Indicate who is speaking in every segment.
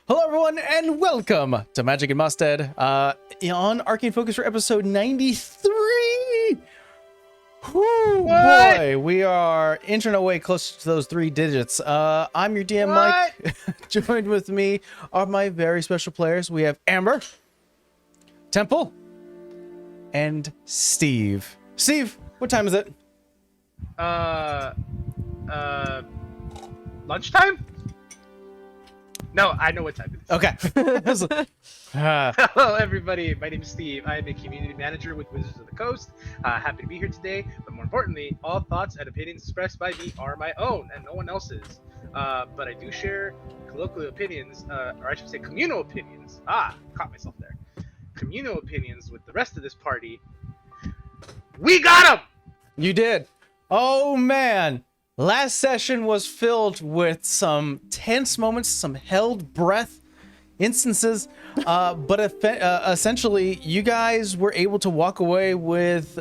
Speaker 1: Hello, everyone, and welcome to Magic and Mostead on Arcane Focus for episode 93. Whew, boy, we are inching our way closer to those 3 digits. I'm your DM, Mike. Joined with me are my very special players. We have Amber, Temple, and Steve. Steve, what time is it?
Speaker 2: Lunchtime? No, I know what time it is.
Speaker 1: Okay.
Speaker 2: Hello, everybody. My name is Steve. I am a community manager with Wizards of the Coast. Happy to be here today. But more importantly, all thoughts and opinions expressed by me are my own and no one else's. But I do share colloquial opinions, or I should say communal opinions. Caught myself there. Communal opinions with the rest of this party. We got him!
Speaker 1: You did. Oh, man. Last session was filled with some tense moments, some held breath instances, but essentially you guys were able to walk away with,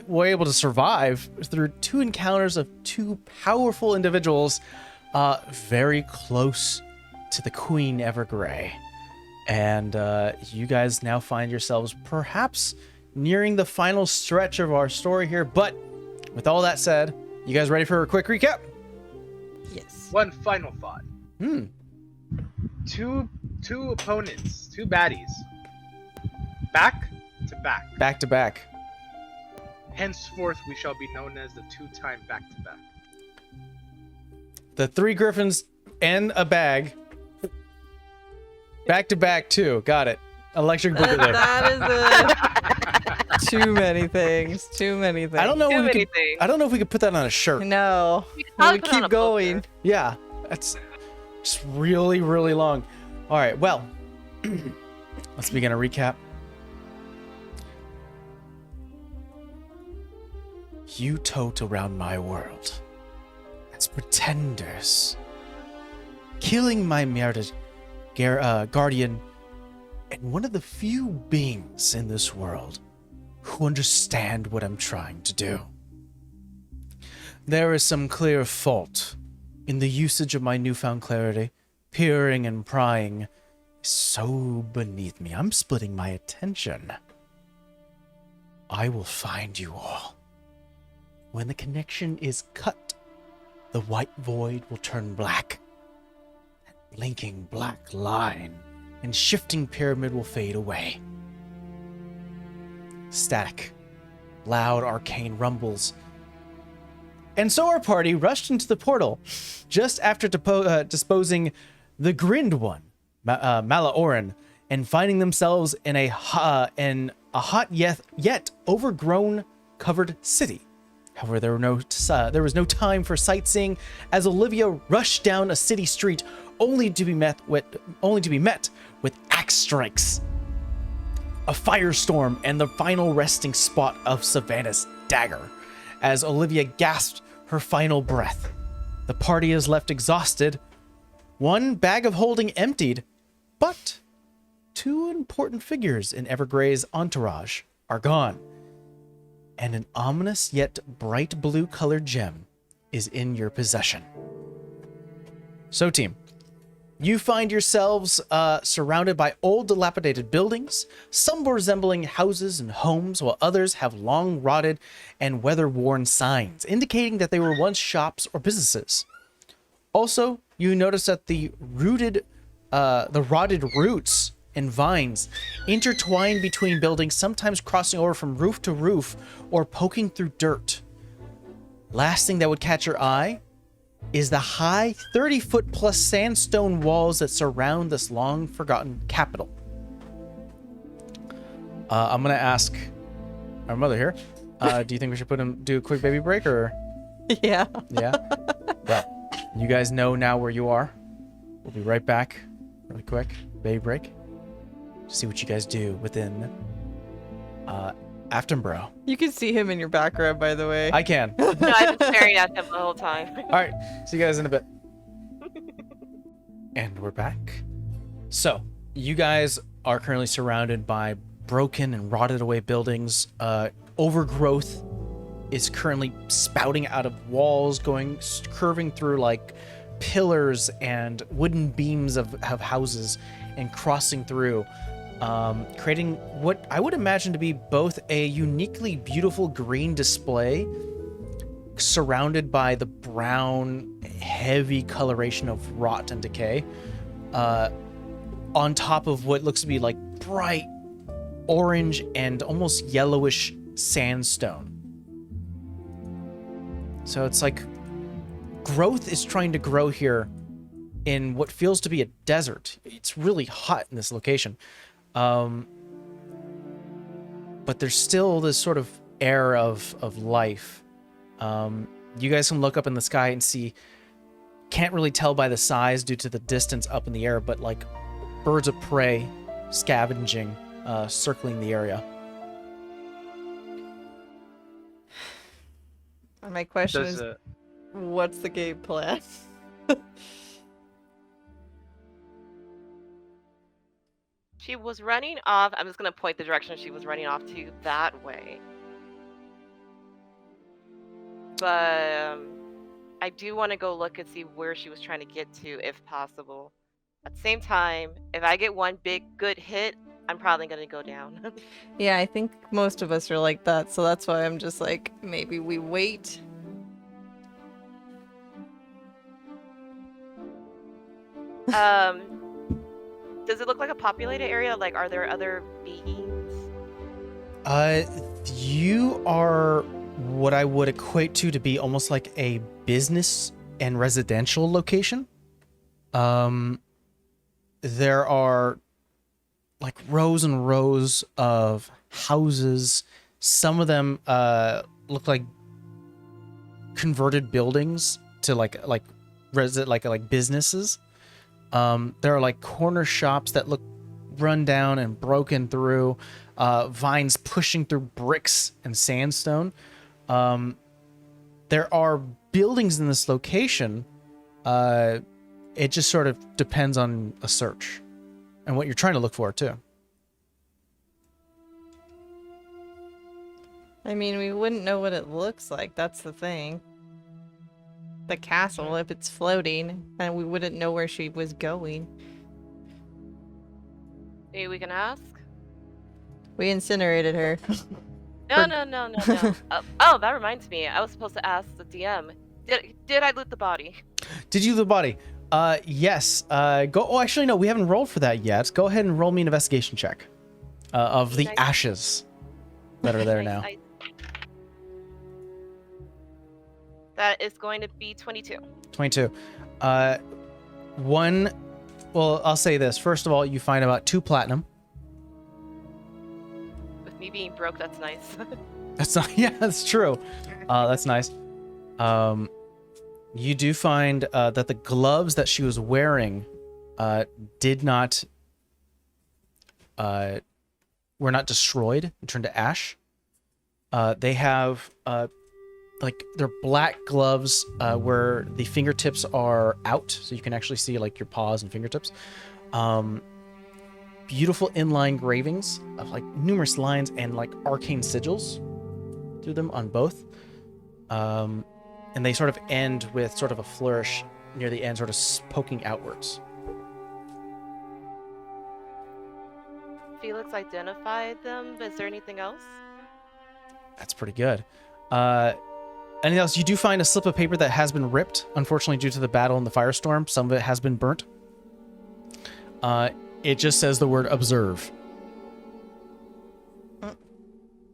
Speaker 1: were able to survive through 2 encounters of 2 powerful individuals, very close to the Queen Evergrey. And you guys now find yourselves perhaps nearing the final stretch of our story here. But with all that said, you guys ready for a quick recap?
Speaker 3: Yes.
Speaker 2: One final thought. Two opponents, 2 baddies. Back to back.
Speaker 1: Back to back.
Speaker 2: Henceforth, we shall be known as the 2-time back-to-back.
Speaker 1: The 3 griffins and a bag. Back to back too. Got it. Electric boogaloo.
Speaker 3: That is too many things. Too many things.
Speaker 1: I don't know.
Speaker 4: Too
Speaker 1: If we
Speaker 4: many
Speaker 1: could,
Speaker 4: things.
Speaker 1: I don't know if we could put that on a shirt.
Speaker 3: No.
Speaker 4: We could
Speaker 3: We
Speaker 4: probably put it on
Speaker 3: keep
Speaker 4: a
Speaker 3: going.
Speaker 4: poster.
Speaker 1: Yeah, that's just really, really long. All right. Well, let's begin a recap. You tote around my world as pretenders, killing my merited guardian, and one of the few beings in this world who understand what I'm trying to do. There is some clear fault in the usage of my newfound clarity. Peering and prying is so beneath me. I'm splitting my attention. I will find you all. When the connection is cut, the white void will turn black. That blinking black line and shifting pyramid will fade away. Static. Loud arcane rumbles. And so our party rushed into the portal just after disposing the grinned one, Malaoran, and finding themselves in a hot yet overgrown covered city. However, there was no time for sightseeing as Olivia rushed down a city street only to be met with axe strikes, a firestorm, and the final resting spot of Savannah's dagger. As Olivia gasped her final breath, the party is left exhausted, one bag of holding emptied, but 2 important figures in Evergrey's entourage are gone, and an ominous yet bright blue colored gem is in your possession. So, team, you find yourselves surrounded by old dilapidated buildings, some resembling houses and homes, while others have long rotted and weather-worn signs, indicating that they were once shops or businesses. Also, you notice that the rotted roots and vines intertwine between buildings, sometimes crossing over from roof to roof or poking through dirt. Last thing that would catch your eye is the high 30-foot plus sandstone walls that surround this long forgotten capital. I'm gonna ask our mother here. Do you think we should do a quick baby break or?
Speaker 3: Yeah.
Speaker 1: Yeah. Well, you guys know now where you are. We'll be right back, really quick. Baby break. See what you guys do within Aftonborough.
Speaker 3: You can see him in your background, by the way.
Speaker 1: I can.
Speaker 4: No, I've been staring at them the whole time.
Speaker 1: All right, see you guys in a bit. And we're back. So, you guys are currently surrounded by broken and rotted away buildings. Overgrowth is currently spouting out of walls, curving through like pillars and wooden beams of houses and crossing through, creating what I would imagine to be both a uniquely beautiful green display surrounded by the brown, heavy coloration of rot and decay, on top of what looks to be like bright orange and almost yellowish sandstone. So it's like growth is trying to grow here in what feels to be a desert. It's really hot in this location. But there's still this sort of air of life. You guys can look up in the sky and see, can't really tell by the size due to the distance up in the air, but like birds of prey scavenging, circling the area.
Speaker 3: My question
Speaker 2: Does,
Speaker 3: is, what's the game plan?
Speaker 4: She was running off. I'm just gonna point the direction she was running off to that way. But I do want to go look and see where she was trying to get to, if possible. At the same time, if I get one big good hit, I'm probably gonna go down.
Speaker 3: Yeah, I think most of us are like that, so that's why I'm just like, maybe we wait.
Speaker 4: Does it look like a populated area? Like, are there other beings?
Speaker 1: You are what I would equate to be almost like a business and residential location. There are like rows and rows of houses. Some of them look like converted buildings to like businesses. There are like corner shops that look run down and broken through, vines pushing through bricks and sandstone. There are buildings in this location. It just sort of depends on a search and what you're trying to look for too.
Speaker 3: I mean, we wouldn't know what it looks like, that's the thing. The castle, if it's floating, and we wouldn't know where she was going.
Speaker 4: Maybe we can ask?
Speaker 3: We incinerated her.
Speaker 4: No. Oh, that reminds me. I was supposed to ask the DM. Did I loot the body?
Speaker 1: Did you the body? Yes. Go. Oh, actually, no. We haven't rolled for that yet. Go ahead and roll me an investigation check of the
Speaker 4: Nice.
Speaker 1: ashes that are there now.
Speaker 4: That is going to be 22.
Speaker 1: 22. Well, I'll say this. First of all, you find about 2 platinum.
Speaker 4: With me being broke, that's nice.
Speaker 1: That's not. Yeah, that's true. That's nice. You do find that the gloves that she was wearing did not were not destroyed and turned to ash. They have like they're black gloves where the fingertips are out, so you can actually see like your paws and fingertips. Beautiful inline engravings of like numerous lines and like arcane sigils through them on both. And they sort of end with sort of a flourish near the end, sort of poking outwards.
Speaker 4: Felix identified them, but is there anything else?
Speaker 1: That's pretty good. Anything else? You do find a slip of paper that has been ripped, unfortunately, due to the battle and the firestorm. Some of it has been burnt. It just says the word observe.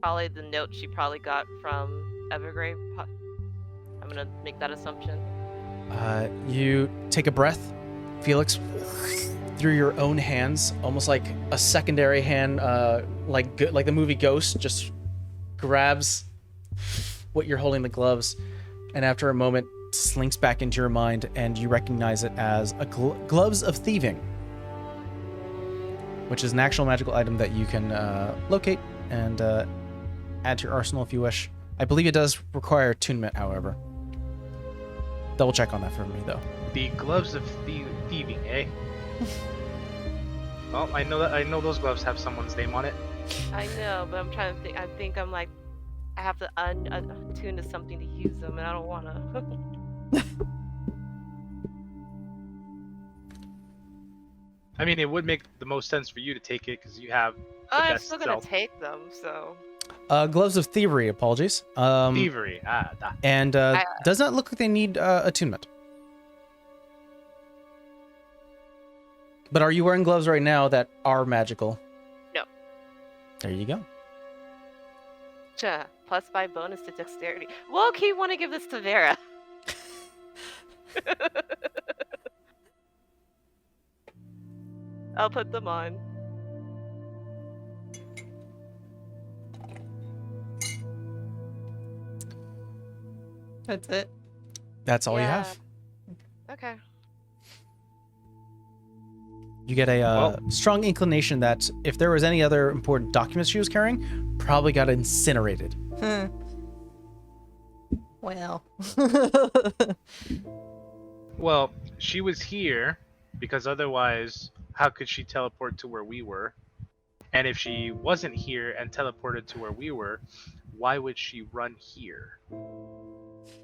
Speaker 4: Probably the note she probably got from Evergrey. I'm gonna make that assumption.
Speaker 1: You take a breath, Felix, through your own hands, almost like a secondary hand, like the movie Ghost, just grabs what you're holding, the gloves, and after a moment slinks back into your mind, and you recognize it as a gloves of thieving, which is an actual magical item that you can locate and add to your arsenal if you wish. I believe it does require attunement, however. Double check on that for me, though.
Speaker 2: The gloves of thieving, eh? Well, I know those gloves have someone's name on it.
Speaker 4: I know, but I'm trying to think. I'm like, I have to attune to something to use them, and I don't want to.
Speaker 2: I mean, it would make the most sense for you to take it because you have the
Speaker 4: I'm
Speaker 2: best
Speaker 4: still gonna
Speaker 2: self.
Speaker 4: take them, so.
Speaker 1: Gloves of Thievery, apologies.
Speaker 2: Thievery. Da.
Speaker 1: And does not look like they need attunement. But are you wearing gloves right now that are magical?
Speaker 4: No.
Speaker 1: There you go.
Speaker 4: +5 bonus to dexterity. Low-key want to give this to Vera. I'll put them on.
Speaker 3: That's it.
Speaker 1: That's all you
Speaker 4: Yeah.
Speaker 1: have.
Speaker 4: Okay.
Speaker 1: You get a
Speaker 2: Well-
Speaker 1: strong inclination that if there was any other important documents she was carrying, probably got incinerated.
Speaker 3: Well.
Speaker 2: Well, she was here because otherwise, how could she teleport to where we were? And if she wasn't here and teleported to where we were, why would she run here?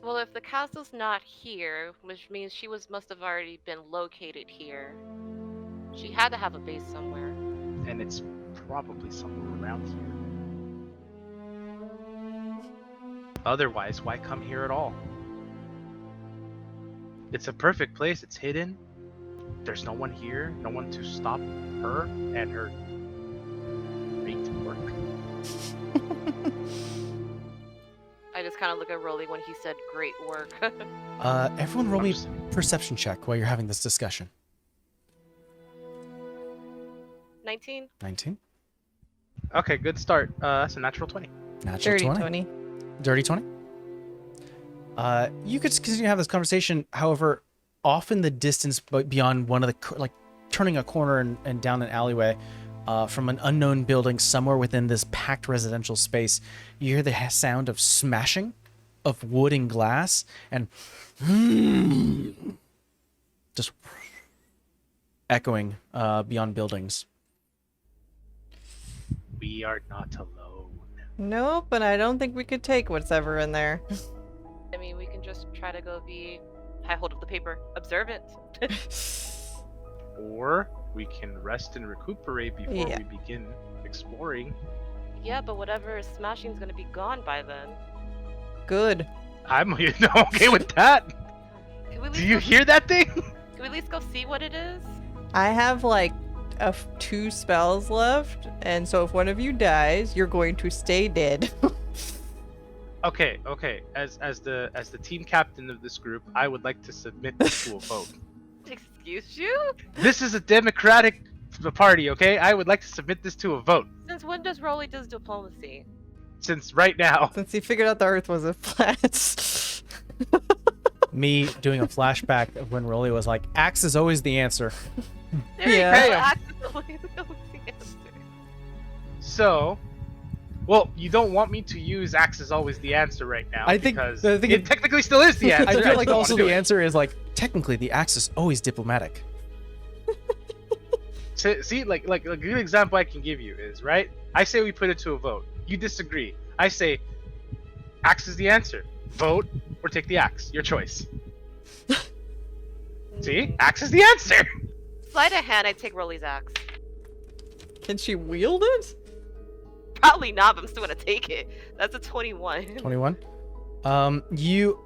Speaker 4: Well, if the castle's not here, which means she must have already been located here. She had to have a base somewhere.
Speaker 2: And it's probably somewhere around here. Otherwise, why come here at all? It's a perfect place. It's hidden. There's no one here. No one to stop her and her great work.
Speaker 4: I just kind of look at Rolly when he said great work.
Speaker 1: Everyone roll me
Speaker 2: I'm
Speaker 1: perception check while you're having this discussion.
Speaker 4: 19?
Speaker 1: 19.
Speaker 2: Okay, good start. That's a natural 20.
Speaker 1: Natural
Speaker 3: Dirty
Speaker 1: 20.
Speaker 3: 20.
Speaker 1: Dirty 20. You could continue to have this conversation. However, off in the distance, but beyond one of the, turning a corner and down an alleyway, from an unknown building somewhere within this packed residential space, you hear the sound of smashing of wood and glass and just echoing beyond buildings.
Speaker 2: We are not alone.
Speaker 3: Nope, but I don't think we could take what's ever in there.
Speaker 4: I mean, we can just try to go be high hold of the paper, observant.
Speaker 2: Or we can rest and recuperate before
Speaker 3: Yeah.
Speaker 2: we begin exploring.
Speaker 4: Yeah, but whatever is smashing is gonna be gone by then.
Speaker 3: Good.
Speaker 2: I'm okay with that.
Speaker 4: Can we at
Speaker 2: Do
Speaker 4: least
Speaker 2: you
Speaker 4: go-
Speaker 2: hear that thing?
Speaker 4: Can we at least go see what it is?
Speaker 3: I have like 2 spells left, and so if one of you dies, you're going to stay dead.
Speaker 2: Okay. As the team captain of this group, I would like to submit this to a vote.
Speaker 4: Excuse you?
Speaker 2: This is a democratic party, okay? I would like to submit this to a vote.
Speaker 4: Since when does Rolly does diplomacy?
Speaker 2: Since right now,
Speaker 3: Since he figured out the Earth was a flat.
Speaker 1: Me doing a flashback of when Rolly was like, axe is always the answer.
Speaker 4: There
Speaker 3: Yeah.
Speaker 4: you go. Accidentally the answer.
Speaker 2: so, well, you don't want me to use axe is always the answer right now.
Speaker 1: I think-
Speaker 2: because
Speaker 1: I think
Speaker 2: it
Speaker 1: it-
Speaker 2: technically still is the answer.
Speaker 1: I feel
Speaker 2: just
Speaker 1: like
Speaker 2: don't
Speaker 1: also
Speaker 2: wanna do
Speaker 1: the
Speaker 2: it.
Speaker 1: answer is like, technically the axe is always diplomatic.
Speaker 2: See, like a good example I can give you is, right? I say we put it to a vote. You disagree. I say axe is the answer. Vote or take the axe. Your choice. See? Axe is the answer.
Speaker 4: Sleight of hand, I'd take Rolly's axe.
Speaker 3: Can she wield it?
Speaker 4: Probably not, but I'm still gonna take it. That's a 21.
Speaker 1: 21. You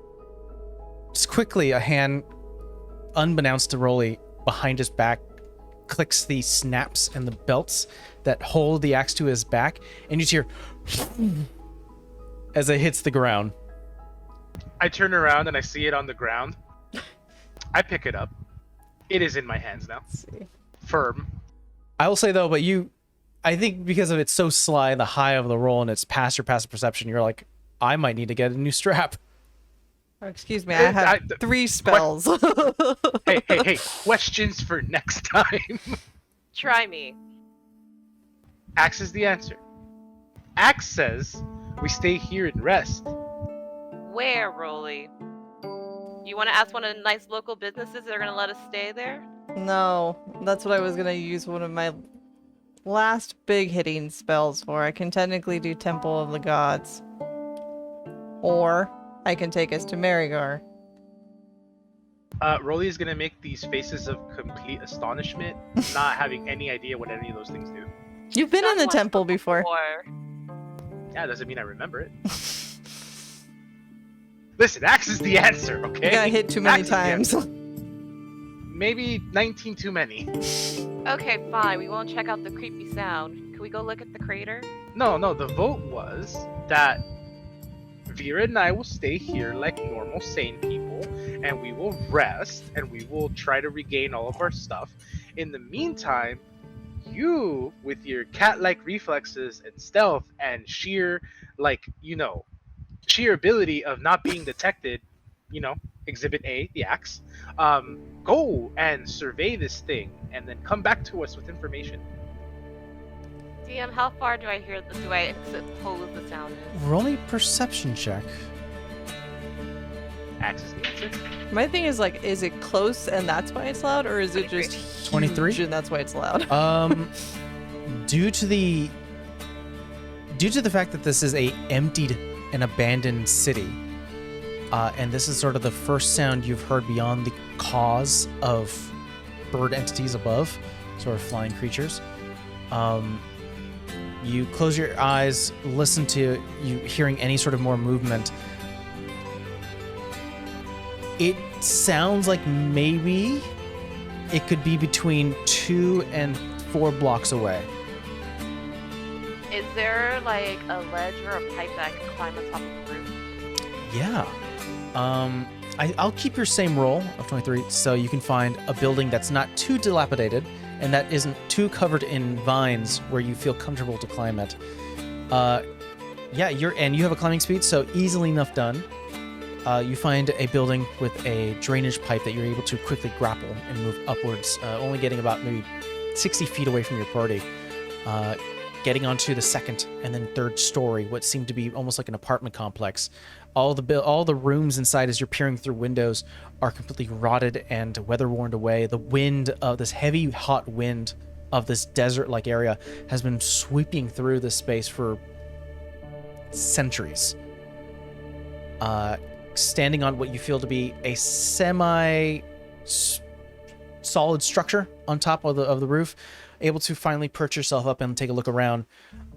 Speaker 1: just quickly, a hand, unbeknownst to Rolly, behind his back, clicks the snaps and the belts that hold the axe to his back, and you just hear as it hits the ground.
Speaker 2: I turn around and I see it on the ground. I pick it up. It is in my hands now.
Speaker 3: Let's see.
Speaker 2: Firm.
Speaker 1: I will say though, but I think because of it's so sly, the high of the roll, and it's past your passive perception, you're like, I might need to get a new strap.
Speaker 3: Oh, excuse me, I have 3 spells.
Speaker 2: Hey, questions for next time.
Speaker 4: Try me.
Speaker 2: Axe is the answer. Axe says we stay here and rest.
Speaker 4: Where, Rolly? You want to ask one of the nice local businesses that are gonna let us stay there?
Speaker 3: No, that's what I was gonna use one of my last big hitting spells for. I can technically do Temple of the Gods. Or I can take us to Marigar.
Speaker 2: Rolly is gonna make these faces of complete astonishment, not having any idea what any of those things do.
Speaker 3: You've been in the
Speaker 4: Done one
Speaker 3: temple before.
Speaker 2: Yeah, doesn't mean I remember it. Listen, Axe is the answer, okay?
Speaker 3: You got hit too many
Speaker 2: Axe is the
Speaker 3: times.
Speaker 2: answer. Maybe 19 too many.
Speaker 4: Okay, fine. We won't check out the creepy sound. Can we go look at the crater?
Speaker 2: No, the vote was that Vera and I will stay here like normal, sane people, and we will rest, and we will try to regain all of our stuff. In the meantime, you, with your cat-like reflexes and stealth and sheer, sheer ability of not being detected, Exhibit A, the axe, go and survey this thing, and then come back to us with information.
Speaker 4: DM, how far do I suppose the sound is?
Speaker 1: Roll a perception check.
Speaker 2: Axe is the answer.
Speaker 3: My thing is like, is it close and that's why it's loud, or is it just huge
Speaker 1: 23?
Speaker 3: and that's why it's loud?
Speaker 1: Due to the fact that this is a emptied and abandoned city, and this is sort of the first sound you've heard beyond the cause of bird entities above, sort of flying creatures. You close your eyes, listen to you hearing any sort of more movement. It sounds like maybe it could be between 2 and 4 blocks away.
Speaker 4: Is there like a ledge or a pipe that I can climb on top of the roof?
Speaker 1: Yeah. I'll keep your same roll of 23 so you can find a building that's not too dilapidated and that isn't too covered in vines where you feel comfortable to climb it. Yeah, you have a climbing speed, so easily enough done. You find a building with a drainage pipe that you're able to quickly grapple and move upwards, only getting about maybe 60 feet away from your party. Getting onto the second and then third story, what seemed to be almost like an apartment complex. All the rooms inside, as you're peering through windows, are completely rotted and weather-worn away. The wind of this heavy, hot wind of this desert-like area has been sweeping through this space for centuries. Standing on what you feel to be a semi-solid structure on top of the roof, able to finally perch yourself up and take a look around.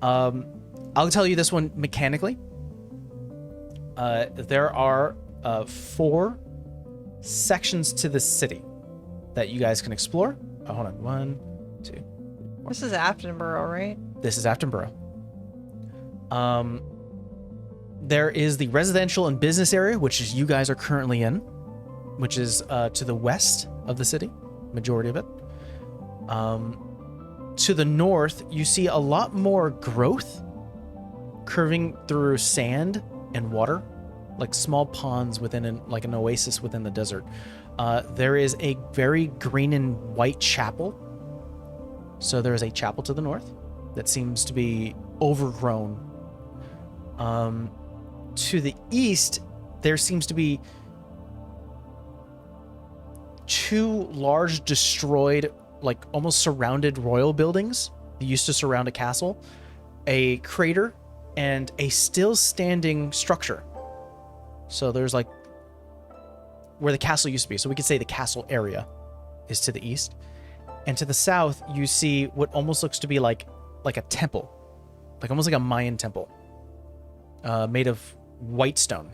Speaker 1: I'll tell you this one mechanically. There are 4 sections to the city that you guys can explore. Hold on. 1, 2.
Speaker 3: This is Aftonborough, right?
Speaker 1: This is Aftonborough. There is the residential and business area, which is you guys are currently in, which is to the west of the city, majority of it. To the north, you see a lot more growth curving through sand and water, like small ponds within an oasis within the desert. There is a very green and white chapel. So there is a chapel to the north that seems to be overgrown. To the east, there seems to be 2 large destroyed, like almost surrounded royal buildings that used to surround a castle, a crater, and a still standing structure. So there's like where the castle used to be. So we could say the castle area is to the east. And to the south, you see what almost looks to be like a temple, like almost like a Mayan temple, made of white stone.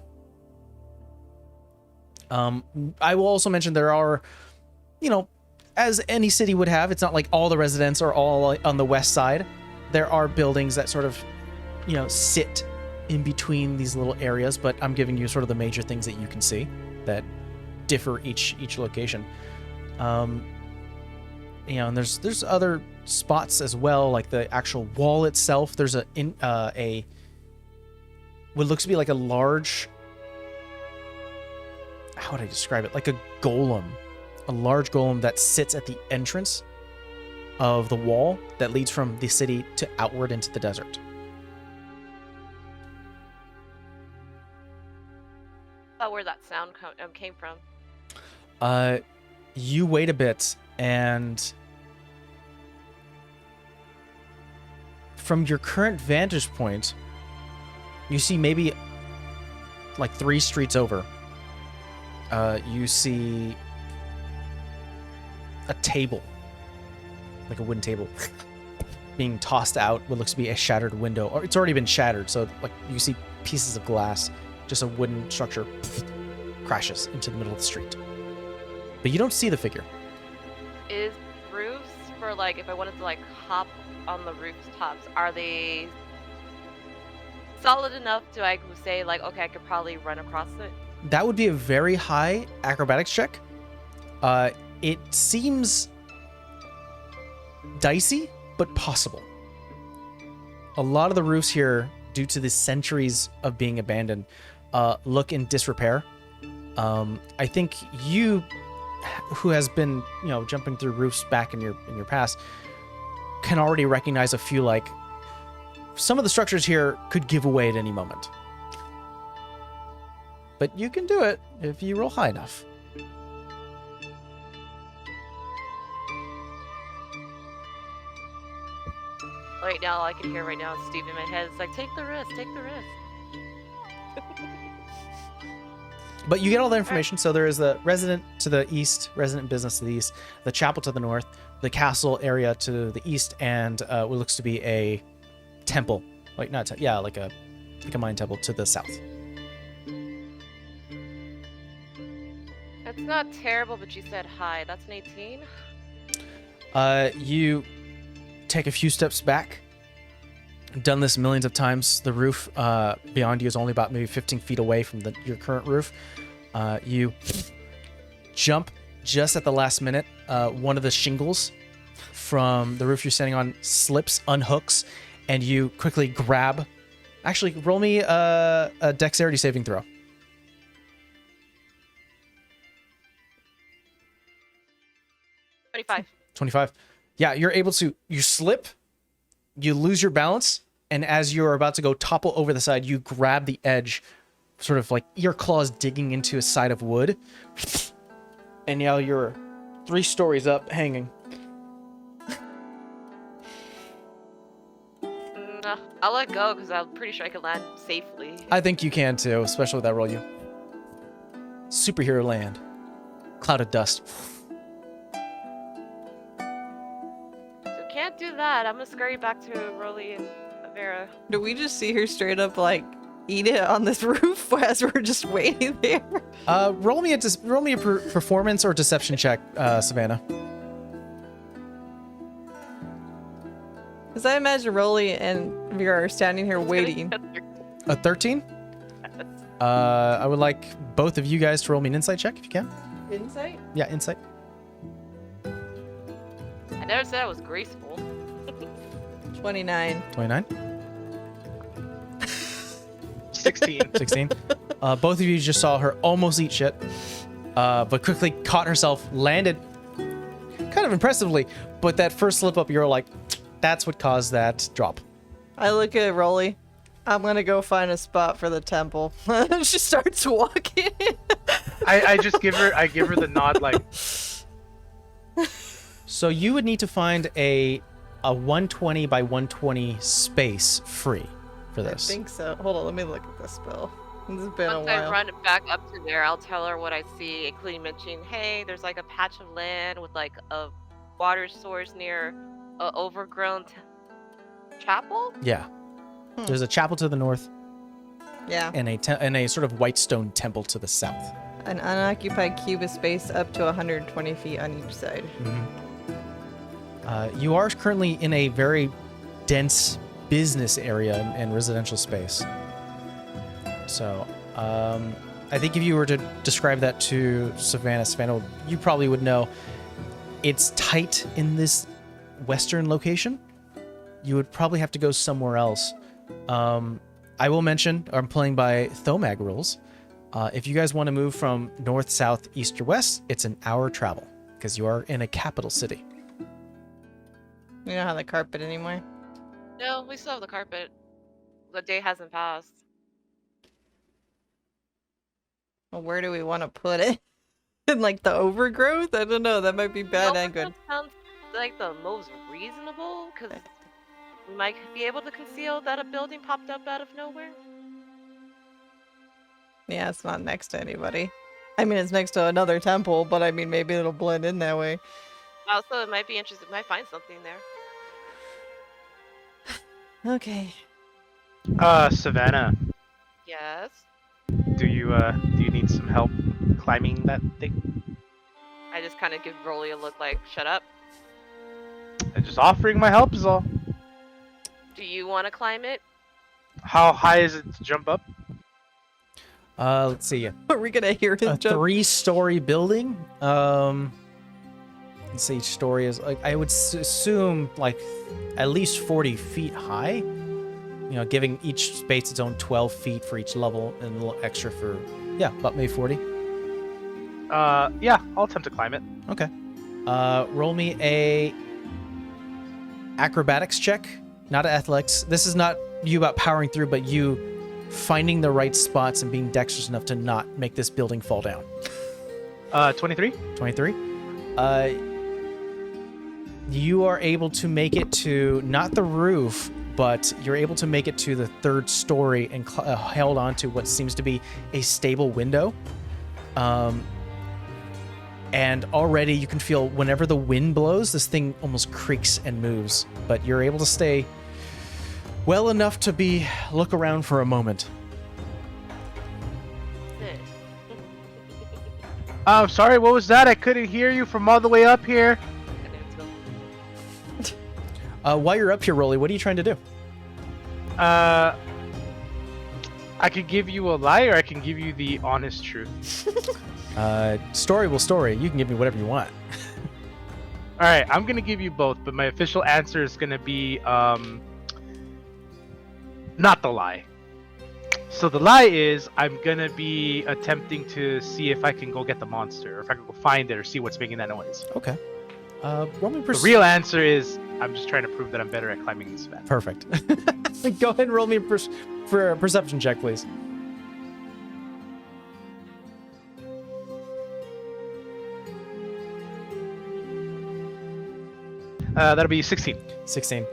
Speaker 1: I will also mention there are, as any city would have, it's not like all the residents are all on the west side. There are buildings that sort of, sit in between these little areas, but I'm giving you sort of the major things that you can see that differ each location. And there's other spots as well, like the actual wall itself. There's what looks to be like a large, how would I describe it? Like a golem. A large golem that sits at the entrance of the wall that leads from the city to outward into the desert.
Speaker 4: About where that sound came from.
Speaker 1: You wait a bit, and from your current vantage point, you see maybe like 3 streets over. You see a table, like a wooden table, being tossed out what looks to be a shattered window, or it's already been shattered, so like you see pieces of glass, just a wooden structure crashes into the middle of the street. But you don't see the figure.
Speaker 4: Is roofs for like if I wanted to like hop on the rooftops, are they solid enough to I could say like okay I could probably run across it?
Speaker 1: That would be a very high acrobatics check. It seems dicey, but possible. A lot of the roofs here, due to the centuries of being abandoned, look in disrepair. I think you, who has been, jumping through roofs back in your past, can already recognize a few, like, some of the structures here could give away at any moment. But you can do it if you roll high enough.
Speaker 4: Right now, all I can hear right now is Steve in my head. It's like, take the risk, take the risk.
Speaker 1: But you get all the information. So there is the resident to the east, resident business to the east, the chapel to the north, the castle area to the east, and what looks to be a temple, like not like a mine temple to the south.
Speaker 4: That's not terrible, but you said high. That's an 18.
Speaker 1: You take a few steps back. Done this millions of times. The roof beyond you is only about maybe 15 feet away from your current roof. You jump just at the last minute. One of the shingles from the roof you're standing on slips, unhooks, and you quickly grab. Actually, roll me a dexterity saving throw. 25. Yeah, you're able to, you slip, you lose your balance, and as you're about to go topple over the side, you grab the edge, sort of like your claws digging into a side of wood, and now you're 3 stories up, hanging.
Speaker 4: I'll let go because I'm pretty sure I can land safely.
Speaker 1: I think you can too, especially with that roll. You superhero land, cloud of dust.
Speaker 4: Can't do that. I'm gonna scurry back to Rolly and Vera.
Speaker 3: Do we just see her straight up like eat it on this roof as we're just waiting there?
Speaker 1: Roll me a performance or deception check, Savannah.
Speaker 3: Because I imagine Rolly and Vera are standing here waiting.
Speaker 1: A 13? I would like both of you guys to roll me an insight check if you can.
Speaker 3: Insight?
Speaker 1: Yeah, insight.
Speaker 4: I never said I was graceful.
Speaker 3: 29.
Speaker 1: 29.
Speaker 2: 16.
Speaker 1: 16. Both of you just saw her almost eat shit, but quickly caught herself, landed kind of impressively, but that first slip up, you're like, that's what caused that drop.
Speaker 3: I look at Rolly. I'm gonna go find a spot for the temple. She starts walking.
Speaker 2: I just give her the nod like.
Speaker 1: So you would need to find a 120 by 120 space free for this.
Speaker 3: I think so. Hold on, let me look at this spell. This has been
Speaker 4: Once
Speaker 3: a while.
Speaker 4: I run back up to there, I'll tell her what I see, including mentioning, hey, there's like a patch of land with like a water source near a overgrown chapel.
Speaker 1: Yeah. There's a chapel to the north.
Speaker 3: Yeah.
Speaker 1: And a sort of white stone temple to the south.
Speaker 3: An unoccupied cube of space up to 120 feet on each side.
Speaker 1: Mm-hmm. You are currently in a very dense business area and residential space. So, I think if you were to describe that to Savannah, you probably would know it's tight in this western location. You would probably have to go somewhere else. I will mention, I'm playing by Thomag rules. If you guys want to move from north, south, east, or west, it's an hour travel because you are in a capital city.
Speaker 3: You don't have the carpet anymore?
Speaker 4: No, we still have the carpet. The day hasn't passed.
Speaker 3: Well, where do we want to put it? In like the overgrowth? I don't know. That might be bad and good.
Speaker 4: That sounds like the most reasonable, because we might be able to conceal that a building popped up out of nowhere.
Speaker 3: Yeah, it's not next to anybody. I mean, it's next to another temple, but I mean, maybe it'll blend in that way.
Speaker 4: Also, it might be interesting. Might find something there.
Speaker 3: Okay.
Speaker 2: Savannah,
Speaker 4: Yes.
Speaker 2: do you need some help climbing that thing?
Speaker 4: I just kind of give Broly a look like, shut up.
Speaker 2: I'm just offering my help is all.
Speaker 4: Do you want to climb it?
Speaker 2: How high is it to jump up?
Speaker 1: Let's see.
Speaker 3: Are we gonna hear him
Speaker 1: A
Speaker 3: jump?
Speaker 1: 3-story building. Let's see, each story is like I would assume like at least 40 feet high. You know, giving each space its own 12 feet for each level and a little extra for about maybe 40.
Speaker 2: Yeah, I'll attempt to climb it.
Speaker 1: Okay. Roll me a acrobatics check, not athletics. This is not you about powering through, but you finding the right spots and being dexterous enough to not make this building fall down.
Speaker 2: 23.
Speaker 1: 23. You are able to make it to not the roof, but you're able to make it to the 3rd story and held onto what seems to be a stable window. And already you can feel whenever the wind blows, this thing almost creaks and moves. But you're able to stay well enough to look around for a moment.
Speaker 2: Sorry, what was that? I couldn't hear you from all the way up here.
Speaker 1: While you're up here, Rolly, what are you trying to do?
Speaker 2: I could give you a lie or I can give you the honest truth.
Speaker 1: Story will story. You can give me whatever you want.
Speaker 2: Alright, I'm gonna give you both, but my official answer is gonna be, not the lie. So the lie is, I'm gonna be attempting to see if I can go get the monster, or if I can go find it or see what's making that noise.
Speaker 1: Okay. Roll me
Speaker 2: The real answer is, I'm just trying to prove that I'm better at climbing this event.
Speaker 1: Perfect. Go ahead and roll me for a perception check, please.
Speaker 2: That'll be 16.
Speaker 1: 16.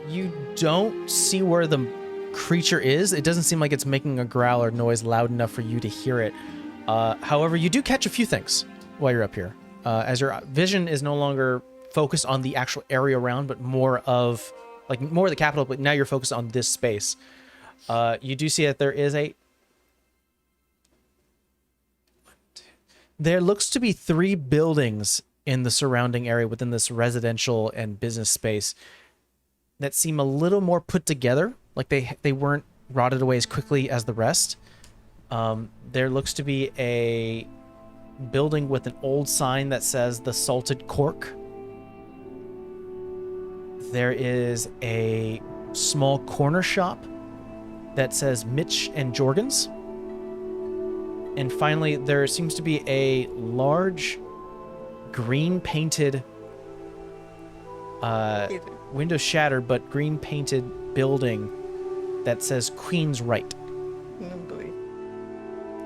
Speaker 1: You don't see where the creature is. It doesn't seem like it's making a growl or noise loud enough for you to hear it. However, you do catch a few things while you're up here. As your vision is no longer focused on the actual area around, but more of the capital, but now you're focused on this space. You do see that there looks to be 3 buildings in the surrounding area within this residential and business space that seem a little more put together, like they weren't rotted away as quickly as the rest. There looks to be a building with an old sign that says the Salted Cork. There is a small corner shop that says Mitch and Jorgens. And finally, there seems to be a large green painted window shattered but green painted building that says Queen's Right.
Speaker 3: Oh boy.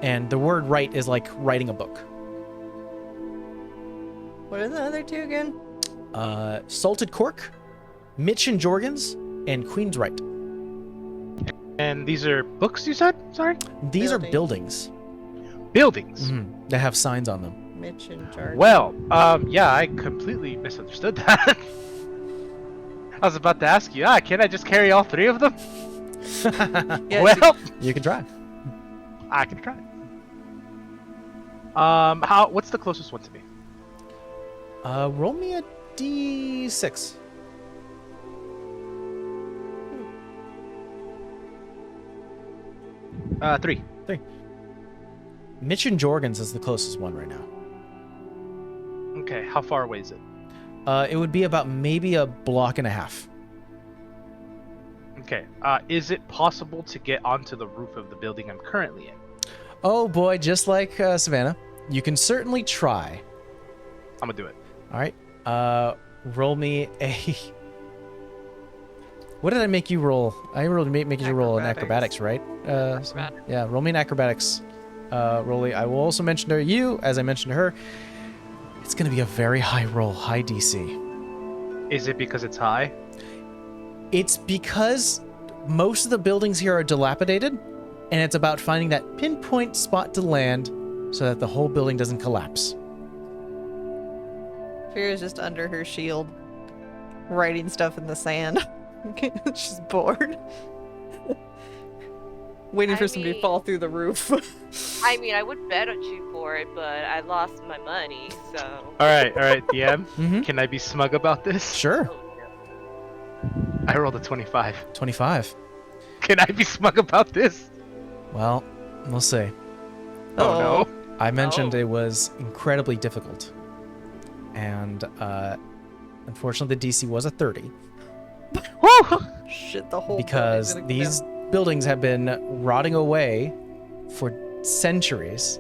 Speaker 1: And the word right is like writing a book.
Speaker 3: What are the other 2 again?
Speaker 1: Salted Cork, Mitch and Jorgens, and Queen's Right.
Speaker 2: And these are books, you said? Sorry?
Speaker 1: These are buildings.
Speaker 2: Buildings.
Speaker 1: That have signs on them.
Speaker 3: Mitch and Jargon.
Speaker 2: Well, yeah, I completely misunderstood that. I was about to ask you, can I just carry all 3 of them?
Speaker 3: Yeah,
Speaker 2: Well,
Speaker 1: You can try.
Speaker 2: I can try. What's the closest one to me?
Speaker 1: Roll me a d6.
Speaker 2: Three.
Speaker 1: Mitch and Jorgens is the closest one right now.
Speaker 2: Okay, how far away is it?
Speaker 1: It would be about maybe a block and a half.
Speaker 2: Okay, is it possible to get onto the roof of the building I'm currently in?
Speaker 1: Oh boy, just like Savannah, you can certainly try.
Speaker 2: I'm gonna do it.
Speaker 1: All right. Roll me a. What did I make you roll? I rolled make you roll an acrobatics, right?
Speaker 4: Acrobatics.
Speaker 1: Yeah, roll me an acrobatics. Rolly. I will also mention to you, as I mentioned to her, it's going to be a very high roll, high DC.
Speaker 2: Is it because it's high?
Speaker 1: It's because most of the buildings here are dilapidated, and it's about finding that pinpoint spot to land so that the whole building doesn't collapse.
Speaker 3: Vera's just under her shield, writing stuff in the sand. She's bored. Waiting for somebody to fall through the roof.
Speaker 4: I mean, I would bet on you for it, but I lost my money, so.
Speaker 2: All right, DM.
Speaker 1: Mhm.
Speaker 2: Can I be smug about this?
Speaker 1: Sure.
Speaker 4: Oh, no.
Speaker 2: I rolled a 25.
Speaker 1: 25.
Speaker 2: Can I be smug about this?
Speaker 1: Well, we'll see.
Speaker 2: Oh no.
Speaker 1: I mentioned
Speaker 4: Oh.
Speaker 1: it was incredibly difficult. And unfortunately, the DC was a 30.
Speaker 2: Woo!
Speaker 3: Shit, the whole
Speaker 1: Because
Speaker 3: building's gonna
Speaker 1: these buildings have been rotting away for centuries.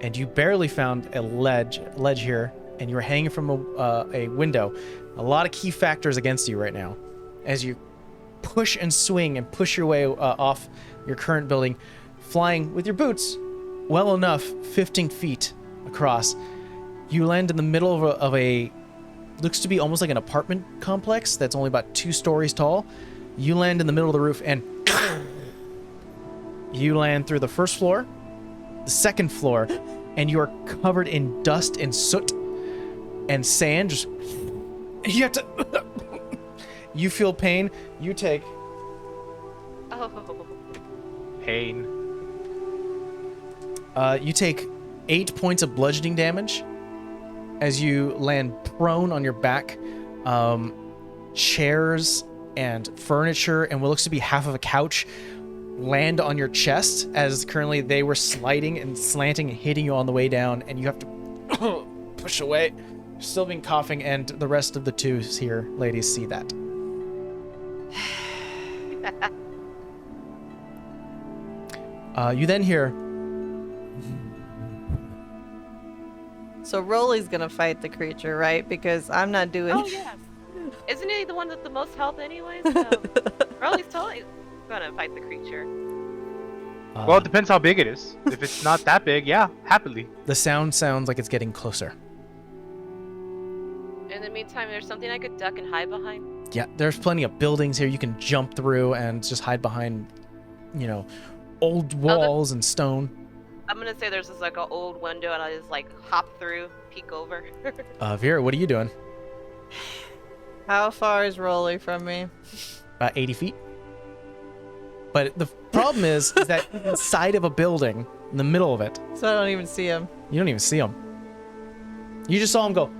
Speaker 1: And you barely found a ledge here, and you were hanging from a window. A lot of key factors against you right now. As you push and swing and push your way off your current building, flying with your boots well enough 15 feet across. You land in the middle of a looks to be almost like an apartment complex that's only about 2 stories tall. You land in the middle of the roof and you land through the first floor, the second floor, and you are covered in dust and soot and sand. Just you have to you feel pain. You take
Speaker 4: Oh.
Speaker 2: Pain.
Speaker 1: you take 8 points of bludgeoning damage as you land prone on your back. Chairs and furniture and what looks to be half of a couch land on your chest, as currently they were sliding and slanting and hitting you on the way down, and you have to push away. You're still being coughing, and the rest of the twos here, ladies, see that. You then hear
Speaker 3: So Rolly's gonna fight the creature, right? Because I'm not doing.
Speaker 4: Oh yes. Isn't he the one with the most health anyway? So Rolly's totally gonna fight the creature.
Speaker 2: Well, it depends how big it is. If it's not that big, yeah, happily.
Speaker 1: the sound sounds like it's getting closer.
Speaker 4: In the meantime, there's something I could duck and hide behind.
Speaker 1: Yeah, there's plenty of buildings here you can jump through and just hide behind, old walls and stone.
Speaker 4: I'm gonna say there's just like an old window, and I just like hop through, peek over.
Speaker 1: Vera, what are you doing?
Speaker 3: How far is Rolly from me?
Speaker 1: About 80 feet. But the problem is that inside of a building, in the middle of it,
Speaker 3: So I don't even see him.
Speaker 1: you don't even see him. You just saw him go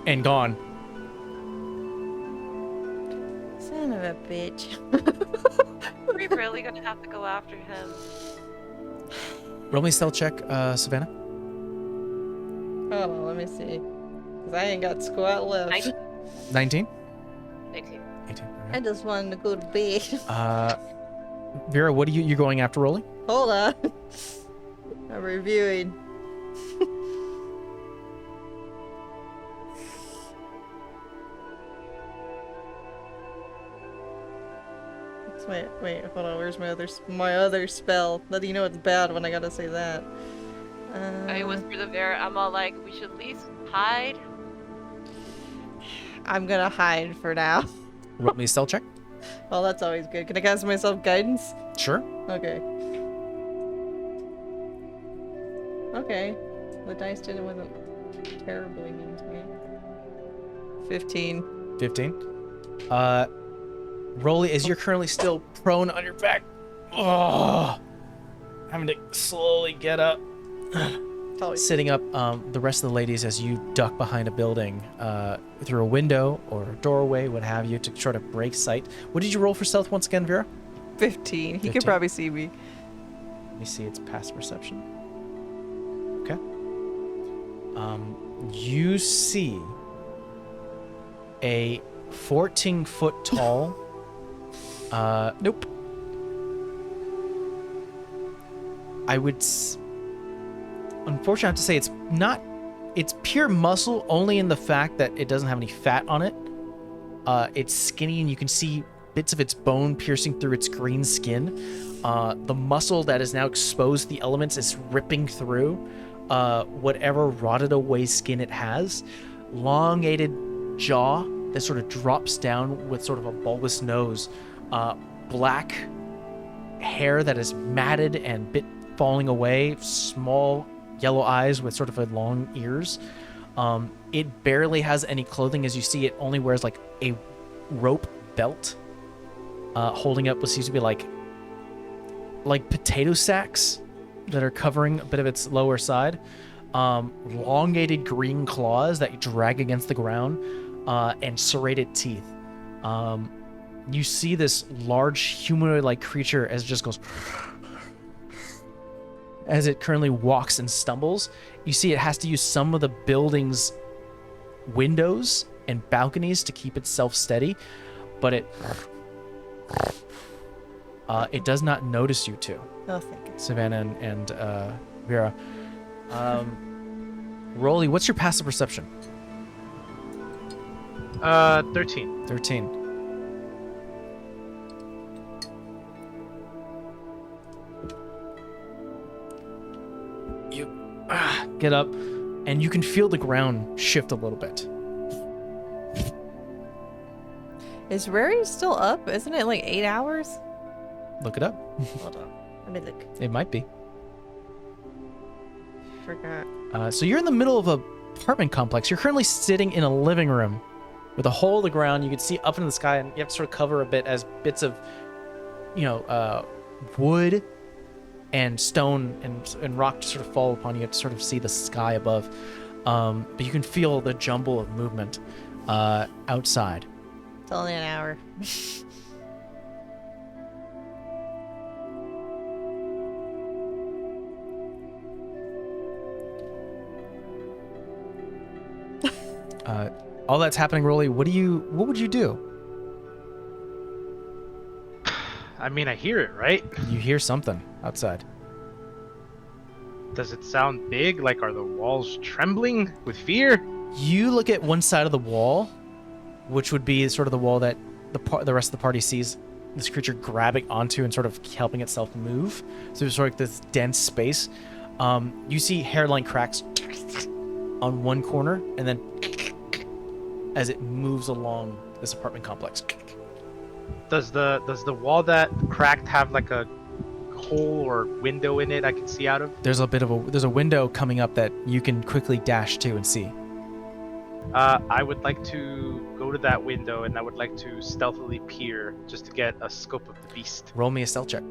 Speaker 1: and gone.
Speaker 3: Son of a bitch.
Speaker 4: Are we really gonna have to go after him?
Speaker 1: Roll me a stealth check, Savannah.
Speaker 3: Hold on, let me see. Cause I ain't got squat left.
Speaker 1: 19?
Speaker 4: 19.
Speaker 1: 18.
Speaker 3: I just wanted to go to bed.
Speaker 1: Vera, what are you going after rolling?
Speaker 3: Hold on. I'm reviewing. Wait, hold on. Where's my other spell? Let you know it's bad when I gotta say that.
Speaker 4: I whisper to Vera, I'm all like, we should at least hide.
Speaker 3: I'm gonna hide for now.
Speaker 1: Roll me a stealth check.
Speaker 3: Oh, that's always good. Can I cast myself guidance?
Speaker 1: Sure.
Speaker 3: Okay. Okay. The dice wasn't terribly mean to me. 15.
Speaker 1: 15. Rolly, as you're currently still prone on your back, having to slowly get up,
Speaker 3: It's always
Speaker 1: sitting up, the rest of the ladies, as you duck behind a building, through a window or a doorway, what have you, to try to break sight. What did you roll for stealth once again, Vera?
Speaker 3: 15. He
Speaker 1: 15.
Speaker 3: could probably see me.
Speaker 1: Let me see, it's past perception. Okay. You see a 14-foot tall. Nope. I would. Unfortunately, I have to say it's not. It's pure muscle, only in the fact that it doesn't have any fat on it. It's skinny, and you can see bits of its bone piercing through its green skin. The muscle that is now exposed to the elements is ripping through whatever rotted away skin it has. Elongated jaw that sort of drops down with sort of a bulbous nose. Black hair that is matted and bit falling away. Small yellow eyes with sort of a long ears. It barely has any clothing. As you see, it only wears like a rope belt, holding up what seems to be like potato sacks that are covering a bit of its lower side. Elongated green claws that drag against the ground, and serrated teeth. You see this large humanoid-like creature as it just goes, as it currently walks and stumbles. You see it has to use some of the building's windows and balconies to keep itself steady, but it does not notice you two,
Speaker 3: Oh, thank you.
Speaker 1: Savannah and Vera. Rolly, what's your passive perception?
Speaker 2: 13.
Speaker 1: 13. You get up, and you can feel the ground shift a little bit.
Speaker 3: Is Rary still up? Isn't it like 8 hours?
Speaker 1: Look it up.
Speaker 3: Hold on. Let me look.
Speaker 1: It might be.
Speaker 3: Forgot.
Speaker 1: So you're in the middle of a apartment complex. You're currently sitting in a living room with a hole in the ground. You can see up into the sky, and you have to sort of cover a bit as bits of, wood and stone and rock just sort of fall upon you. You have to sort of see the sky above. But you can feel the jumble of movement outside.
Speaker 3: It's only an hour.
Speaker 1: All that's happening, Rolly. What would you do?
Speaker 2: I mean, I hear it, right?
Speaker 1: You hear something outside.
Speaker 2: Does it sound big? Like, are the walls trembling with fear?
Speaker 1: You look at one side of the wall, which would be sort of the wall that the rest of the party sees this creature grabbing onto and sort of helping itself move. So there's sort of this dense space. You see hairline cracks on one corner, and then as it moves along this apartment complex.
Speaker 2: Does the wall that cracked have like a hole or window in it I can see out of?
Speaker 1: There's a window coming up that you can quickly dash to and see.
Speaker 2: I would like to go to that window, and I would like to stealthily peer just to get a scope of the beast.
Speaker 1: Roll me a stealth check.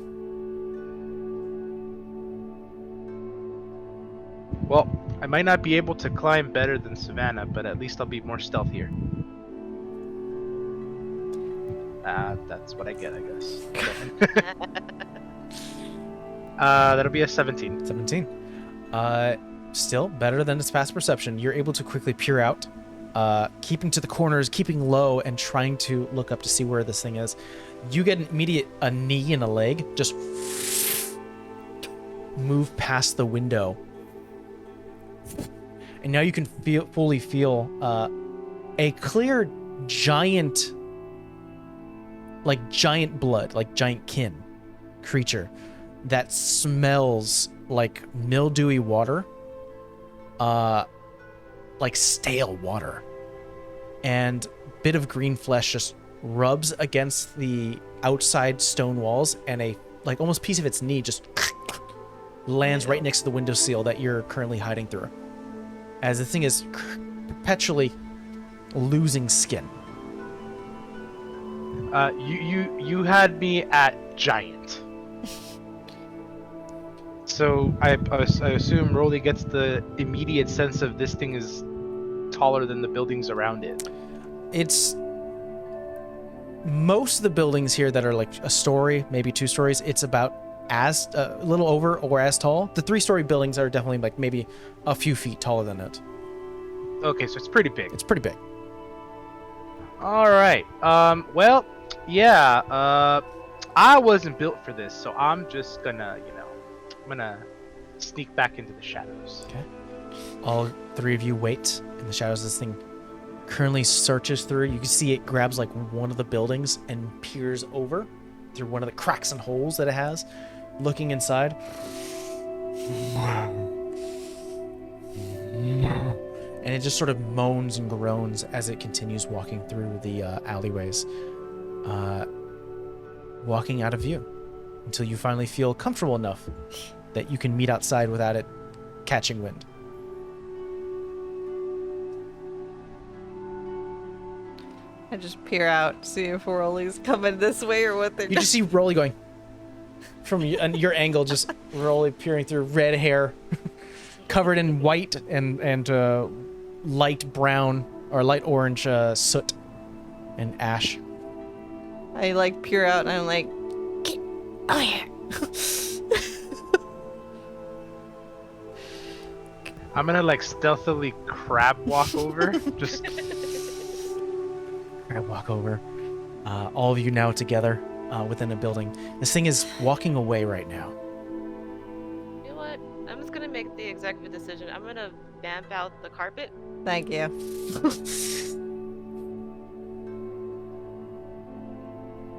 Speaker 2: Well, I might not be able to climb better than Savannah, but at least I'll be more stealthier. That's what I get, I guess. That'll be a 17.
Speaker 1: 17. Still better than its past perception. You're able to quickly peer out, keeping to the corners, keeping low, and trying to look up to see where this thing is. You get a knee and a leg, just move past the window. And now you can fully feel a clear giant blood, like giant kin creature that smells like mildewy water, like stale water, and bit of green flesh just rubs against the outside stone walls, and a almost piece of its knee just lands right next to the windowsill that you're currently hiding through, as the thing is perpetually losing skin.
Speaker 2: You had me at giant. So I assume Rolly gets the immediate sense of this thing is taller than the buildings around it.
Speaker 1: It's most of the buildings here that are like a story, maybe 2 stories. It's about as a little over or as tall. The 3-story buildings are definitely like maybe a few feet taller than it.
Speaker 2: Okay, so it's pretty big.
Speaker 1: It's pretty big.
Speaker 2: All right. Well, yeah. I wasn't built for this, so I'm just gonna, I'm gonna sneak back into the shadows.
Speaker 1: Okay. All 3 of you wait in the shadows. This thing currently searches through. You can see it grabs like one of the buildings and peers over through one of the cracks and holes that it has, looking inside. And it just sort of moans and groans as it continues walking through the alleyways, walking out of view until you finally feel comfortable enough that you can meet outside without it catching wind.
Speaker 3: I just peer out, see if Rolly's coming this way or what they're
Speaker 1: You just see Rolly going from your angle, just Rolly peering through, red hair, covered in white and light brown or light orange soot and ash.
Speaker 3: I like peer out and I'm like, oh yeah.
Speaker 2: I'm gonna like stealthily crab walk over. Just
Speaker 1: I walk over. All of you now together within a building. This thing is walking away right now.
Speaker 4: You know what? I'm just gonna make the executive decision. I'm gonna vamp out the carpet.
Speaker 3: Thank you.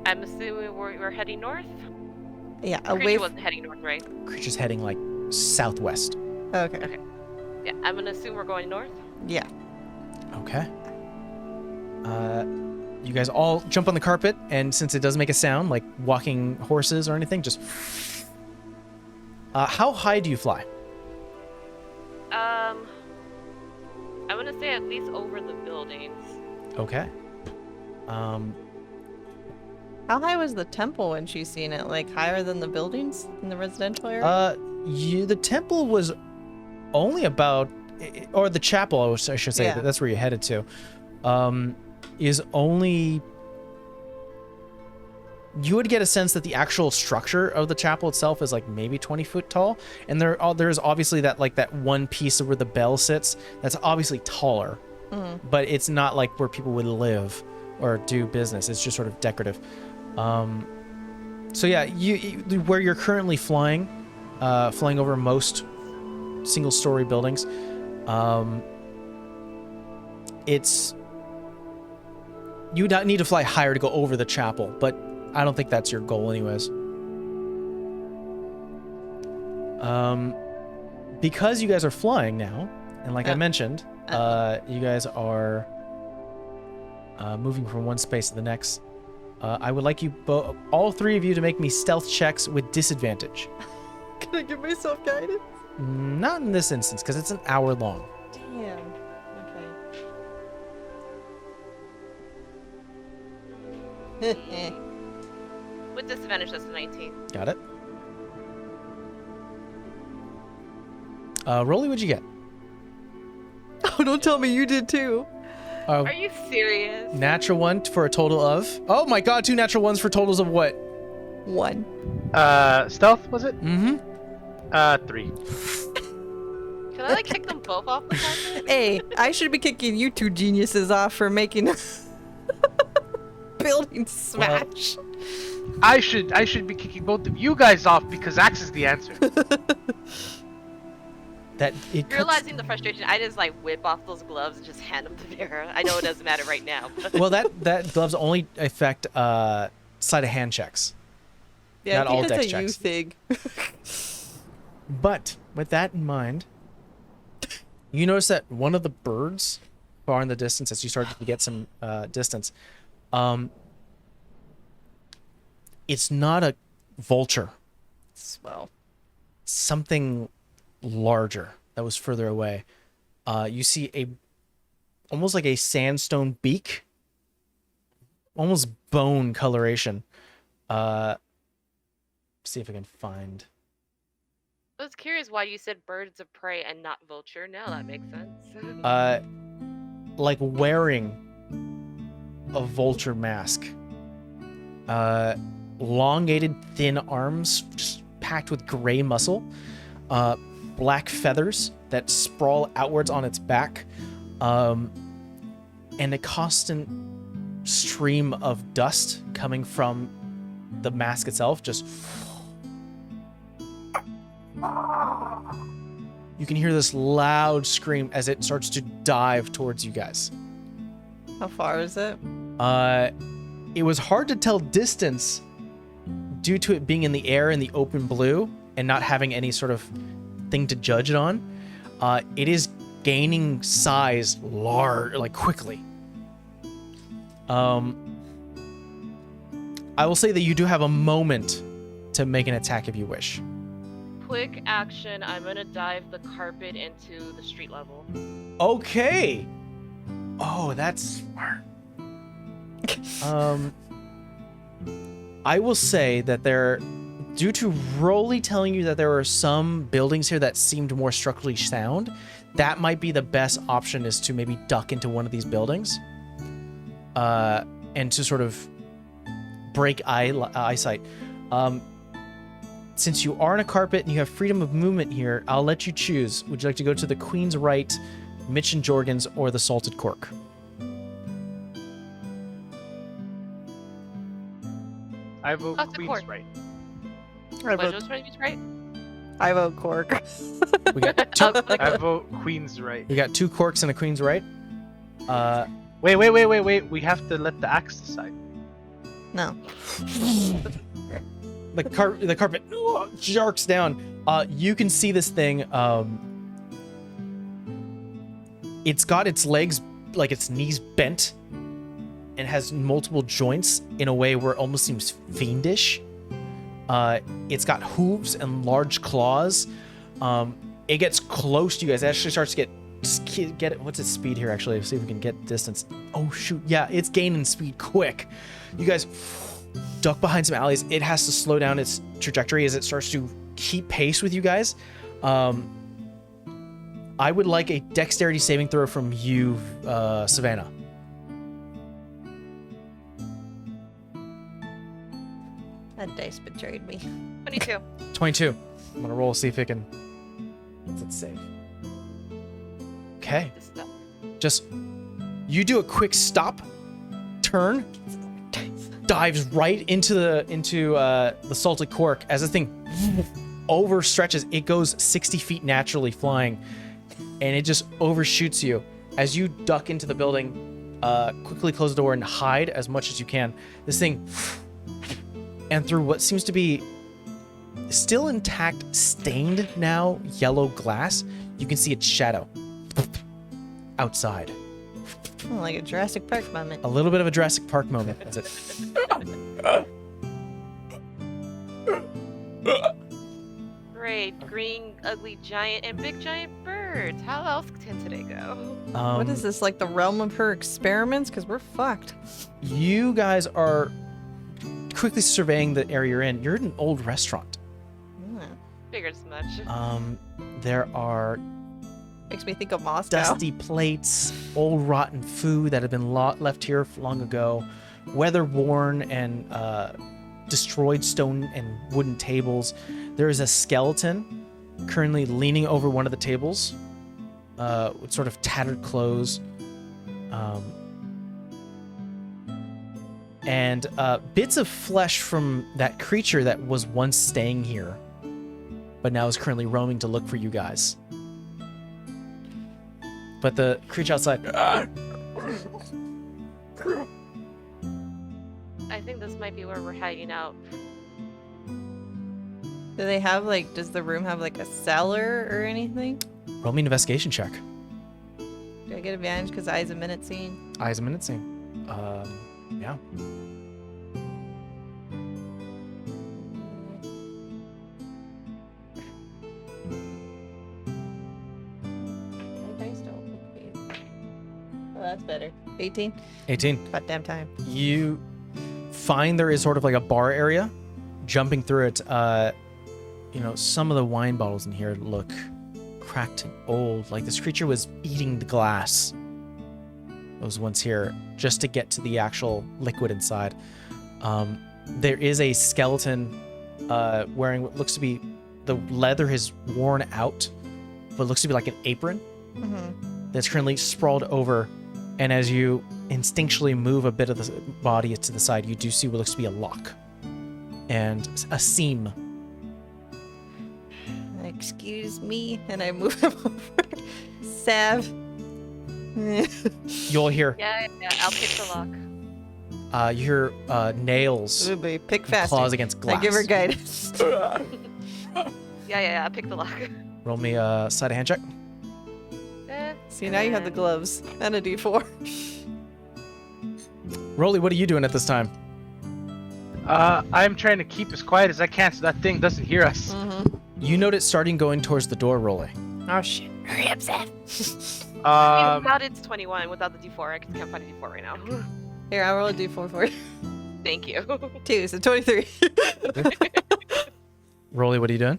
Speaker 4: I'm assuming we're heading north.
Speaker 3: Yeah,
Speaker 4: The
Speaker 3: away
Speaker 4: creature
Speaker 3: from...
Speaker 4: wasn't heading north, right?
Speaker 1: Creature's heading like southwest.
Speaker 3: Okay.
Speaker 4: Yeah, I'm gonna assume we're going north.
Speaker 3: Yeah.
Speaker 1: Okay. You guys all jump on the carpet, and since it doesn't make a sound, like walking horses or anything, just... how high do you fly?
Speaker 4: I'm gonna say at least over the buildings.
Speaker 1: Okay.
Speaker 3: How high was the temple when she seen it? Like higher than the buildings in the residential area?
Speaker 1: The temple was only about, or the chapel, I should say,
Speaker 3: Yeah.
Speaker 1: that's where you're headed to, is only... You would get a sense that the actual structure of the chapel itself is like maybe 20 foot tall, and there's obviously that one piece of where the bell sits that's obviously taller, but it's not like where people would live or do business. It's just sort of decorative. So yeah, you where you're currently flying over most single-story buildings, you don't need to fly higher to go over the chapel, but I don't think that's your goal anyways. Because you guys are flying now, and like I mentioned, you guys are moving from one space to the next. I would like you all three of you to make me stealth checks with disadvantage.
Speaker 3: Can I give myself guidance?
Speaker 1: Not in this instance, because it's an hour long.
Speaker 3: Damn. Okay.
Speaker 4: With disadvantage, that's a 19.
Speaker 1: Got it. Rolly, what'd you get?
Speaker 3: Oh, don't tell me you did too.
Speaker 4: Are you serious?
Speaker 1: Natural one for a total of... Oh my god, 2 natural ones for totals of what?
Speaker 3: 1.
Speaker 2: stealth was it?
Speaker 1: Mm-hmm.
Speaker 2: 3.
Speaker 4: Can I like kick them both off the carpet?
Speaker 3: Hey, I should be kicking you two geniuses off for making building smash.
Speaker 2: I should be kicking both of you guys off because axe is the answer.
Speaker 1: That it cuts...
Speaker 4: Realizing the frustration, I just like whip off those gloves and just hand them to Vera. I know it doesn't matter right now. But...
Speaker 1: Well, that gloves only affect sleight of hand checks.
Speaker 3: Yeah,
Speaker 1: Not
Speaker 3: I think
Speaker 1: all
Speaker 3: that's
Speaker 1: dex
Speaker 3: a you
Speaker 1: checks.
Speaker 3: thing.
Speaker 1: But with that in mind, you notice that one of the birds far in the distance, as you start to get some distance, it's not a vulture.
Speaker 3: Swell.
Speaker 1: Something larger that was further away. You see almost like a sandstone beak, almost bone coloration. See if I can find.
Speaker 4: I was curious why you said birds of prey and not vulture. Now that makes sense.
Speaker 1: Like wearing a vulture mask. Elongated, thin arms, just packed with gray muscle. Black feathers that sprawl outwards on its back. And a constant stream of dust coming from the mask itself. Just... You can hear this loud scream as it starts to dive towards you guys.
Speaker 3: How far is it?
Speaker 1: It was hard to tell distance due to it being in the air in the open blue and not having any sort of thing to judge it on. It is gaining size quickly. I will say that you do have a moment to make an attack if you wish.
Speaker 4: quick action, I'm gonna dive the carpet into the street level.
Speaker 1: Okay. Oh, that's smart. I will say that due to Rolly telling you that there are some buildings here that seemed more structurally sound, that might be the best option, is to maybe duck into one of these buildings, and to sort of break eyesight. Since you are on a carpet and you have freedom of movement here, I'll let you choose. Would you like to go to the Queen's Right, Mitch and Jorgens, or the Salted Cork?
Speaker 2: I vote
Speaker 4: That's a
Speaker 2: Queen's
Speaker 4: cork.
Speaker 2: right.
Speaker 3: I
Speaker 4: What
Speaker 3: vote,
Speaker 4: was Queen's right?
Speaker 3: I vote cork.
Speaker 1: We got two,
Speaker 2: I vote Queen's right.
Speaker 1: we got 2 corks and a Queen's Right.
Speaker 2: Wait. We have to let the axe decide.
Speaker 3: No.
Speaker 1: The carpet jerks down. You can see this thing. It's got its legs, like its knees bent, and has multiple joints in a way where it almost seems fiendish. It's got hooves and large claws. It gets close to you guys. It actually starts to get it. What's its speed here? Actually, see if we can get distance. Oh shoot! Yeah, it's gaining speed quick. You guys duck behind some alleys. It has to slow down its trajectory as it starts to keep pace with you guys. I would like a dexterity saving throw from you, Savannah.
Speaker 3: That dice betrayed me.
Speaker 4: 22.
Speaker 1: 22. I'm gonna roll, see if it can. What's it save? Okay.
Speaker 4: This stuff.
Speaker 1: Just you do a quick stop, turn, dives right into the salted cork. As the thing overstretches, it goes 60 feet naturally flying, and it just overshoots you. As you duck into the building, quickly close the door and hide as much as you can. This thing, and through what seems to be still intact, stained now yellow glass, you can see its shadow outside.
Speaker 3: Oh, like a Jurassic Park moment.
Speaker 1: A little bit of a Jurassic Park moment. That's it.
Speaker 4: Great. Green, ugly giant, and big giant birds. How else can today go?
Speaker 3: What is this, like the realm of her experiments? Because we're fucked.
Speaker 1: You guys are quickly surveying the area you're in. You're in an old restaurant.
Speaker 4: Figured as much.
Speaker 1: There are
Speaker 3: Makes me think of Moscow.
Speaker 1: dusty plates, old rotten food that had been left here long ago, weather-worn and destroyed stone and wooden tables. There is a skeleton currently leaning over one of the tables, with sort of tattered clothes, and bits of flesh from that creature that was once staying here, but now is currently roaming to look for you guys. But the creature outside.
Speaker 4: I think this might be where we're hiding out.
Speaker 3: Do they have like, does the room have like a cellar or anything?
Speaker 1: Roll me an investigation check.
Speaker 3: Do I get advantage because eyes a minute scene?
Speaker 1: Eyes a minute scene. Yeah.
Speaker 3: My dice don't look big. Oh, that's better. 18?
Speaker 1: 18.
Speaker 3: About damn time.
Speaker 1: You find there is sort of like a bar area. Jumping through it, some of the wine bottles in here look cracked and old. Like this creature was eating the glass that was once here just to get to the actual liquid inside. There is a skeleton wearing what looks to be, the leather has worn out, but looks to be like an apron that's currently sprawled over. And as you instinctually move a bit of the body to the side, you do see what looks to be a lock and a seam.
Speaker 3: Excuse me, and I move him over. Sav.
Speaker 1: You'll hear
Speaker 4: Yeah, I'll pick the lock.
Speaker 1: you hear nails,
Speaker 3: Ooh, boy, pick
Speaker 1: and
Speaker 3: fast.
Speaker 1: claws against glass.
Speaker 3: I give her guidance.
Speaker 4: Yeah, I'll pick the lock.
Speaker 1: Roll me a sleight of hand check.
Speaker 3: See, now you have the gloves and a D4.
Speaker 1: Rolly, what are you doing at this time?
Speaker 2: I'm trying to keep as quiet as I can so that thing doesn't hear us.
Speaker 1: You note it starting going towards the door, Rolly.
Speaker 3: Oh shit. Hurry up, Seth.
Speaker 4: Without it's 21. Without the D4, I can't find a D4 right now.
Speaker 3: Here, I'll roll a d4 for you.
Speaker 4: Thank you.
Speaker 3: 2, so 23.
Speaker 1: Rolly, what are you doing?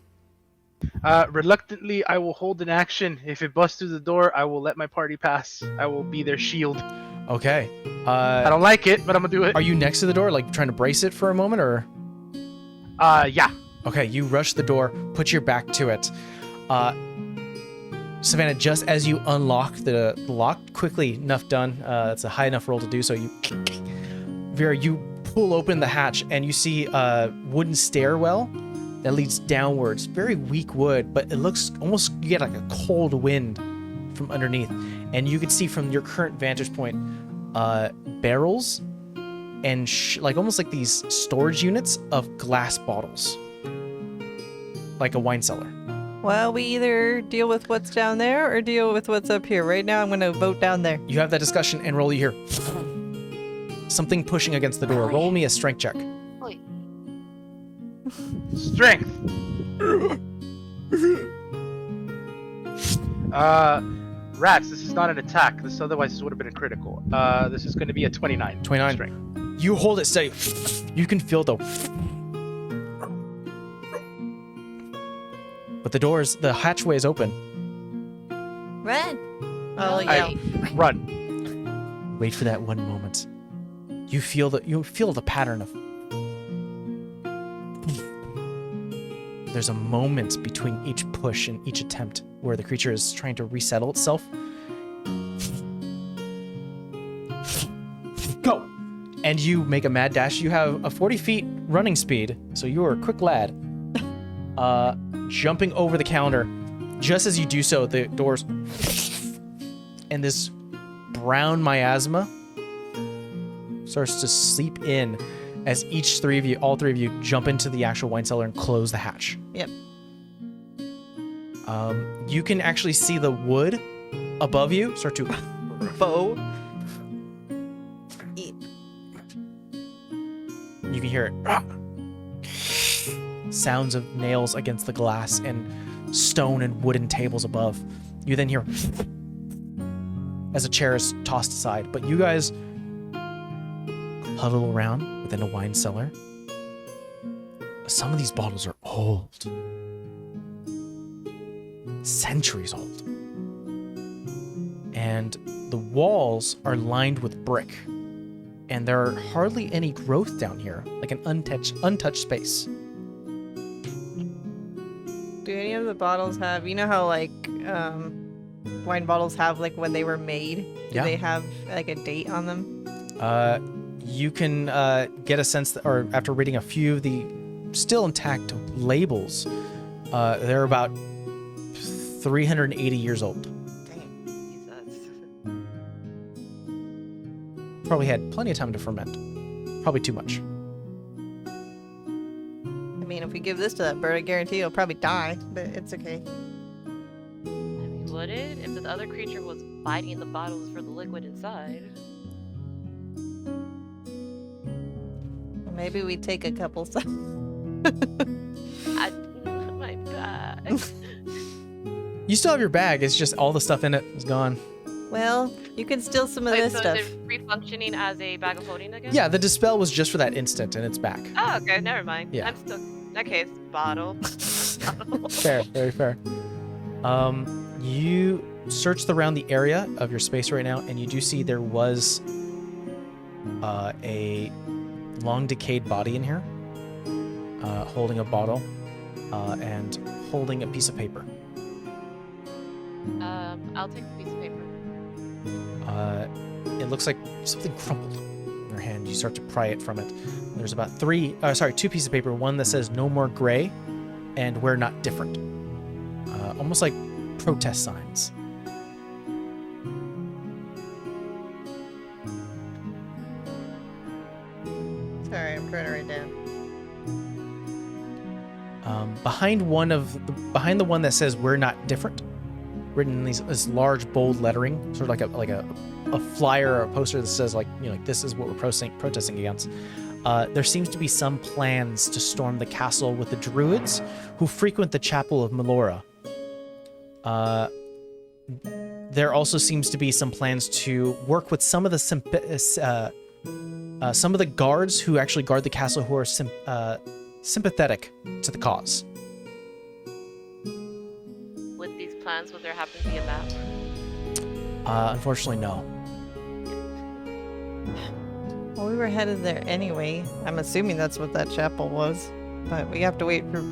Speaker 2: Reluctantly, I will hold an action. If it busts through the door, I will let my party pass. I will be their shield.
Speaker 1: Okay.
Speaker 2: I don't like it, but I'm gonna do it.
Speaker 1: Are you next to the door, like trying to brace it for a moment, or?
Speaker 2: Yeah.
Speaker 1: Okay, you rush the door, put your back to it. Savannah, just as you unlock the lock, quickly enough done. It's a high enough roll to do so. Vera, you pull open the hatch and you see a wooden stairwell that leads downwards. Very weak wood, but it looks almost, you get like a cold wind from underneath. And you can see from your current vantage point, barrels and like almost like these storage units of glass bottles. Like a wine cellar.
Speaker 3: Well, we either deal with what's down there or deal with what's up here. Right now, I'm going to vote down there.
Speaker 1: You have that discussion and roll, you hear something pushing against the door. Roll me a strength check.
Speaker 4: Wait.
Speaker 2: Strength. Rats, this is not an attack. This otherwise would have been a critical. This is going to be a 29.
Speaker 1: 29.
Speaker 2: Strength.
Speaker 1: You hold it steady. You can feel the... But the hatchway is open.
Speaker 3: Run.
Speaker 4: Oh,
Speaker 3: yeah.
Speaker 2: Run.
Speaker 1: Wait for that one moment. You feel the pattern of... There's a moment between each push and each attempt where the creature is trying to resettle itself. Go! And you make a mad dash. You have a 40 feet running speed, so you are a quick lad. Jumping over the counter. Just as you do so, the doors... And this brown miasma starts to seep in as all three of you jump into the actual wine cellar and close the hatch.
Speaker 3: Yep.
Speaker 1: You can actually see the wood above you start to bow. You can hear it. Sounds of nails against the glass and stone and wooden tables above. You then hear as a chair is tossed aside. But you guys huddle around within a wine cellar. Some of these bottles are old. Centuries old. And the walls are lined with brick. And there are hardly any growth down here, like an untouched space.
Speaker 3: Do any of the bottles have, you know how like wine bottles have like when they were made? Do they have like a date on them?
Speaker 1: You can get a sense that, or after reading a few of the still intact labels, they're about 380 years old.
Speaker 4: Jesus.
Speaker 1: Probably had plenty of time to ferment. Probably too much.
Speaker 3: I mean, if we give this to that bird, I guarantee it'll probably die, but it's okay.
Speaker 4: I mean, would it? If the other creature was biting the bottles for the liquid inside.
Speaker 3: Maybe we take a couple.
Speaker 4: My bad.
Speaker 1: You still have your bag. It's just all the stuff in it is gone.
Speaker 3: Well, you can steal some of
Speaker 4: Wait,
Speaker 3: this
Speaker 4: so
Speaker 3: stuff.
Speaker 4: is it refunctioning as a bag of holding again?
Speaker 1: Yeah, the dispel was just for that instant, and it's back.
Speaker 4: Oh, okay, never mind.
Speaker 1: Yeah.
Speaker 4: I'm still. In that case, bottle.
Speaker 1: Fair, very fair. You searched around the area of your space right now, and you do see there was a long decayed body in here, holding a bottle and holding a piece of paper.
Speaker 4: I'll take the piece of paper.
Speaker 1: It looks like something crumpled in your hand. You start to pry it from it. There's about two pieces of paper. One that says "No more gray," and "We're not different." Almost like protest signs.
Speaker 3: Sorry, I'm trying to write down.
Speaker 1: Behind the one that says "We're not different," written in this large bold lettering, sort of like a flyer or a poster that says like this is what we're protesting against. there seems to be some plans to storm the castle with the druids who frequent the chapel of Melora. There also seems to be some plans to work with some of the guards who actually guard the castle who are sympathetic to the cause.
Speaker 4: With these plans, would there happen to be a map?
Speaker 1: Unfortunately, no.
Speaker 3: Well, we were headed there anyway. I'm assuming that's what that chapel was. But we have to wait for...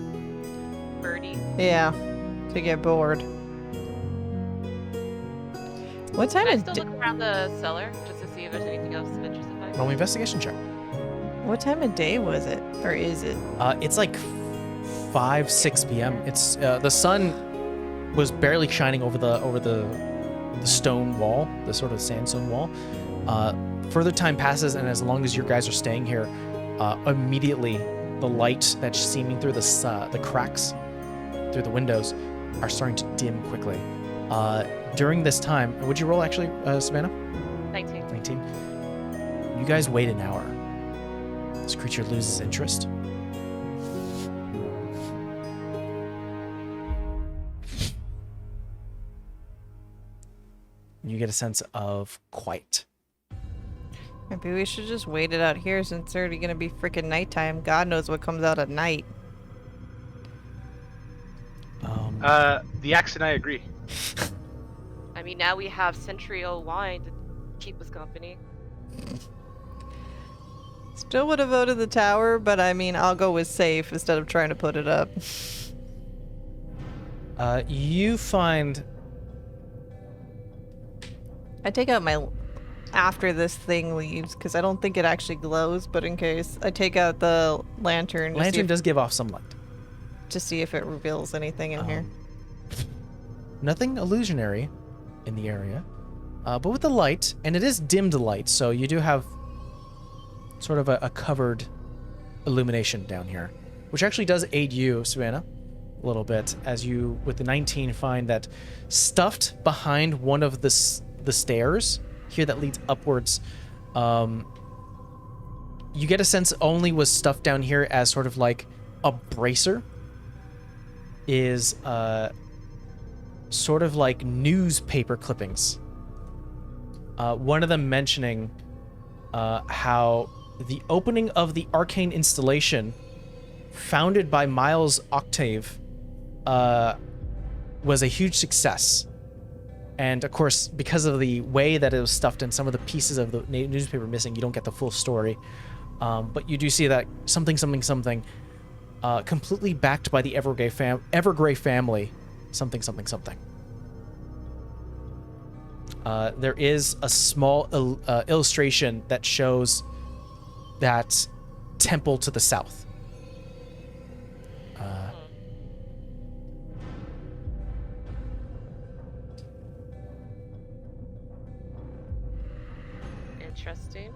Speaker 4: Birdie.
Speaker 3: Yeah, to get bored. What time
Speaker 4: Can I
Speaker 3: of
Speaker 4: still
Speaker 3: day?
Speaker 4: look around the cellar just to see if there's anything else of interest to find?
Speaker 1: Roll me investigation check.
Speaker 3: What time of day was it? Or is it?
Speaker 1: It's like 5, 6 p.m. It's the sun was barely shining over the stone wall, the sort of sandstone wall. Further time passes, and as long as your guys are staying here, immediately the light that's seeming through the cracks through the windows are starting to dim quickly. During this time, would you roll actually, Savannah?
Speaker 4: 19.
Speaker 1: 19. You guys wait an hour. This creature loses interest. You get a sense of quiet.
Speaker 3: Maybe we should just wait it out here since it's already gonna be freaking nighttime. God knows what comes out at night.
Speaker 2: The axe and I agree.
Speaker 4: I mean, now we have century-old wine to keep us company.
Speaker 3: Still would have voted the tower, but I mean, I'll go with safe instead of trying to put it up.
Speaker 1: You find...
Speaker 3: I take out my... After this thing leaves, because I don't think it actually glows, but in case, I take out the lantern to,
Speaker 1: Lantern does give off some light.
Speaker 3: to see if it reveals anything in here.
Speaker 1: Nothing illusionary in the area, but with the light, and it is dimmed light, so you do have sort of a covered illumination down here, which actually does aid you, Savannah, a little bit, as you, with the 19, find that stuffed behind one of the stairs here that leads upwards, you get a sense only was stuffed down here as sort of like a bracer, is sort of like newspaper clippings. One of them mentioning how the opening of the Arcane installation, founded by Miles Octave, was a huge success. And of course, because of the way that it was stuffed and some of the pieces of the newspaper missing, you don't get the full story. But you do see that something, completely backed by the Evergrey family, something. There is a small illustration that shows that temple to the south.
Speaker 4: Interesting.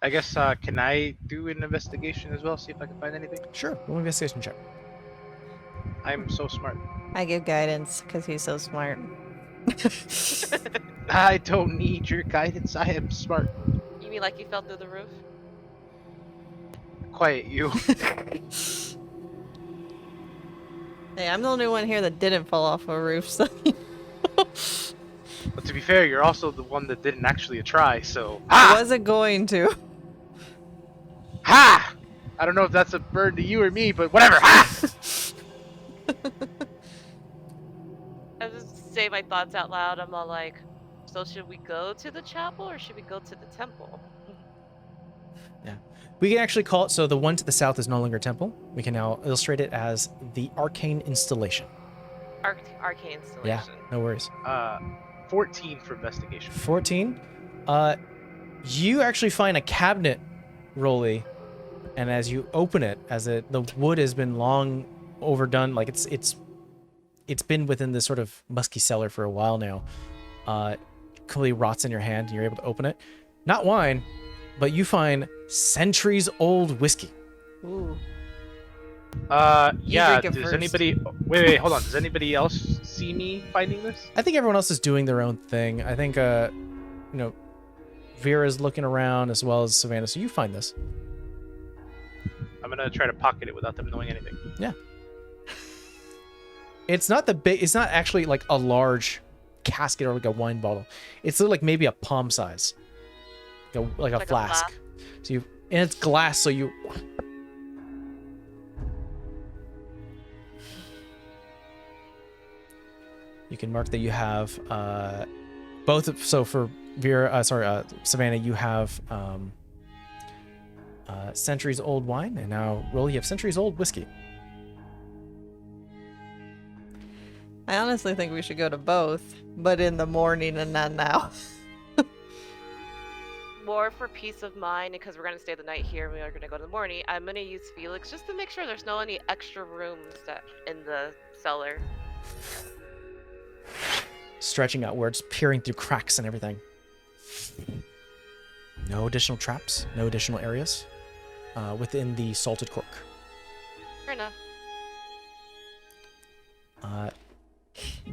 Speaker 2: I guess, can I do an investigation as well, see if I can find anything?
Speaker 1: Sure, roll an investigation check.
Speaker 2: I'm so smart.
Speaker 3: I give guidance because he's so smart.
Speaker 2: I don't need your guidance, I am smart.
Speaker 4: You mean like you fell through the roof?
Speaker 2: Quiet you.
Speaker 3: Hey, I'm the only one here that didn't fall off a roof, so...
Speaker 2: But to be fair, you're also the one that didn't actually try, so...
Speaker 3: I
Speaker 2: Ha!
Speaker 3: wasn't going to.
Speaker 2: Ha! I don't know if that's a burden to you or me, but whatever. Ha!
Speaker 4: I just say my thoughts out loud. I'm all like, so should we go to the chapel or should we go to the temple?
Speaker 1: We can actually call it, so the one to the south is no longer a temple. We can now illustrate it as the Arcane installation.
Speaker 4: Arcane installation.
Speaker 1: Yeah, no worries.
Speaker 2: 14 for investigation.
Speaker 1: 14. You actually find a cabinet, Rolly, and as you open it, the wood has been long overdone, like it's been within this sort of musky cellar for a while now. Completely rots in your hand, and you're able to open it. Not wine, but you find centuries-old whiskey.
Speaker 3: Ooh.
Speaker 2: Yeah,
Speaker 3: drink it
Speaker 2: does
Speaker 3: first.
Speaker 2: anybody... Wait, hold on. Does anybody else see me finding this?
Speaker 1: I think everyone else is doing their own thing. I think Vera's looking around as well as Savannah, so you find this.
Speaker 2: I'm gonna try to pocket it without them knowing anything.
Speaker 1: Yeah. It's not it's not actually like a large casket or like a wine bottle. It's like maybe a palm size. Like a flask. So and it's glass, so you can mark that you have both. So for Savannah, you have centuries old wine, and now Rolly, you have centuries old whiskey.
Speaker 3: I honestly think we should go to both, but in the morning and not now.
Speaker 4: More for peace of mind, because we're gonna stay the night here and we are gonna go in the morning. I'm gonna use Felix just to make sure there's no any extra rooms in the cellar.
Speaker 1: Stretching outwards, peering through cracks and everything. No additional traps, no additional areas within the salted cork.
Speaker 4: Fair enough.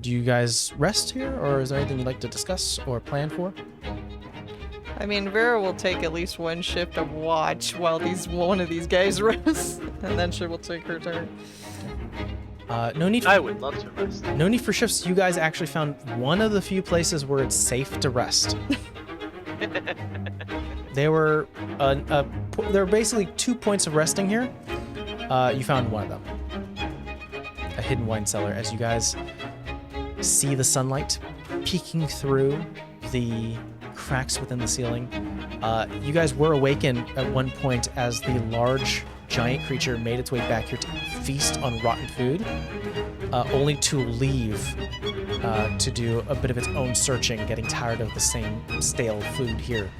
Speaker 1: Do you guys rest here, or is there anything you'd like to discuss or plan for?
Speaker 3: I mean, Vera will take at least one shift of watch while one of these guys rests, and then she will take her turn.
Speaker 1: No need.
Speaker 2: I would love to rest.
Speaker 1: No need for shifts. You guys actually found one of the few places where it's safe to rest. There were basically 2 points of resting here. You found one of them. A hidden wine cellar. As you guys see the sunlight peeking through the cracks within the ceiling. You guys were awakened at one point as the large giant creature made its way back here to feast on rotten food, only to leave to do a bit of its own searching, getting tired of the same stale food here.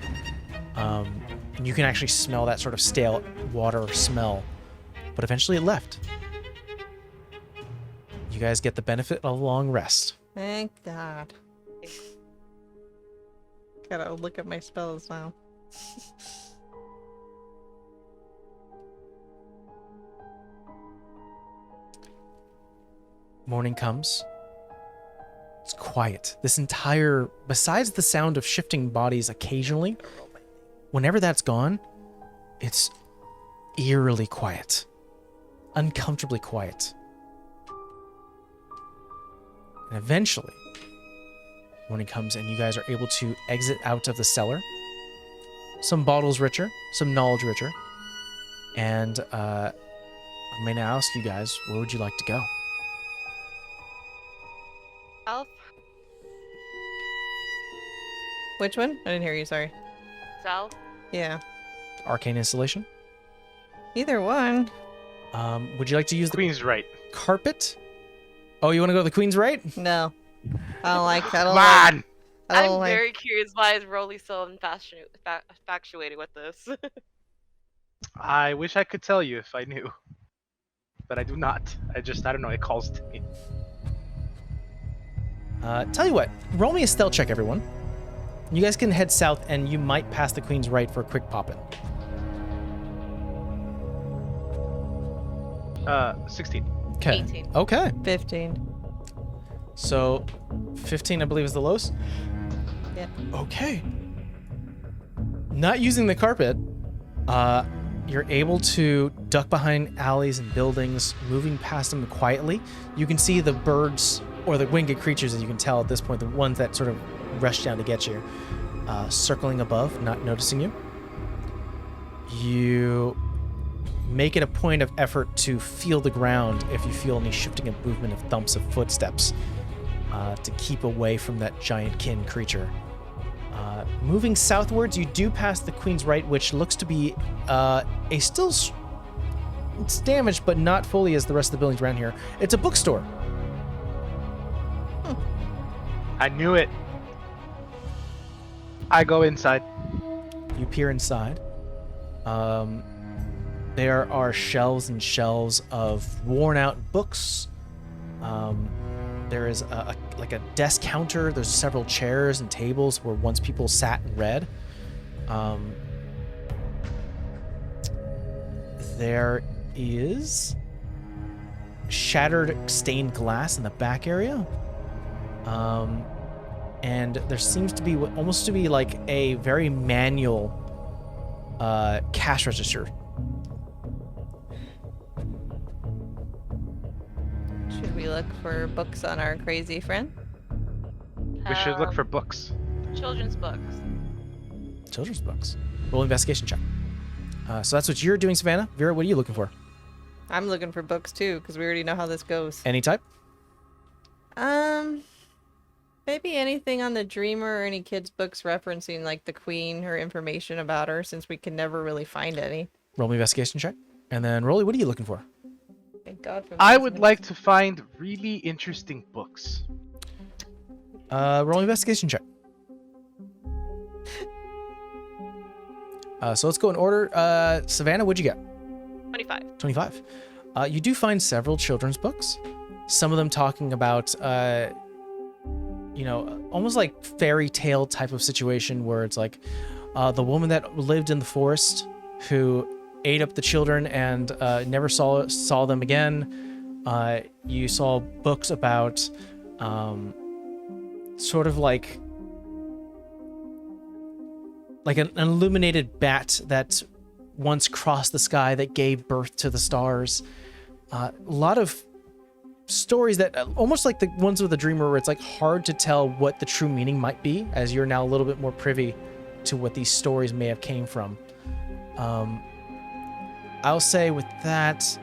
Speaker 1: And you can actually smell that sort of stale water smell, but eventually it left. You guys get the benefit of a long rest.
Speaker 3: Thank God. Gotta look at my spells now.
Speaker 1: Morning comes. It's quiet. Besides the sound of shifting bodies occasionally, whenever that's gone, it's eerily quiet. Uncomfortably quiet. And eventually, morning comes and you guys are able to exit out of the cellar. Some bottles richer, some knowledge richer. And I may now ask you guys, where would you like to go?
Speaker 4: South?
Speaker 3: Which one? I didn't hear you, sorry.
Speaker 4: South?
Speaker 3: Yeah.
Speaker 1: Arcane installation?
Speaker 3: Either one.
Speaker 1: Would you like to use the
Speaker 2: Queen's right.
Speaker 1: carpet? Oh, you want to go to the Queen's right?
Speaker 3: No. I don't like
Speaker 2: Come on!
Speaker 4: I'm very curious why is Rolly so infatuated with this.
Speaker 2: I wish I could tell you if I knew. But I do not. I don't know, it calls to me.
Speaker 1: Tell you what, roll me a stealth check, everyone. You guys can head south and you might pass the Queen's right for a quick pop-in.
Speaker 2: 16.
Speaker 1: Okay.
Speaker 4: 18.
Speaker 1: Okay.
Speaker 3: 15.
Speaker 1: So, 15, I believe, is the lowest?
Speaker 3: Yeah.
Speaker 1: Okay. Not using the carpet, you're able to duck behind alleys and buildings, moving past them quietly. You can see the birds, or the winged creatures, as you can tell at this point, the ones that sort of rush down to get you, circling above, not noticing you. You make it a point of effort to feel the ground if you feel any shifting and movement of thumps of footsteps, to keep away from that giant kin creature. Moving southwards, you do pass the Queen's Right, which looks to be it's damaged, but not fully as the rest of the buildings around here. It's a bookstore.
Speaker 2: I knew it. I go inside.
Speaker 1: You peer inside. There are shelves and shelves of worn-out books. There is a desk counter. There's several chairs and tables where once people sat and read. There is shattered stained glass in the back area. and there seems to be almost to be like a very manual cash register.
Speaker 3: Should we look for books on our crazy friend?
Speaker 2: We should look for books.
Speaker 4: Children's books.
Speaker 1: Children's books. Roll investigation check. So that's what you're doing, Savannah. Vera, what are you looking for?
Speaker 3: I'm looking for books too, because we already know how this goes.
Speaker 1: Any type?
Speaker 3: Maybe anything on the Dreamer or any kids' books referencing like the Queen or information about her, since we can never really find any.
Speaker 1: Roll me investigation check. And then Rolly, what are you looking for?
Speaker 3: Thank God for
Speaker 2: I
Speaker 3: those
Speaker 2: would
Speaker 3: notes.
Speaker 2: like to find really interesting books.
Speaker 1: Roll me investigation check. So let's go in order. Savannah, what'd you get?
Speaker 4: 25.
Speaker 1: 25. You do find several children's books. Some of them talking about, almost like fairy tale type of situation where it's like the woman that lived in the forest who ate up the children and never saw them again. You saw books about sort of like an illuminated bat that once crossed the sky that gave birth to the stars. A lot of stories that almost like the ones with the Dreamer, where it's like hard to tell what the true meaning might be, as you're now a little bit more privy to what these stories may have came from. I'll say with that,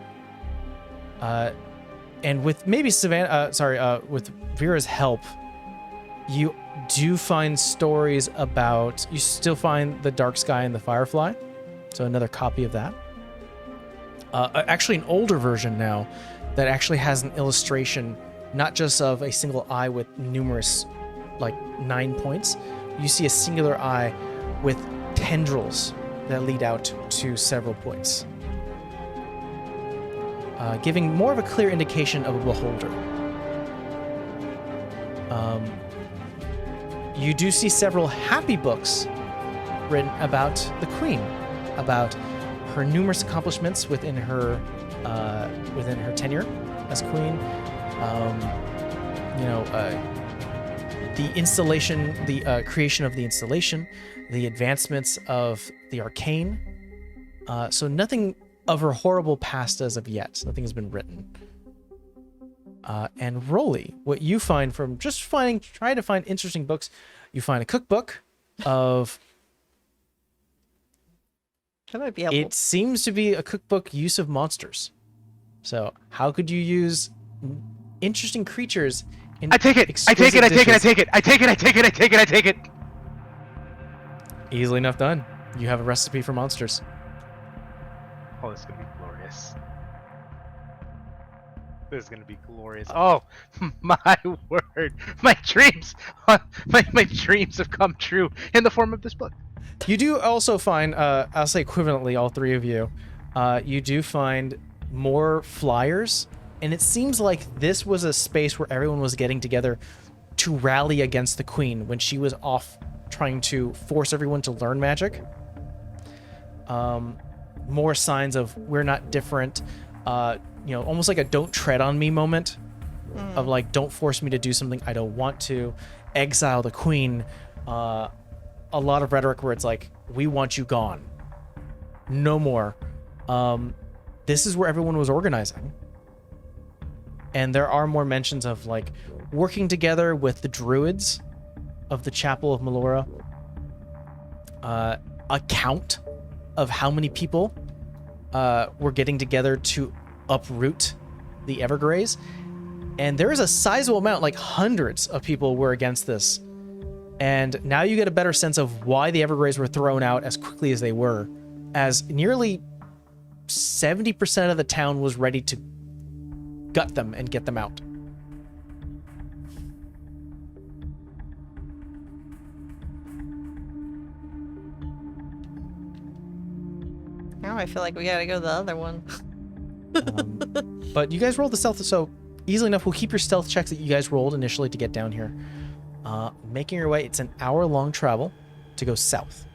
Speaker 1: and with maybe with Vera's help, you do find stories about, you still find the Dark Sky and the Firefly, so another copy of that. Actually an older version now that actually has an illustration, not just of a single eye with numerous, like 9 points. You see a singular eye with tendrils that lead out to several points, giving more of a clear indication of a beholder. You do see several happy books written about the Queen, about her numerous accomplishments within her tenure as Queen. The installation, the creation of the installation, the advancements of the Arcane. So nothing of her horrible past as of yet. Nothing has been written. And Rolly, what you find from just trying to find interesting books, you find a cookbook of.
Speaker 3: That might be helpful.
Speaker 1: It seems to be a cookbook use of monsters. So how could you use interesting creatures in
Speaker 2: I take it.
Speaker 1: Easily enough done. You have a recipe for monsters.
Speaker 2: Oh, this is gonna be glorious. This is gonna be glorious. Oh, my word! My dreams, my dreams have come true in the form of this book.
Speaker 1: You do also find, I'll say equivalently, all three of you, you do find more flyers, and it seems like this was a space where everyone was getting together to rally against the Queen when she was off trying to force everyone to learn magic. More signs of we're not different, almost like a don't tread on me moment of like, don't force me to do something I don't want to, exile the Queen. A lot of rhetoric where it's like, we want you gone. No more. This is where everyone was organizing. And there are more mentions of like working together with the druids of the Chapel of Melora. A count of how many people were getting together to uproot the Evergrays. And there is a sizable amount, like hundreds of people were against this. And now you get a better sense of why the Evergrays were thrown out as quickly as they were, as nearly 70% of the town was ready to gut them and get them out.
Speaker 3: Now I feel like we gotta go the other one.
Speaker 1: But you guys rolled the stealth, so easily enough, we'll keep your stealth checks that you guys rolled initially to get down here. Making your way, it's an hour-long travel to go south.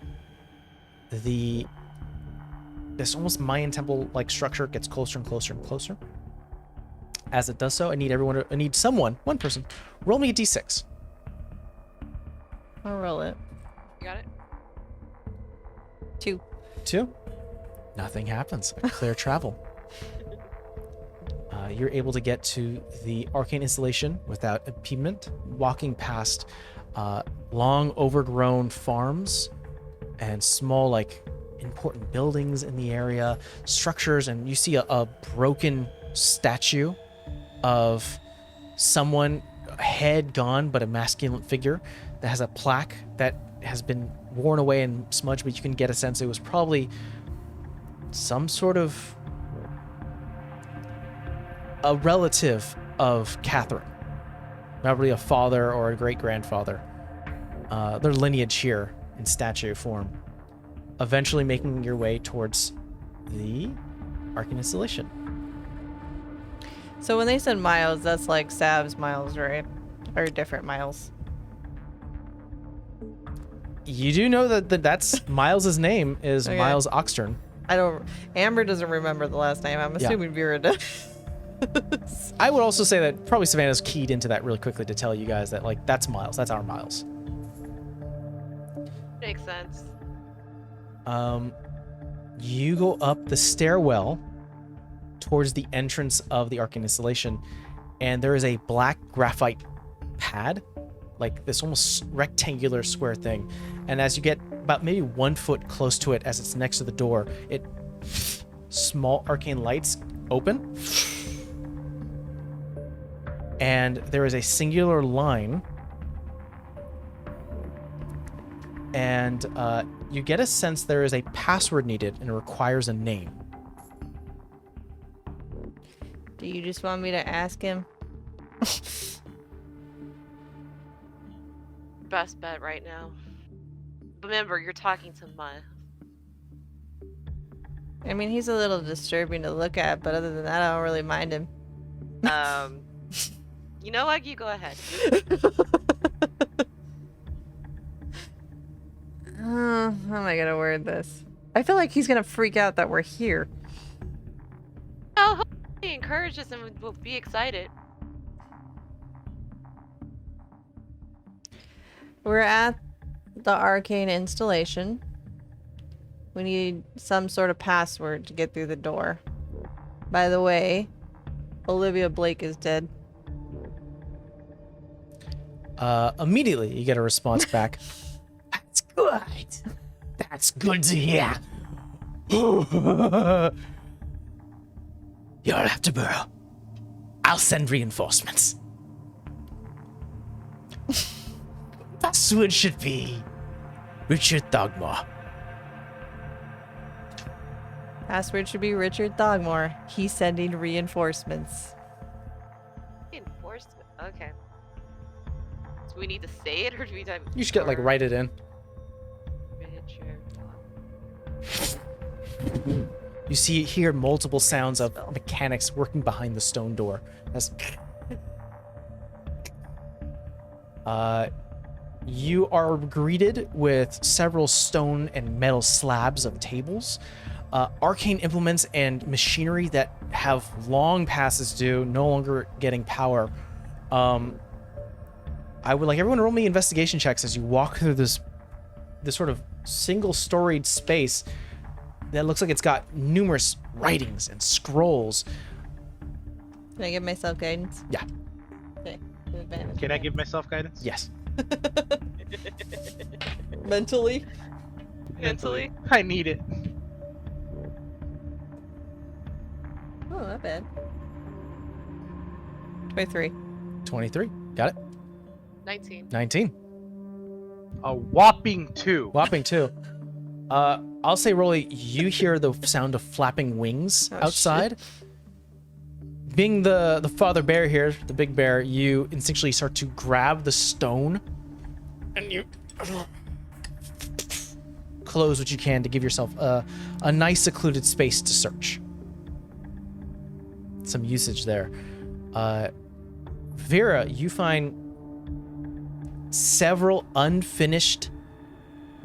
Speaker 1: This almost Mayan temple-like structure gets closer and closer and closer. As it does so, I need one person, roll me a d6.
Speaker 3: I'll roll it.
Speaker 4: You got it?
Speaker 3: 2.
Speaker 1: 2. Nothing happens. A clear travel. You're able to get to the arcane installation without impediment, walking past long overgrown farms and small, like, important buildings in the area, structures, and you see a broken statue of someone, head gone, but a masculine figure that has a plaque that has been worn away and smudged, but you can get a sense it was probably some sort of a relative of Catherine, probably a father or a great-grandfather. Their lineage here in statue form. Eventually making your way towards the arcane installation.
Speaker 3: So when they said Miles, that's like Sav's Miles, right? Or different Miles.
Speaker 1: You do know that's Miles's name is
Speaker 3: Okay.
Speaker 1: Miles Oxtern.
Speaker 3: I don't. Amber doesn't remember the last name. I'm assuming Vera does.
Speaker 1: I would also say that probably Savannah's keyed into that really quickly to tell you guys that, like, that's Miles. That's our Miles.
Speaker 4: Makes sense.
Speaker 1: You go up the stairwell towards the entrance of the arcane installation, and there is a black graphite pad, like this almost rectangular square thing. And as you get about maybe 1 foot close to it, as it's next to the door, small arcane lights open, and there is a singular line, and you get a sense there is a password needed and it requires a name.
Speaker 3: Do you just want me to ask him?
Speaker 4: Best bet right now. Remember, you're talking to Miles.
Speaker 3: I mean, he's a little disturbing to look at, but other than that, I don't really mind him.
Speaker 4: You know what? You go ahead.
Speaker 3: How am I gonna word this? I feel like he's gonna freak out that we're here.
Speaker 4: Oh, hopefully encourage us and we'll be excited.
Speaker 3: We're at the arcane installation. We need some sort of password to get through the door. By the way, Olivia Blake is dead.
Speaker 1: Immediately, you get a response back. That's good. That's good to hear. You'll have to burrow. I'll send reinforcements. Password should be Richard Dogmore.
Speaker 3: Password should be Richard Dogmore. He's sending reinforcements.
Speaker 4: Enforcement. Okay. Do we need to say it or do we time?
Speaker 1: You should get, like, write it in. You see here multiple sounds of mechanics working behind the stone door. You are greeted with several stone and metal slabs of tables, arcane implements and machinery that have long passes due, no longer getting power. I would like everyone to roll me investigation checks as you walk through this sort of single-storied space that looks like it's got numerous writings and scrolls.
Speaker 3: Can I give myself guidance?
Speaker 1: Yeah.
Speaker 3: Okay. with advantage.
Speaker 2: Can I give myself guidance?
Speaker 1: Yes.
Speaker 3: Mentally?
Speaker 4: Mentally.
Speaker 2: I need it.
Speaker 3: Oh, not bad. 23.
Speaker 1: 23. Got it.
Speaker 4: 19.
Speaker 1: 19.
Speaker 2: A whopping 2.
Speaker 1: Whopping 2. I'll say, Rolly, you hear the sound of flapping wings outside. Being the father bear here, the big bear, you instinctually start to grab the stone and you close what you can to give yourself a nice secluded space to search. Some usage there. Vera, you find several unfinished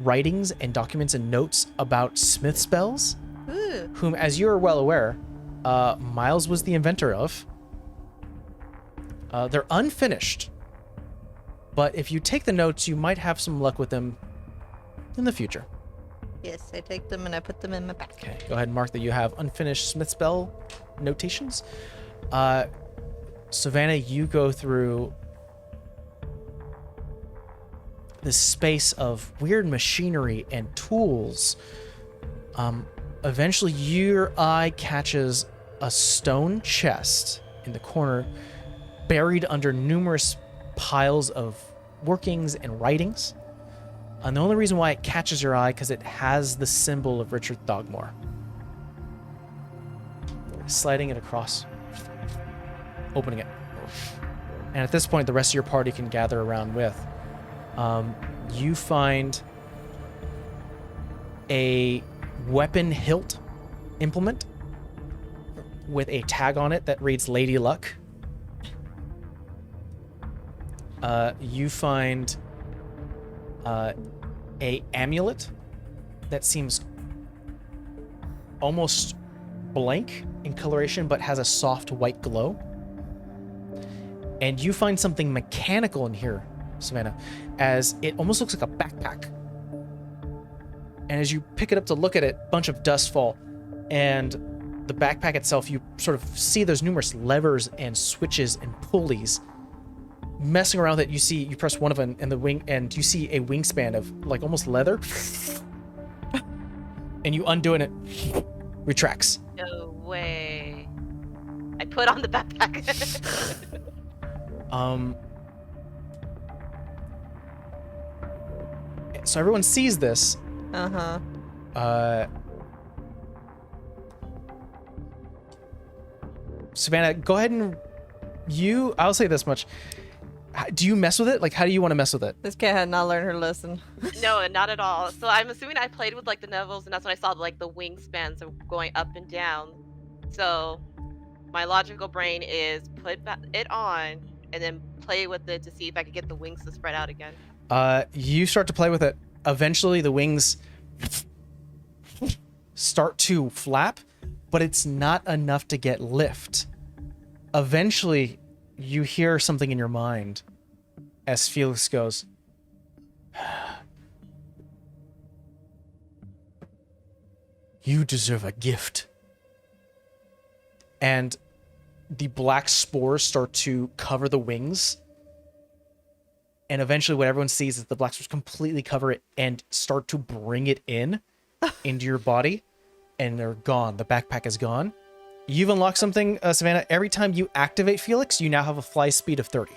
Speaker 1: writings and documents and notes about smith spells,
Speaker 3: Ooh.
Speaker 1: whom, as you are well aware, Miles was the inventor of. They're unfinished, but if you take the notes, you might have some luck with them in the future.
Speaker 3: Yes, I take them and I put them in my back.
Speaker 1: Okay, go ahead and mark that you have unfinished Smith spell notations. Savannah, you go through this space of weird machinery and tools. Eventually, your eye catches a stone chest in the corner, buried under numerous piles of workings and writings. And the only reason why it catches your eye because it has the symbol of Richard Thogmore. Sliding it across, opening it. And at this point, the rest of your party can gather around with. You find a weapon hilt implement with a tag on it that reads Lady Luck. You find a amulet that seems almost blank in coloration but has a soft white glow. And you find something mechanical in here, Savannah, as it almost looks like a backpack. And as you pick it up to look at it, a bunch of dust fall, and the backpack itself, you sort of see there's numerous levers and switches and pulleys. Messing around with it, you press one of them in the wing, and you see a wingspan of like almost leather. And you undo it, and it retracts.
Speaker 4: No way. I put on the backpack.
Speaker 1: So everyone sees this. Savannah, go ahead and I'll say this much. Do you mess with it? Like, how do you want to mess with it?
Speaker 3: This cat had not learned her lesson.
Speaker 4: No, not at all. So I'm assuming I played with like the Nevils, and that's when I saw like the wingspans of going up and down. So my logical brain is put it on and then play with it to see if I could get the wings to spread out again.
Speaker 1: You start to play with it. Eventually, the wings start to flap, but it's not enough to get lift. Eventually, you hear something in your mind as Felix goes, "You deserve a gift." And the black spores start to cover the wings. And eventually what everyone sees is the black spores completely cover it and start to bring it in into your body. And they're gone. The backpack is gone. You've unlocked something, Savannah. Every time you activate Felix, you now have a fly speed of 30.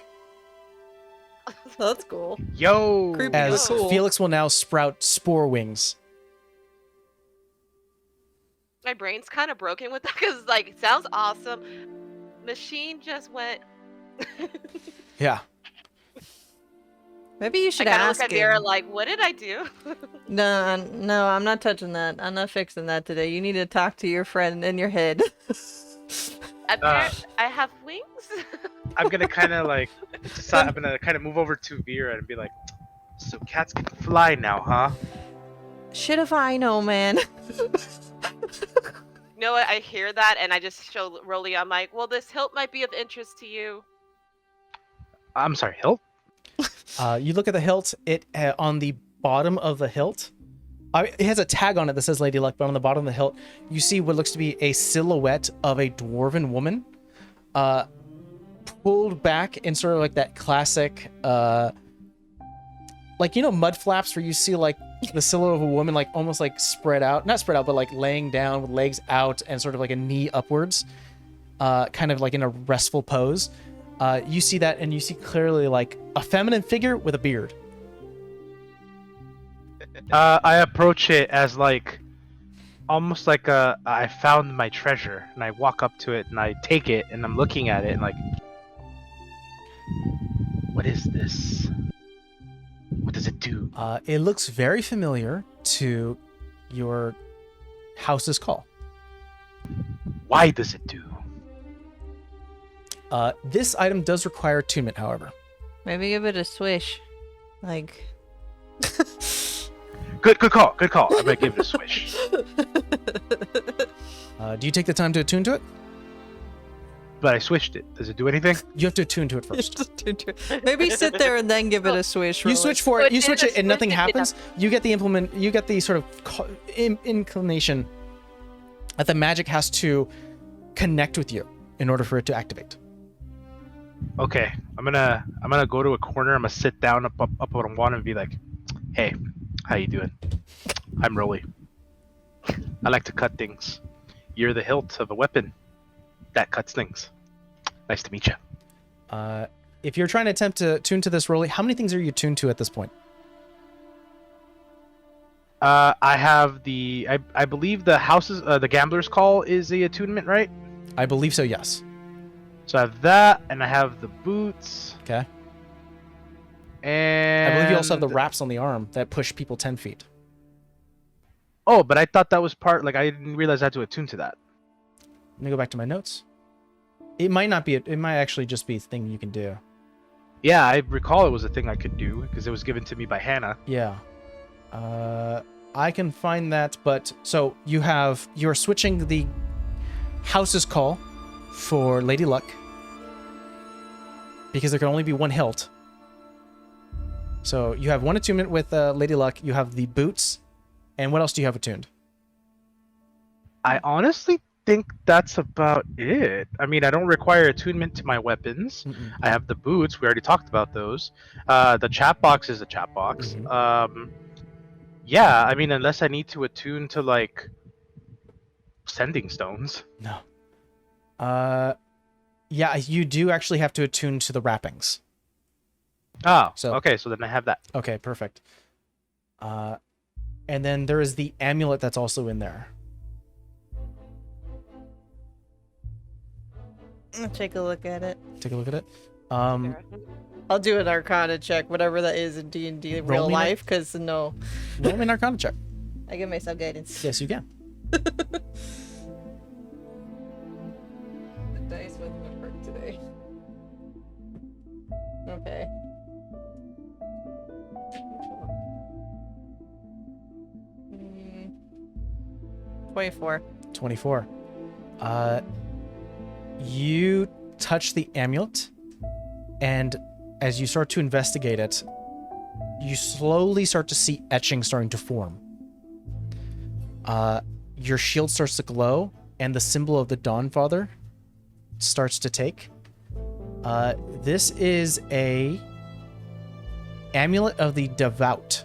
Speaker 3: That's cool.
Speaker 2: Yo!
Speaker 3: Creepy.
Speaker 1: As
Speaker 3: Cool.
Speaker 1: Felix will now sprout spore wings.
Speaker 4: My brain's kind of broken with that because like it sounds awesome. Machine just went.
Speaker 1: Yeah.
Speaker 3: Maybe you should
Speaker 4: I kind of
Speaker 3: ask
Speaker 4: look at
Speaker 3: him.
Speaker 4: Vera like, what did I do?
Speaker 3: No, I'm not touching that. I'm not fixing that today. You need to talk to your friend in your head.
Speaker 4: I have wings.
Speaker 2: I'm gonna kind of like decide. I'm gonna kind of move over to Vera and be like, "So cats can fly now, huh?"
Speaker 3: Shit if I know, man.
Speaker 4: You know what? I hear that and I just show Rolly. I'm like, well, this hilt might be of interest to you.
Speaker 2: I'm sorry, hilt.
Speaker 1: You look at the hilt. It on the bottom of the hilt, it has a tag on it that says Lady Luck, but on the bottom of the hilt, you see what looks to be a silhouette of a dwarven woman, pulled back in sort of like that classic, like, you know, mud flaps where you see like the silhouette of a woman, like almost like spread out, not spread out, but like laying down with legs out and sort of like a knee upwards, kind of like in a restful pose. You see that, and you see clearly like a feminine figure with a beard.
Speaker 2: I approach it as like, almost like I found my treasure, and I walk up to it and I take it, and I'm looking at it and like, what is this? What does it do?
Speaker 1: It looks very familiar to your house's call.
Speaker 2: Why does it do?
Speaker 1: This item does require attunement, however.
Speaker 3: Maybe give it a swish. Like.
Speaker 2: Good call. I'm gonna give it a swish.
Speaker 1: Do you take the time to attune to it?
Speaker 2: but I switched it. Does it do anything?
Speaker 1: You have to attune to it first.
Speaker 3: Maybe sit there and then give it a swish.
Speaker 1: You
Speaker 3: roll
Speaker 1: switch
Speaker 3: it.
Speaker 1: for it. You
Speaker 4: Switch
Speaker 1: switch
Speaker 4: it,
Speaker 1: it, and nothing
Speaker 4: switch it,
Speaker 1: happens. You get the sort of inclination that the magic has to connect with you in order for it to activate.
Speaker 2: Okay, I'm gonna go to a corner. I'm gonna sit down up on one and be like, "Hey, how you doing? I'm Rolly. I like to cut things. You're the hilt of a weapon that cuts things. Nice to meet you."
Speaker 1: If you're trying to attempt to tune to this, Rolly, how many things are you tuned to at this point?
Speaker 2: I have I believe the gambler's call is the attunement, right?
Speaker 1: I believe so. Yes.
Speaker 2: So I have that, and I have the boots,
Speaker 1: Okay.
Speaker 2: and
Speaker 1: I believe you also have the wraps on the arm that push people 10 feet.
Speaker 2: Oh, but I thought that was part. Like I didn't realize I had to attune to that.
Speaker 1: Let me go back to my notes. It might not be. It might actually just be a thing you can do.
Speaker 2: Yeah, I recall it was a thing I could do because it was given to me by Hannah.
Speaker 1: Yeah. I can find that, but so you're switching the house's call for Lady Luck because there can only be one hilt. So you have one attunement with Lady Luck. You have the boots, and what else do you have attuned?
Speaker 2: I honestly think that's about it. I mean, I don't require attunement to my weapons.
Speaker 1: Mm-mm.
Speaker 2: I have the boots. We already talked about those. The chat box is a chat box. Yeah, I mean, unless I need to attune to like sending stones.
Speaker 1: No. Yeah, you do actually have to attune to the wrappings.
Speaker 2: Oh,
Speaker 1: So-
Speaker 2: okay. So then I have that.
Speaker 1: Okay, perfect. And then there is the amulet that's also in there.
Speaker 3: I'll take a look at it.
Speaker 1: Take a look at it.
Speaker 3: I'll do an Arcana check, whatever that is in D&D
Speaker 1: Roll
Speaker 3: real
Speaker 1: me an-
Speaker 3: life, because no,
Speaker 1: Roll me an Arcana check.
Speaker 3: I give myself guidance.
Speaker 1: Yes, you can.
Speaker 3: The dice wasn't work today. Okay. Mm, 24.
Speaker 1: 24. You touch the amulet, and as you start to investigate it, you slowly start to see etching starting to form. Your shield starts to glow, and the symbol of the Dawnfather starts to take. This is a amulet of the Devout,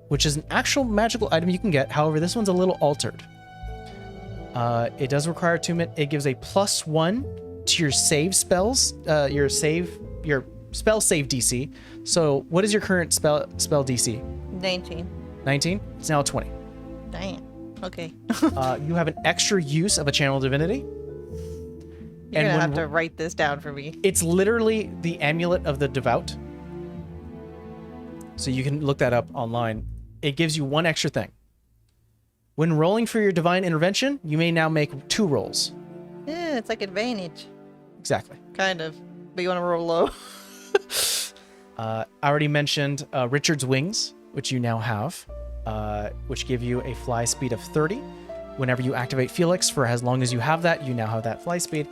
Speaker 1: which is an actual magical item you can get. However, this one's a little altered. It does require attunement. It gives a +1 to your save spells, your spell save DC. So, what is your current spell DC?
Speaker 3: 19.
Speaker 1: 19. It's now a 20.
Speaker 3: Damn. Okay.
Speaker 1: You have an extra use of a channel divinity.
Speaker 3: You're gonna
Speaker 1: when
Speaker 3: have to write this down for me.
Speaker 1: It's literally the amulet of the Devout. So you can look that up online. It gives you one extra thing. When rolling for your divine intervention, you may now make 2 rolls.
Speaker 3: Yeah, it's like advantage.
Speaker 1: Exactly.
Speaker 3: Kind of. But you want to roll low.
Speaker 1: I already mentioned Richard's Wings, which you now have, which give you a fly speed of 30. Whenever you activate Felix, for as long as you have that, you now have that fly speed.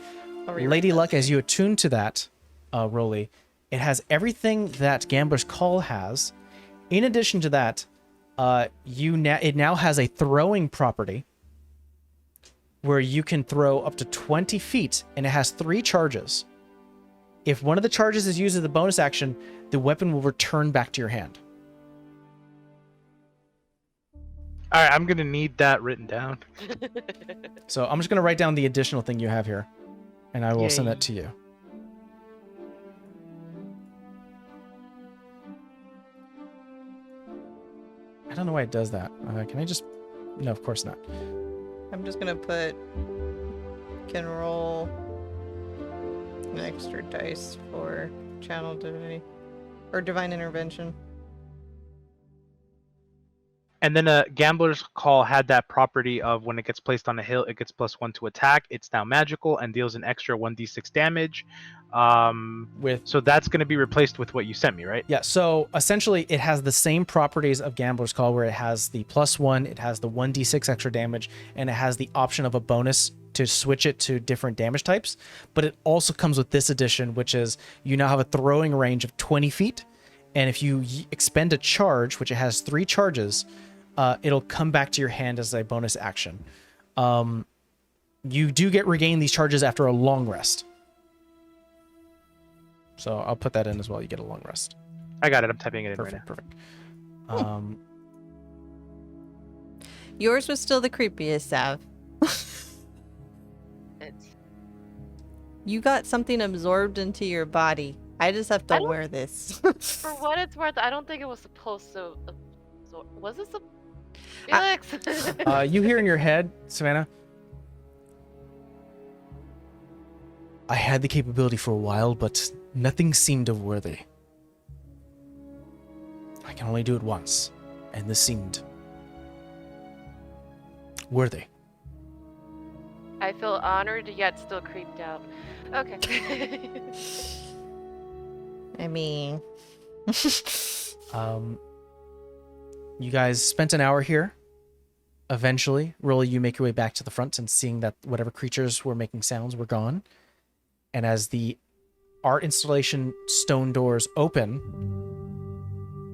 Speaker 3: I'll rewrite
Speaker 1: Lady
Speaker 3: that.
Speaker 1: Luck, as you attune to that, Rolly, it has everything that Gambler's Call has. In addition to that, it now has a throwing property where you can throw up to 20 feet, and it has 3 charges. If one of the charges is used as a bonus action, the weapon will return back to your hand.
Speaker 2: All right, I'm gonna need that written down.
Speaker 1: So I'm just going to write down the additional thing you have here, and I will send
Speaker 3: Yay.
Speaker 1: that to you. I don't know why it does that. Can I just... No, of course not.
Speaker 3: I'm just gonna put can roll an extra dice for channel divinity or divine intervention.
Speaker 2: And then a Gambler's Call had that property of when it gets placed on a hill, it gets +1 to attack. It's now magical and deals an extra 1d6 damage. So that's going to be replaced with what you sent me, right?
Speaker 1: Yeah, so essentially it has the same properties of Gambler's Call, where it has the +1, it has the 1d6 extra damage, and it has the option of a bonus to switch it to different damage types, but it also comes with this addition, which is you now have a throwing range of 20 feet. And if you expend a charge, which it has 3 charges, it'll come back to your hand as a bonus action. You do get regain these charges after a long rest. So I'll put that in as well. You get a long rest.
Speaker 2: I got it. I'm typing it in
Speaker 1: Perfect,
Speaker 2: right
Speaker 1: perfect.
Speaker 3: Yours was still the creepiest, Sav.
Speaker 4: It's,
Speaker 3: You got something absorbed into your body. I just have
Speaker 4: I
Speaker 3: to
Speaker 4: don't-
Speaker 3: wear this.
Speaker 4: for what it's worth, I don't think it was supposed to. Was this a Felix?
Speaker 1: You hear in your head, Savannah, I had the capability for a while, but nothing seemed of worthy. I can only do it once, and this seemed worthy.
Speaker 4: I feel honored yet still creeped out. Okay.
Speaker 3: I mean,
Speaker 1: You guys spent an hour here. Eventually, Rolly, you make your way back to the front and seeing that whatever creatures were making sounds were gone. And as the art installation stone doors open,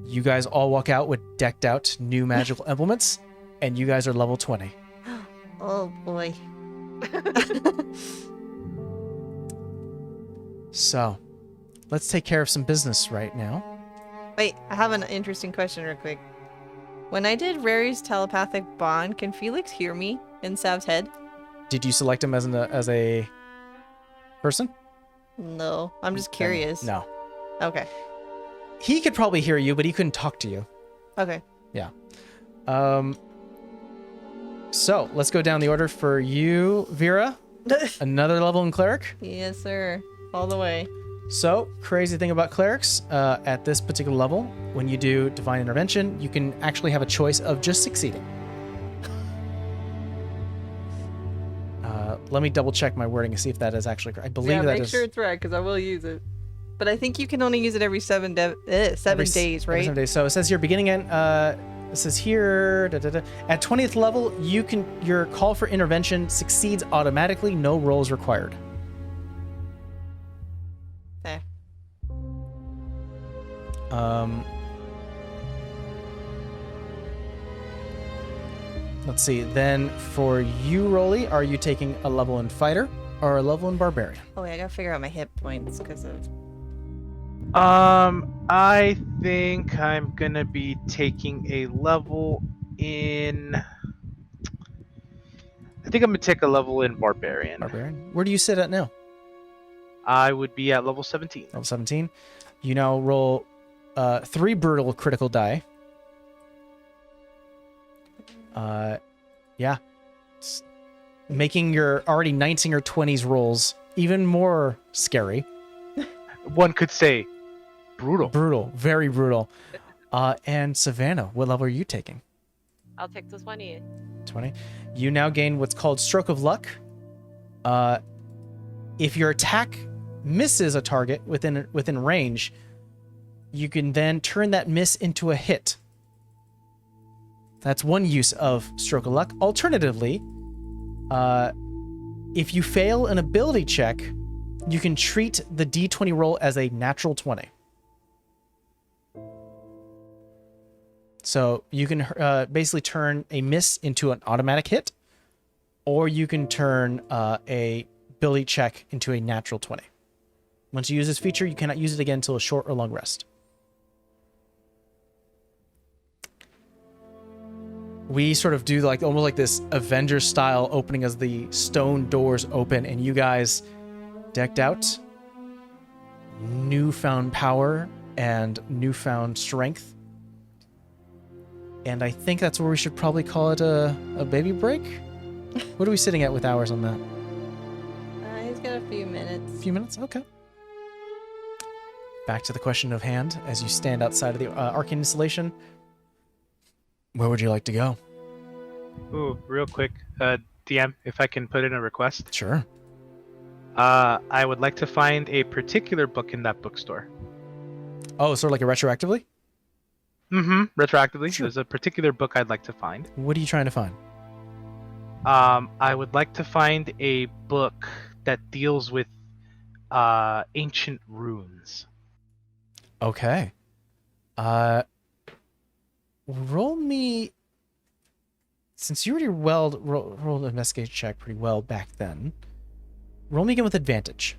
Speaker 1: you guys all walk out with decked out new magical implements, and you guys are level 20.
Speaker 3: oh boy.
Speaker 1: So, let's take care of some business right now.
Speaker 3: Wait, I have an interesting question real quick. When I did Rary's telepathic bond, can Felix hear me in Sav's head?
Speaker 1: Did you select him as a person?
Speaker 3: No, I'm just curious.
Speaker 1: No.
Speaker 3: Okay.
Speaker 1: He could probably hear you, but he couldn't talk to you.
Speaker 3: Okay.
Speaker 1: So let's go down the order for you, Vera. Another level in cleric.
Speaker 3: Yes, sir. All the way.
Speaker 1: So crazy thing about clerics, at this particular level, when you do divine intervention, you can actually have a choice of just succeeding. Let me double check my wording and see if that is actually correct. I believe
Speaker 3: Yeah,
Speaker 1: that
Speaker 3: make
Speaker 1: is
Speaker 3: sure it's right, because I will use it. But I think you can only use it every 7 days,
Speaker 1: every
Speaker 3: right?
Speaker 1: 7 days. So it says here beginning and it says here at 20th level, your call for intervention succeeds automatically, no rolls required.
Speaker 3: Okay.
Speaker 1: Let's see. Then for you, Rolly, are you taking a level in fighter or a level in barbarian?
Speaker 3: Oh, wait, I gotta figure out my hit points because of.
Speaker 2: I think I'm gonna be taking a level in. I think I'm gonna take a level in barbarian.
Speaker 1: Barbarian. Where do you sit at now?
Speaker 2: I would be at level 17.
Speaker 1: Level 17. You now roll 3 brutal critical die. Yeah. It's making your already 19 or 20s rolls even more scary.
Speaker 2: One could say brutal.
Speaker 1: Brutal. Very brutal. And Savannah, what level are you taking?
Speaker 4: I'll take this 20.
Speaker 1: 20. You now gain what's called Stroke of Luck. If your attack misses a target within range, you can then turn that miss into a hit. That's one use of Stroke of Luck. Alternatively, if you fail an ability check, you can treat the D20 roll as a natural 20. So you can basically turn a miss into an automatic hit, or you can turn a ability check into a natural 20. Once you use this feature, you cannot use it again until a short or long rest. We sort of do like almost like this Avengers style opening as the stone doors open, and you guys decked out, newfound power and newfound strength. And I think that's where we should probably call it a baby break. What are we sitting at with hours on that?
Speaker 3: He's got a few minutes.
Speaker 1: A few minutes? Okay. Back to the question of hand. As you stand outside of the Arcane installation, where would you like to go?
Speaker 2: Ooh, real quick, DM, if I can put in a request.
Speaker 1: Sure.
Speaker 2: I would like to find a particular book in that bookstore.
Speaker 1: Oh, sort of like a retroactively?
Speaker 2: Mm-hmm. Retroactively.
Speaker 1: Sure.
Speaker 2: There's a particular book I'd like to find.
Speaker 1: What are you trying to find?
Speaker 2: I would like to find a book that deals with ancient runes.
Speaker 1: Okay. Roll me. Since you already rolled an investigation check pretty well back then, roll me again with advantage.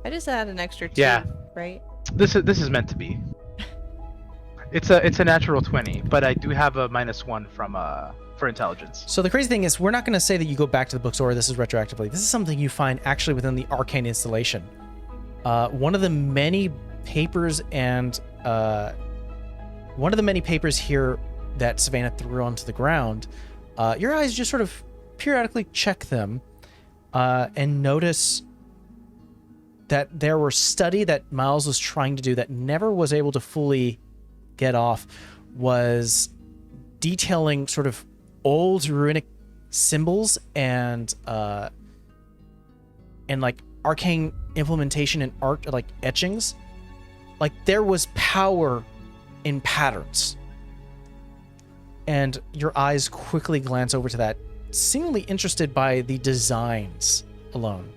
Speaker 3: I just add an extra 2,
Speaker 2: Yeah.
Speaker 3: right?
Speaker 2: This is meant to be. It's a natural 20, but I do have a -1 from for intelligence.
Speaker 1: So the crazy thing is, we're not going to say that you go back to the bookstore. This is retroactively. This is something you find actually within the Arcane installation. One of the many papers here that Savannah threw onto the ground. Your eyes just sort of periodically check them and notice that there were study that Miles was trying to do that never was able to fully get off, was detailing sort of old runic symbols and like arcane implementation and art, like etchings. Like there was power in patterns. And your eyes quickly glance over to that, seemingly interested by the designs alone.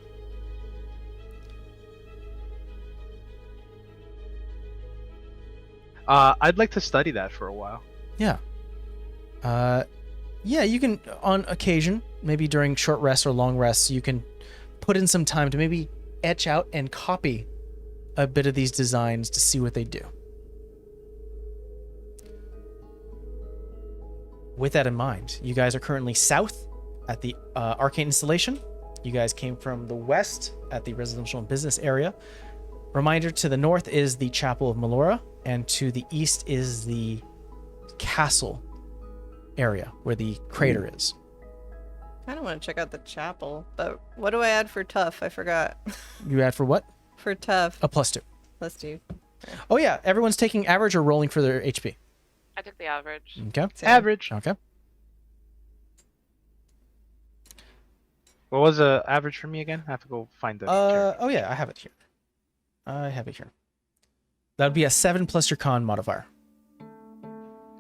Speaker 2: I'd like to study that for a while.
Speaker 1: Yeah. Yeah, you can, on occasion, maybe during short rests or long rests, you can put in some time to maybe etch out and copy a bit of these designs to see what they do. With that in mind, you guys are currently south at the Arcane installation. You guys came from the west at the residential and business area. Reminder, to the north is the Chapel of Melora, and to the east is the castle area where the crater is.
Speaker 3: I don't want to check out the chapel, but what do I add for tough? I forgot.
Speaker 1: You add for what?
Speaker 3: For tough.
Speaker 1: A +2.
Speaker 3: Let's do.
Speaker 1: Oh yeah, everyone's taking average or rolling for their HP.
Speaker 4: I took the average.
Speaker 1: Okay.
Speaker 2: Average.
Speaker 1: Okay.
Speaker 2: What was the average for me again? I have to go find the. chart.
Speaker 1: Oh yeah, I have it here. I have it here. That would be a 7 plus your con modifier.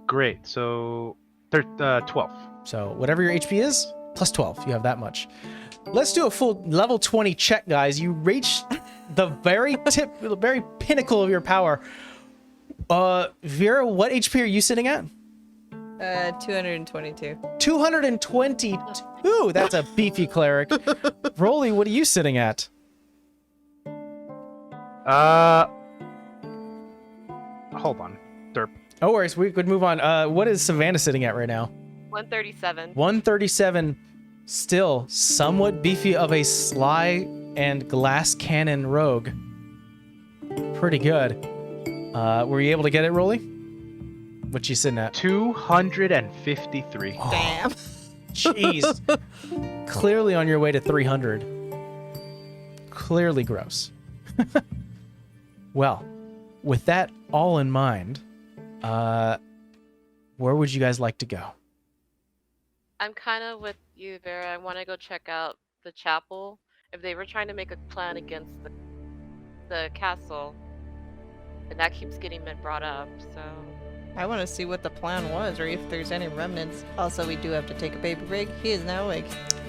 Speaker 2: Great. So, 12.
Speaker 1: So whatever your HP is, plus 12. You have that much. Let's do a full level 20 check, guys. You reach the very the very pinnacle of your power. Vera, what HP are you sitting at?
Speaker 3: 222.
Speaker 1: 222. That's a beefy cleric. Rolly, what are you sitting at?
Speaker 2: Hold on. Derp.
Speaker 1: No worries, we could move on. What is Savannah sitting at right now?
Speaker 4: 137.
Speaker 1: 137. Still somewhat beefy of a sly and glass cannon rogue. Pretty good. Were you able to get it, Rolly? What you sitting at?
Speaker 2: 253.
Speaker 3: Damn.
Speaker 1: Jeez. Clearly on your way to 300. Clearly gross. Well, with that all in mind, where would you guys like to go?
Speaker 4: I'm kind of with you, Vera. I want to go check out the chapel. If they were trying to make a plan against the castle, and that keeps getting brought up, so...
Speaker 3: I want to see what the plan was, or if there's any remnants. Also, we do have to take a baby break. He is now awake.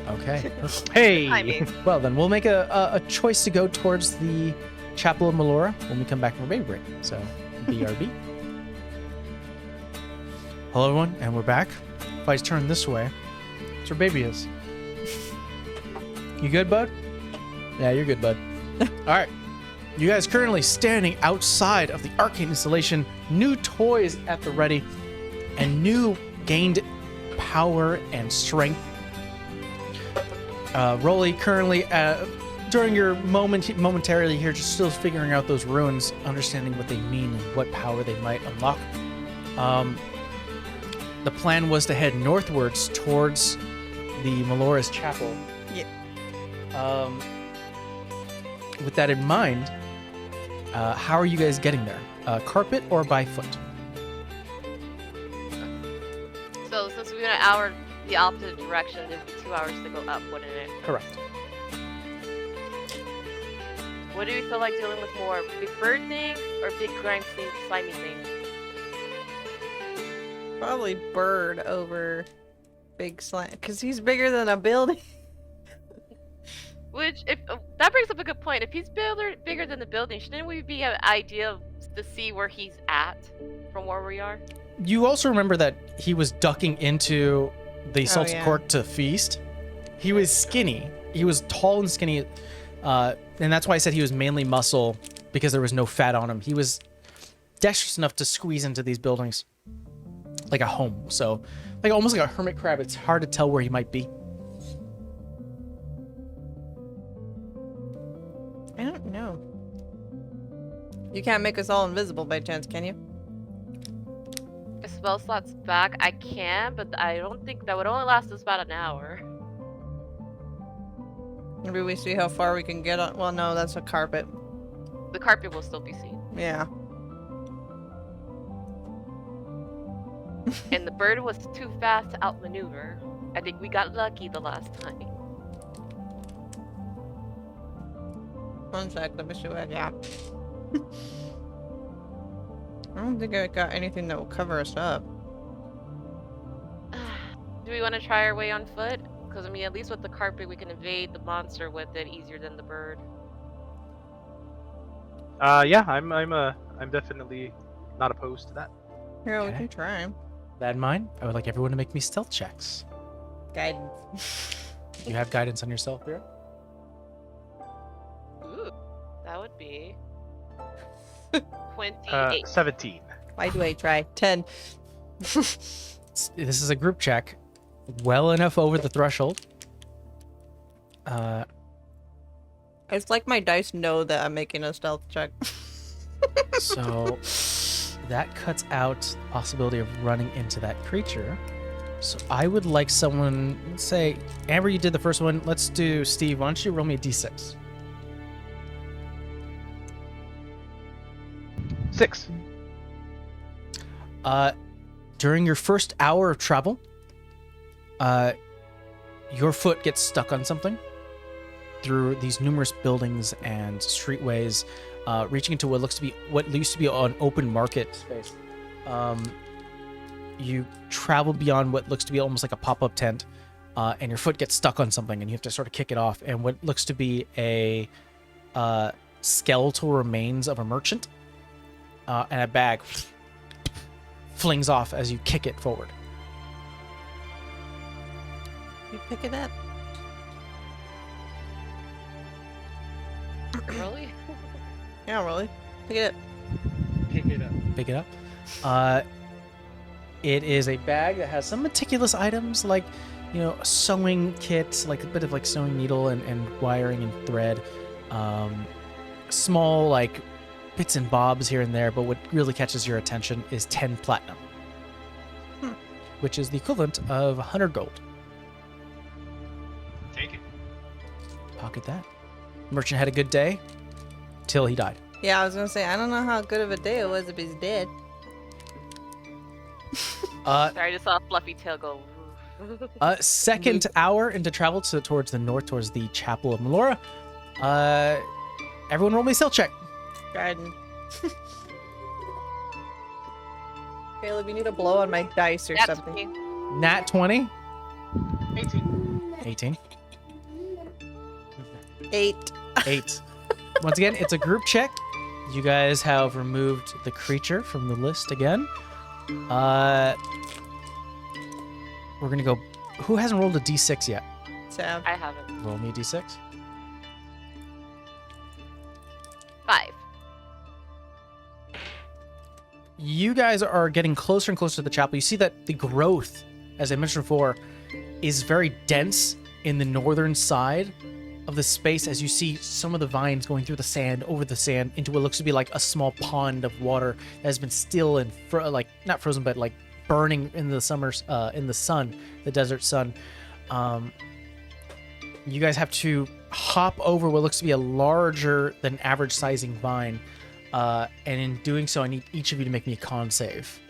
Speaker 1: Okay.
Speaker 2: Hey!
Speaker 4: I mean,
Speaker 1: Well, then we'll make a choice to go towards the Chapel of Melora when we come back from a baby break. So, BRB. Hello, everyone, and we're back. If I turn this way, that's where baby is. You good, bud? Yeah, you're good, bud. All right. You guys currently standing outside of the Arcane installation, new toys at the ready, and new gained power and strength. Rolly currently, during your momentarily here, just still figuring out those runes, understanding what they mean and what power they might unlock. The plan was to head northwards towards the Melora's chapel.
Speaker 3: Yeah.
Speaker 1: With that in mind, how are you guys getting there? Carpet or by foot?
Speaker 4: so since we went an hour the opposite direction, it'd be 2 hours to go up, wouldn't it?
Speaker 1: Correct.
Speaker 4: What do we feel like dealing with more? Big bird things or big grime slimy things?
Speaker 3: Probably bird over big slant, because he's bigger than a building.
Speaker 4: Which, if that brings up a good point. If he's bigger than the building, shouldn't we be an idea to see where he's at from where we are?
Speaker 1: You also remember that he was ducking into the salted
Speaker 3: yeah.
Speaker 1: cork to feast. He was skinny. He was tall and skinny, and that's why I said he was mainly muscle, because there was no fat on him. He was dexterous enough to squeeze into these buildings like a home. So, like almost like a hermit crab. It's hard to tell where he might be.
Speaker 3: I don't know. You can't make us all invisible by chance, can you?
Speaker 4: If spell slots back, I can, but I don't think that would only last us about an hour.
Speaker 3: Maybe we see how far we can get on. Well, no, that's a carpet.
Speaker 4: The carpet will still be seen.
Speaker 3: Yeah.
Speaker 4: And the bird was too fast to outmaneuver. I think we got lucky the last time.
Speaker 3: One sec, let me see what I got. I don't think I got anything that will cover us up.
Speaker 4: Do we want to try our way on foot? Because I mean, at least with the carpet, we can evade the monster with it easier than the bird.
Speaker 2: Yeah, I'm definitely not opposed to that.
Speaker 3: Yeah, we
Speaker 1: Okay.
Speaker 3: can try.
Speaker 1: That in mind, I would like everyone to make me stealth checks.
Speaker 3: Guidance.
Speaker 1: You have guidance on yourself here?
Speaker 4: Ooh, that would be 28.
Speaker 2: 17.
Speaker 3: Why do I try? 10.
Speaker 1: This is a group check. Well enough over the threshold.
Speaker 3: It's like my dice know that I'm making a stealth check.
Speaker 1: So that cuts out the possibility of running into that creature. So I would like someone, let's say, Amber, you did the first one. Let's do Steve. Why don't you roll me a d6?
Speaker 2: 6.
Speaker 1: During your first hour of travel, your foot gets stuck on something through these numerous buildings and streetways, reaching into what used to be an open market space. You travel beyond what looks to be almost like a pop-up tent, and your foot gets stuck on something, and you have to sort of kick it off. And what looks to be a skeletal remains of a merchant, and a bag flings off as you kick it forward.
Speaker 3: You pick it up.
Speaker 4: Really?
Speaker 3: Yeah, really. Pick it up.
Speaker 2: Pick it up.
Speaker 1: Pick it up. It is a bag that has some meticulous items like, a sewing kit, like a bit of like sewing needle and wiring and thread. Small like bits and bobs here and there, but what really catches your attention is 10 platinum, which is the equivalent of 100 gold.
Speaker 2: Take it.
Speaker 1: Pocket that. Merchant had a good day till he died.
Speaker 3: Yeah, I was gonna say, I don't know how good of a day it was if he's dead.
Speaker 4: Sorry, I just saw a fluffy tail go.
Speaker 1: Second hour into travel towards the north, towards the Chapel of Melora. Everyone roll me a stealth check.
Speaker 3: Guidance. Caleb, you need to blow on my dice or
Speaker 4: That's
Speaker 3: something.
Speaker 4: me.
Speaker 1: Nat 20.
Speaker 2: 18.
Speaker 1: 18.
Speaker 3: 8.
Speaker 1: 8. Once again, it's a group check. You guys have removed the creature from the list again. We're gonna go. Who hasn't rolled a d6 yet?
Speaker 3: Sav.
Speaker 4: I haven't.
Speaker 1: Roll me a d6.
Speaker 4: 5.
Speaker 1: You guys are getting closer and closer to the chapel. You see that the growth, as I mentioned before, is very dense in the northern side of the space, as you see some of the vines going through the sand, over the sand, into what looks to be like a small pond of water that has been still and not frozen, but like burning in the summers, in the sun, the desert sun. You guys have to hop over what looks to be a larger than average sizing vine, and in doing so, I need each of you to make me a con save.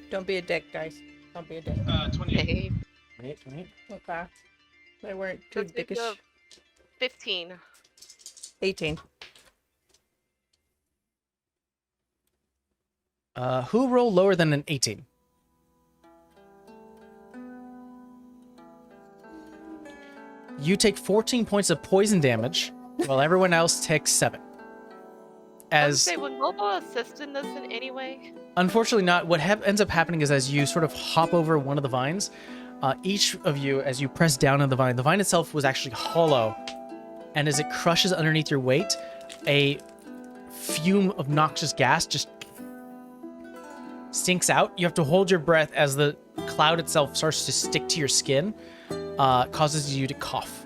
Speaker 3: Don't be a dick, guys. Don't be a dick.
Speaker 2: 28.
Speaker 4: Hey,
Speaker 1: 28.
Speaker 3: Okay. They weren't too
Speaker 4: let's make
Speaker 3: dickish.
Speaker 4: a 15.
Speaker 3: 18.
Speaker 1: Who rolled lower than an 18? You take 14 points of poison damage, while everyone else takes 7.
Speaker 4: I would say, would Mobo assist in this in any way?
Speaker 1: Unfortunately not. What ends up happening is as you sort of hop over one of the vines, each of you, as you press down on the vine itself was actually hollow, and as it crushes underneath your weight, a fume of noxious gas just sinks out. You have to hold your breath as the cloud itself starts to stick to your skin, causes you to cough.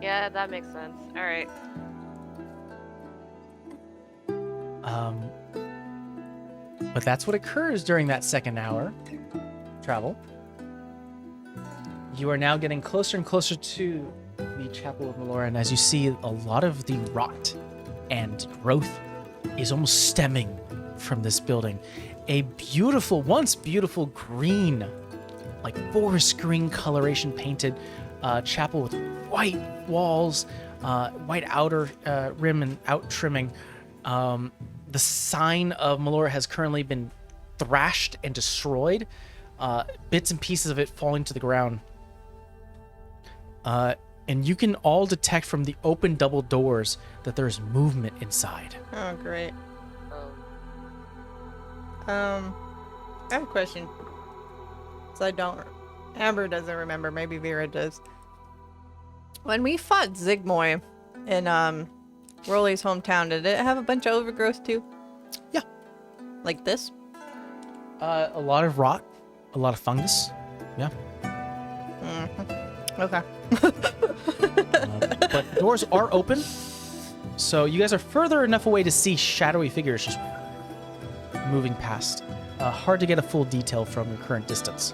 Speaker 4: Yeah, that makes sense. All right.
Speaker 1: But that's what occurs during that second hour travel. You are now getting closer and closer to the Chapel of Melora, and as you see, a lot of the rot and growth is almost stemming from this building. A beautiful, once beautiful green, like forest green coloration painted chapel with white walls, white outer rim and out trimming. The sign of Melora has currently been thrashed and destroyed, bits and pieces of it falling to the ground. And you can all detect from the open double doors that there's movement inside.
Speaker 3: Oh, great.
Speaker 4: Oh.
Speaker 3: I have a question. So I don't... Amber doesn't remember. Maybe Vera does. When we fought Zigmoy in Rolly's hometown, did it have a bunch of overgrowth too?
Speaker 1: Yeah.
Speaker 3: Like this?
Speaker 1: A lot of rot, a lot of fungus. Yeah.
Speaker 3: Mm-hmm. Okay.
Speaker 1: But doors are open, so you guys are further enough away to see shadowy figures just moving past. Hard to get a full detail from your current distance.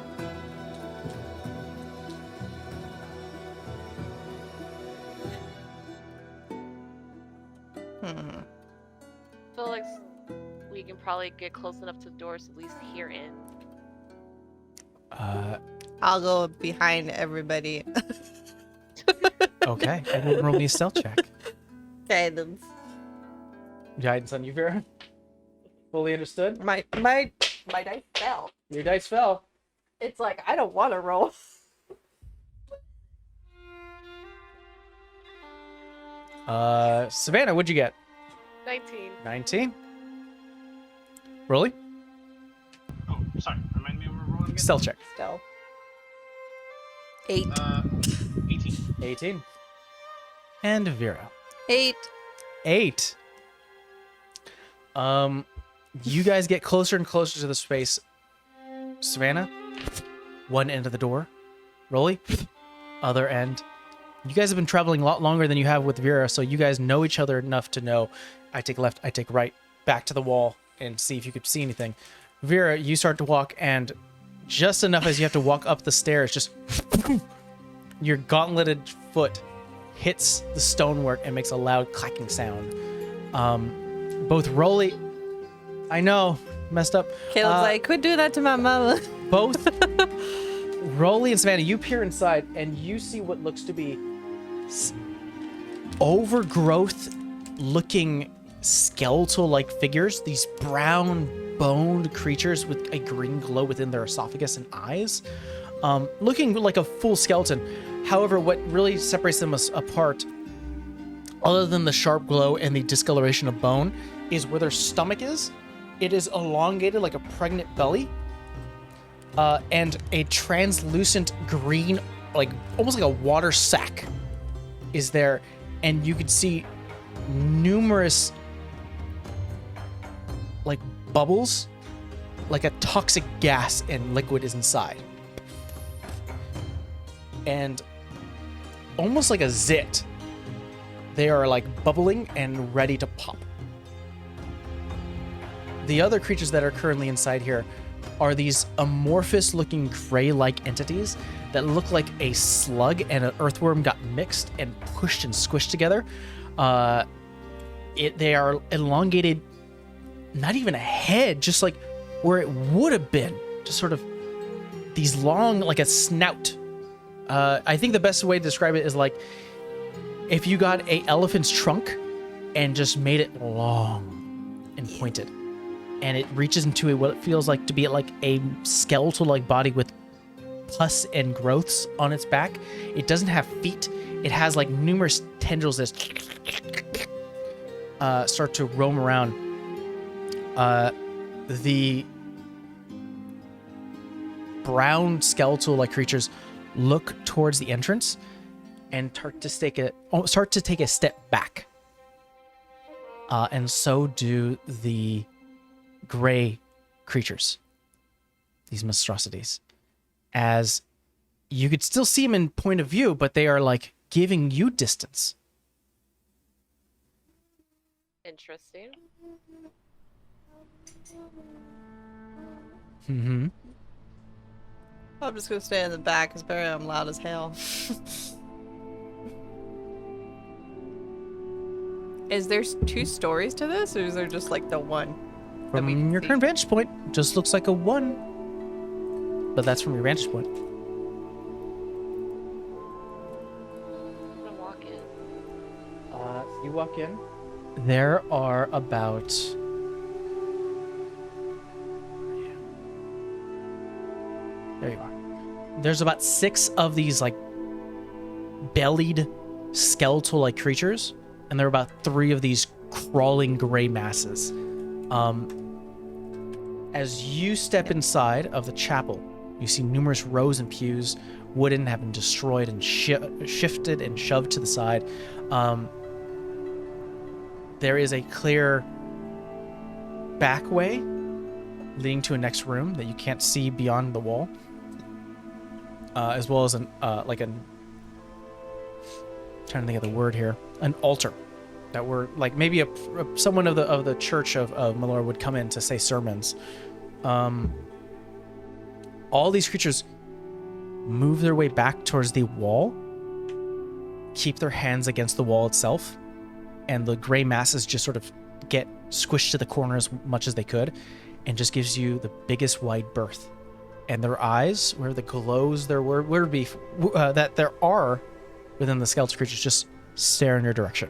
Speaker 3: Hmm.
Speaker 4: I feel like we can probably get close enough to the doors to at least hear in.
Speaker 3: I'll go behind everybody.
Speaker 1: Okay, everyone roll me a stealth check.
Speaker 3: Guidance.
Speaker 1: Guidance on you, Vera. Fully understood?
Speaker 3: My dice fell.
Speaker 1: Your dice fell.
Speaker 3: It's like, I don't want to roll.
Speaker 1: Savannah, what'd you get?
Speaker 4: 19.
Speaker 1: 19. Rolly?
Speaker 2: Oh, sorry. Remind me what we're rolling again.
Speaker 1: Stealth check.
Speaker 3: Still. 8.
Speaker 2: 18.
Speaker 1: 18. And Vera.
Speaker 3: 8.
Speaker 1: 8. You guys get closer and closer to the space. Savannah, one end of the door. Rolly, other end. You guys have been traveling a lot longer than you have with Vera, so you guys know each other enough to know I take left, I take right, back to the wall, and see if you could see anything. Vera, you start to walk, and just enough as you have to walk up the stairs, just your gauntleted foot hits the stonework and makes a loud clacking sound. Both Rolly, I know, messed up.
Speaker 3: Caleb's like, could do that to my mama.
Speaker 1: Both Rolly and Savannah, you peer inside and you see what looks to be overgrowth looking skeletal-like figures, these brown boned creatures with a green glow within their esophagus and eyes, looking like a full skeleton. However, what really separates them apart, other than the sharp glow and the discoloration of bone, is where their stomach is. It is elongated like a pregnant belly, and a translucent green, like almost like a water sack is there, and you could see numerous like bubbles, like a toxic gas and liquid is inside, and almost like a zit, they are like bubbling and ready to pop. The other creatures that are currently inside here are these amorphous looking gray-like entities that look like a slug and an earthworm got mixed and pushed and squished together. They are elongated, not even a head, just like where it would have been, just sort of these long, like a snout. I think the best way to describe it is like if you got a elephant's trunk and just made it long and pointed. and it reaches into what it feels like to be like a skeletal-like body with pus and growths on its back. It doesn't have feet. It has like numerous tendrils that start to roam around. The brown skeletal-like creatures look towards the entrance and start to take a step back. And so do the gray creatures, these monstrosities. As you could still see them in point of view, but they are like giving you distance.
Speaker 4: Interesting.
Speaker 1: Mm-hmm.
Speaker 3: I'm just gonna stay in the back because apparently I'm loud as hell. Is there 2 stories to this, or is there just like the one? that we
Speaker 1: From
Speaker 3: can
Speaker 1: your
Speaker 3: see?
Speaker 1: current vantage point, just looks like a 1. But that's from your vantage point.
Speaker 4: I'm gonna walk in.
Speaker 1: You walk in. There are about... There you are. There's about 6 of these like bellied skeletal-like creatures, and there are about 3 of these crawling gray masses. As you step inside of the chapel, you see numerous rows and pews, wooden, have been destroyed and shifted and shoved to the side. There is a clear back way leading to a next room that you can't see beyond the wall, as well as an trying to think of the word here, an altar that were like maybe someone of the church of Malor would come in to say sermons. All these creatures move their way back towards the wall, keep their hands against the wall itself, and the gray masses just sort of get squished to the corner as much as they could, and just gives you the biggest wide berth. And their eyes, where the glows there would be that there are within the skeletal creatures, just stare in your direction.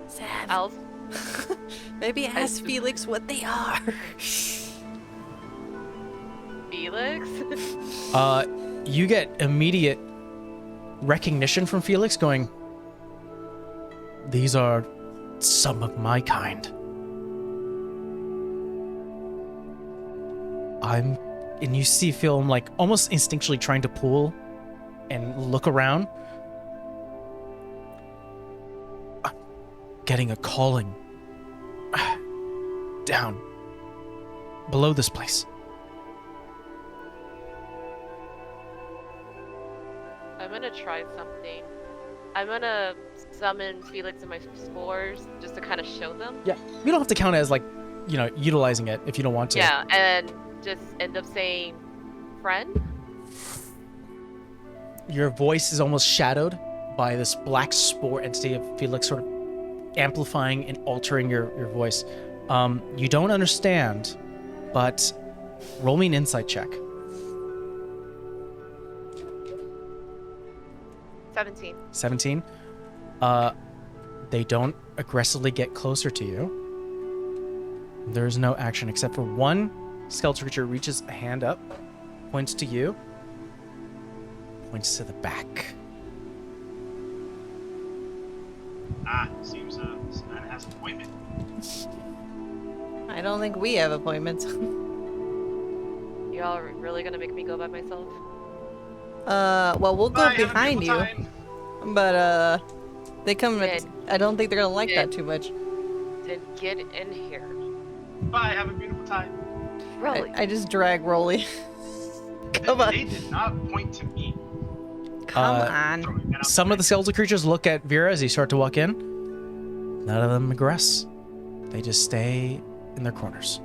Speaker 3: Sad.
Speaker 4: I'll
Speaker 3: Maybe ask Felix what they are.
Speaker 4: Felix.
Speaker 1: You get immediate recognition from Felix, going, "These are some of my kind." And you see Phil like almost instinctually trying to pull and look around. I'm getting a calling down below this place.
Speaker 4: I'm gonna try something. I'm gonna summon Felix and my spores just to kind of show them.
Speaker 1: Yeah, you don't have to count it as like, utilizing it if you don't want to.
Speaker 4: Yeah, and just end up saying, "Friend."
Speaker 1: Your voice is almost shadowed by this black spore entity of Felix sort of amplifying and altering your voice. You don't understand, but roll me an insight check.
Speaker 4: 17.
Speaker 1: 17. They don't aggressively get closer to you. There's no action except for one skeletal creature reaches a hand up, points to you, points to the back.
Speaker 2: Seems this man has an appointment.
Speaker 3: I don't think we have appointments.
Speaker 4: Y'all are really gonna make me go by myself?
Speaker 3: Well, we'll go
Speaker 2: Bye, have a
Speaker 3: behind you.
Speaker 2: beautiful time.
Speaker 3: But, they come
Speaker 4: Good.
Speaker 3: I don't think they're gonna like that
Speaker 4: Good.
Speaker 3: too much.
Speaker 4: Then get in here.
Speaker 2: Bye, have a beautiful time.
Speaker 4: Really?
Speaker 3: I just drag Rolly. Come on.
Speaker 2: They did not point to me.
Speaker 3: Come on.
Speaker 2: Throwing that out
Speaker 1: Some of the skeletal creatures look at Vera as you start to walk in. None of them aggress. They just stay in their corners.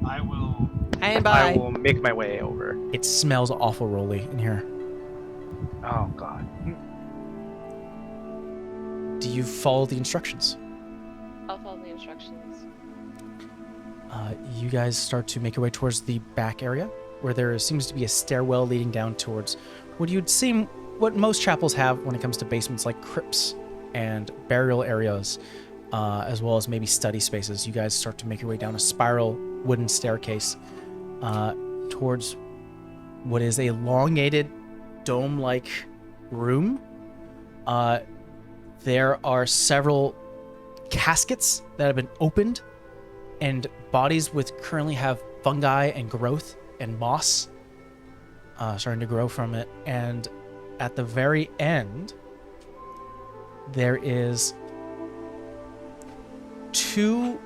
Speaker 2: I will.
Speaker 3: And
Speaker 2: I
Speaker 3: bye.
Speaker 2: will make my way over.
Speaker 1: It smells awful rolly in here.
Speaker 2: Oh God.
Speaker 1: Do you follow the instructions?
Speaker 4: I'll follow the instructions.
Speaker 1: You guys start to make your way towards the back area, where there seems to be a stairwell leading down towards what you'd seem what most chapels have when it comes to basements, like crypts and burial areas, as well as maybe study spaces. You guys start to make your way down a spiral wooden staircase towards what is a elongated dome-like room. There are several caskets that have been opened, and bodies with currently have fungi and growth and moss starting to grow from it. And at the very end, there is 2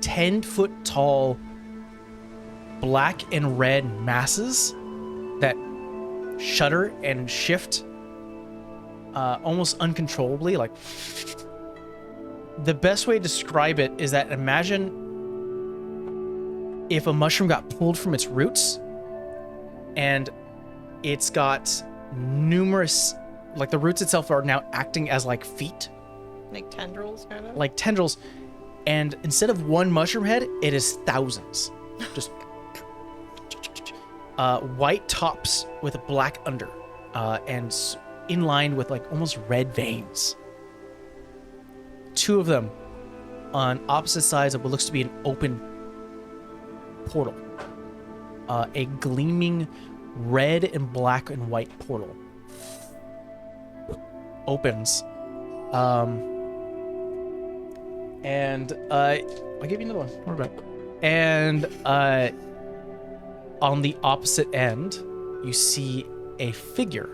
Speaker 1: 10-foot tall black and red masses that shudder and shift almost uncontrollably. Like, the best way to describe it is that imagine if a mushroom got pulled from its roots and it's got numerous, like the roots itself are now acting as like feet,
Speaker 3: Like tendrils, kind of?
Speaker 1: like tendrils, and instead of one mushroom head, it is thousands. Just white tops with a black under, and in line with like almost red veins. 2 of them on opposite sides of what looks to be an open portal. A gleaming red and black and white portal opens. And I'll give you another one. We're back. And on the opposite end, you see a figure.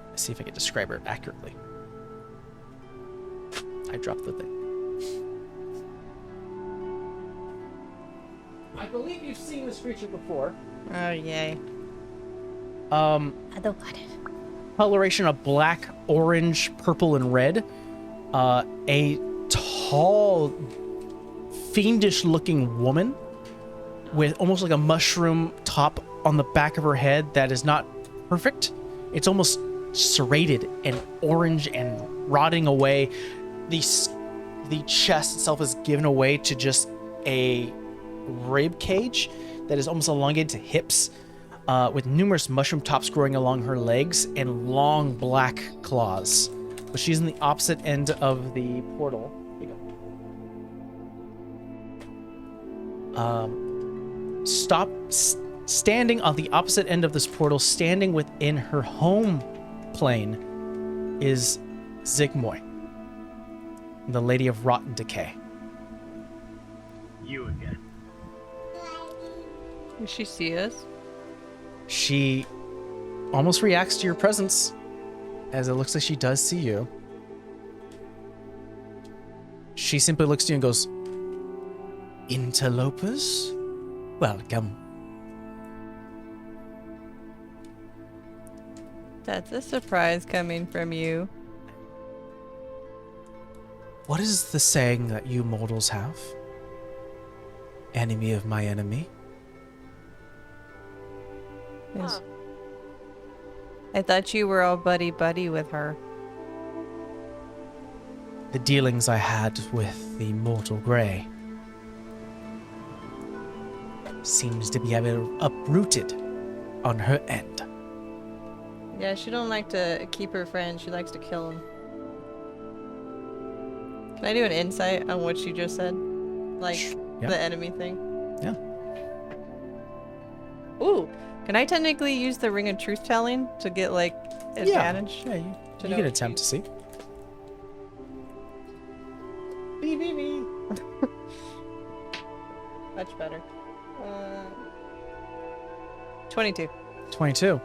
Speaker 1: Let's see if I can describe her accurately. I dropped the thing. I believe you've seen this creature before.
Speaker 3: Oh, yay.
Speaker 1: I
Speaker 3: don't want it.
Speaker 1: Coloration of black, orange, purple, and red. A tall, fiendish-looking woman with almost like a mushroom top on the back of her head that is not perfect. It's almost serrated and orange and rotting away. The chest itself is given away to just a rib cage that is almost elongated to hips, with numerous mushroom tops growing along her legs and long black claws. But she's in the opposite end of the portal. Here you go. Standing on the opposite end of this portal, standing within her home plane, is Zigmoy, the Lady of Rotten Decay.
Speaker 2: You again.
Speaker 3: Does she see us?
Speaker 1: She almost reacts to your presence, as it looks like she does see you. She simply looks to you and goes, "Interlopers, welcome."
Speaker 3: That's a surprise coming from you.
Speaker 1: What is the saying that you mortals have? Enemy of my enemy?
Speaker 3: Yes. I thought you were all buddy-buddy with her.
Speaker 1: The dealings I had with the mortal grey seems to be uprooted on her end.
Speaker 3: Yeah, she don't like to keep her friends. She likes to kill them. Can I do an insight on what she just said? Like,
Speaker 1: Yeah.
Speaker 3: the enemy thing?
Speaker 1: Yeah.
Speaker 3: Ooh, can I technically use the Ring of Truth telling to get, like, advantage?
Speaker 1: Yeah,
Speaker 3: To
Speaker 1: you
Speaker 3: know
Speaker 1: can
Speaker 3: if
Speaker 1: attempt to see.
Speaker 3: Much better. 22.
Speaker 1: 22.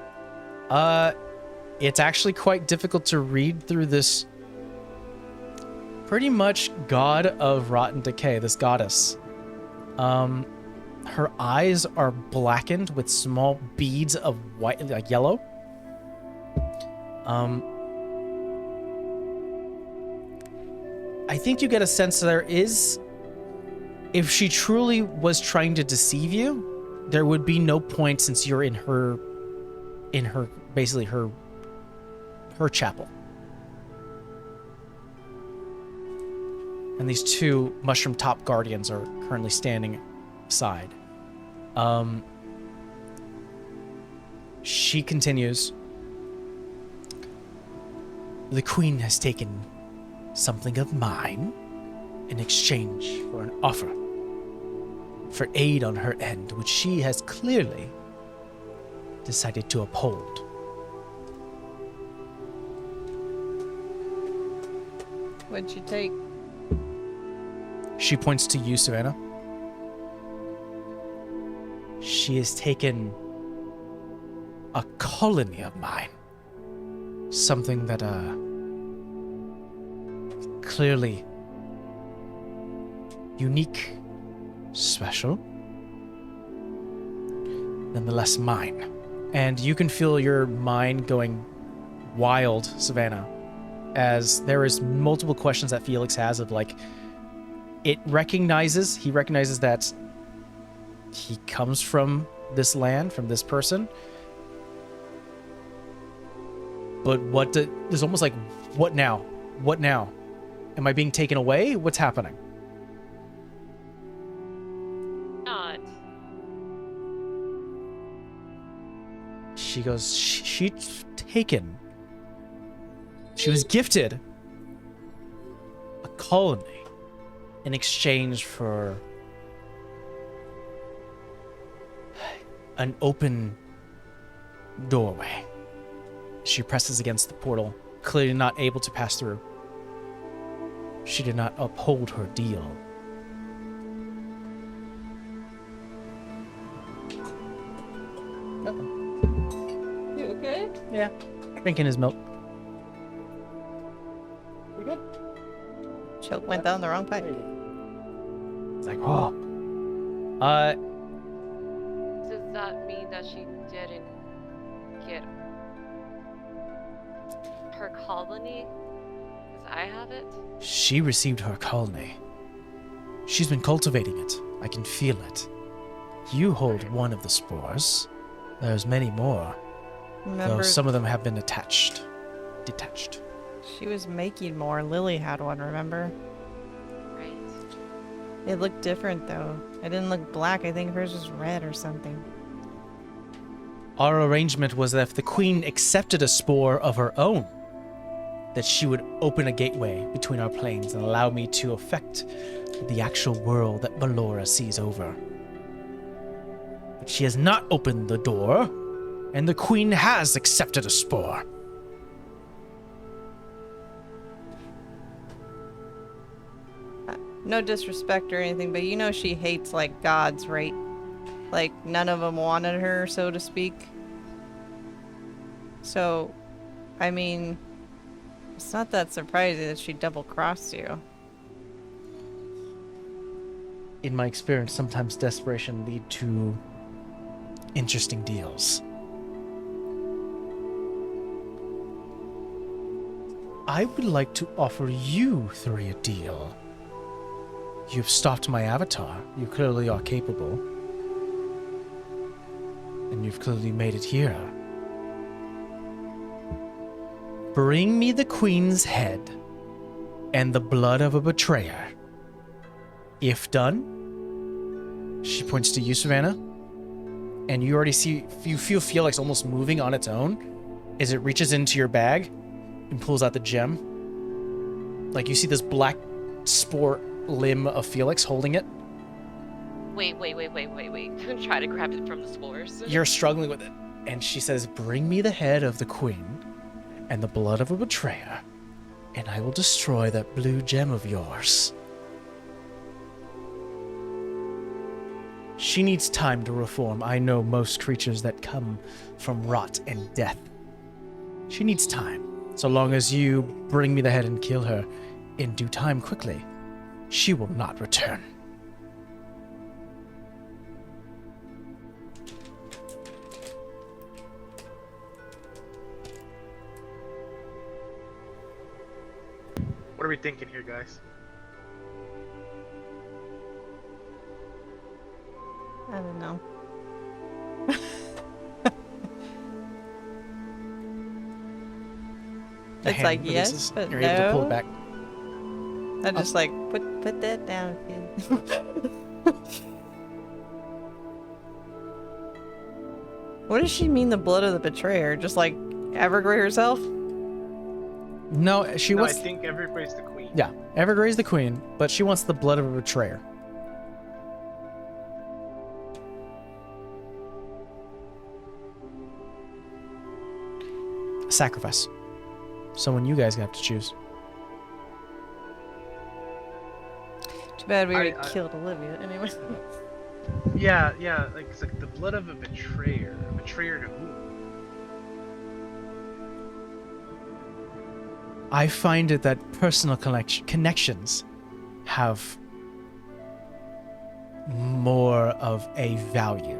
Speaker 1: It's actually quite difficult to read through this pretty much god of rotten decay, this goddess. Her eyes are blackened with small beads of white, like yellow. I think you get a sense there is, if she truly was trying to deceive you, there would be no point since you're in her basically her chapel. And these 2 mushroom top guardians are currently standing aside. She continues. The queen has taken something of mine in exchange for an offer for aid on her end, which she has clearly decided to uphold.
Speaker 3: What'd you take?
Speaker 1: She points to you, Savannah. She has taken a colony of mine. Something that, clearly unique, special, nonetheless mine. And you can feel your mind going wild, Savannah, as there is multiple questions that Felix has of like, he recognizes that he comes from this land, from this person. But there's almost like, what now? What now? Am I being taken away? What's happening?
Speaker 4: Not.
Speaker 1: She goes, she's taken. She was gifted a colony in exchange for an open doorway. She presses against the portal, clearly not able to pass through. She did not uphold her deal.
Speaker 3: You okay?
Speaker 1: Yeah. Drinking his milk. You good?
Speaker 3: Choke went down the wrong pipe.
Speaker 1: It's like, oh.
Speaker 4: Does that mean that she didn't get her colony? Because I have it?
Speaker 1: She received her colony. She's been cultivating it. I can feel it. You hold one of the spores. There's many more.
Speaker 3: Remember,
Speaker 1: Though some of them have been detached.
Speaker 3: she was making more. Lily had one, remember?
Speaker 4: Right.
Speaker 3: It looked different, though. It didn't look black. I think hers was red or something.
Speaker 1: Our arrangement was that if the queen accepted a spore of her own, that she would open a gateway between our planes and allow me to affect the actual world that Ballora sees over. But she has not opened the door, and the queen has accepted a spore.
Speaker 3: No disrespect or anything, but you know she hates, like, gods, right? Like, none of them wanted her, so to speak. So, I mean, it's not that surprising that she double-crossed you.
Speaker 1: In my experience, sometimes desperation leads to interesting deals. I would like to offer you three a deal. You've stopped my avatar. You clearly are capable. And you've clearly made it here. Bring me the queen's head and the blood of a betrayer. If done, she points to you, Savannah, and you already see, you feel Felix almost moving on its own as it reaches into your bag and pulls out the gem. Like you see this black spore limb of Felix holding it.
Speaker 4: Wait. Try to grab it from the spores.
Speaker 1: You're struggling with it. And she says, bring me the head of the queen and the blood of a betrayer, and I will destroy that blue gem of yours. She needs time to reform. I know most creatures that come from rot and death. She needs time. So long as you bring me the head and kill her in due time quickly, she will not return.
Speaker 2: What are we thinking here, guys?
Speaker 3: I don't know.
Speaker 1: The
Speaker 3: It's
Speaker 1: hand
Speaker 3: like,
Speaker 1: releases.
Speaker 3: yes, but
Speaker 1: You're able to pull it
Speaker 3: no.
Speaker 1: back.
Speaker 3: I just like, put that down, kid. What does she mean, the blood of the betrayer? Just like Evergrey herself?
Speaker 1: No, she
Speaker 2: No, I
Speaker 1: wants.
Speaker 2: think Evergrey's the queen.
Speaker 1: Yeah, Evergrey's the queen, but she wants the blood of a betrayer. Sacrifice. Someone you guys have to choose.
Speaker 3: Too bad we already
Speaker 2: I-
Speaker 3: killed Olivia. Anyway.
Speaker 2: Yeah, like it's like the blood of a betrayer. A betrayer to whom?
Speaker 1: I find it that personal connections have more of a value.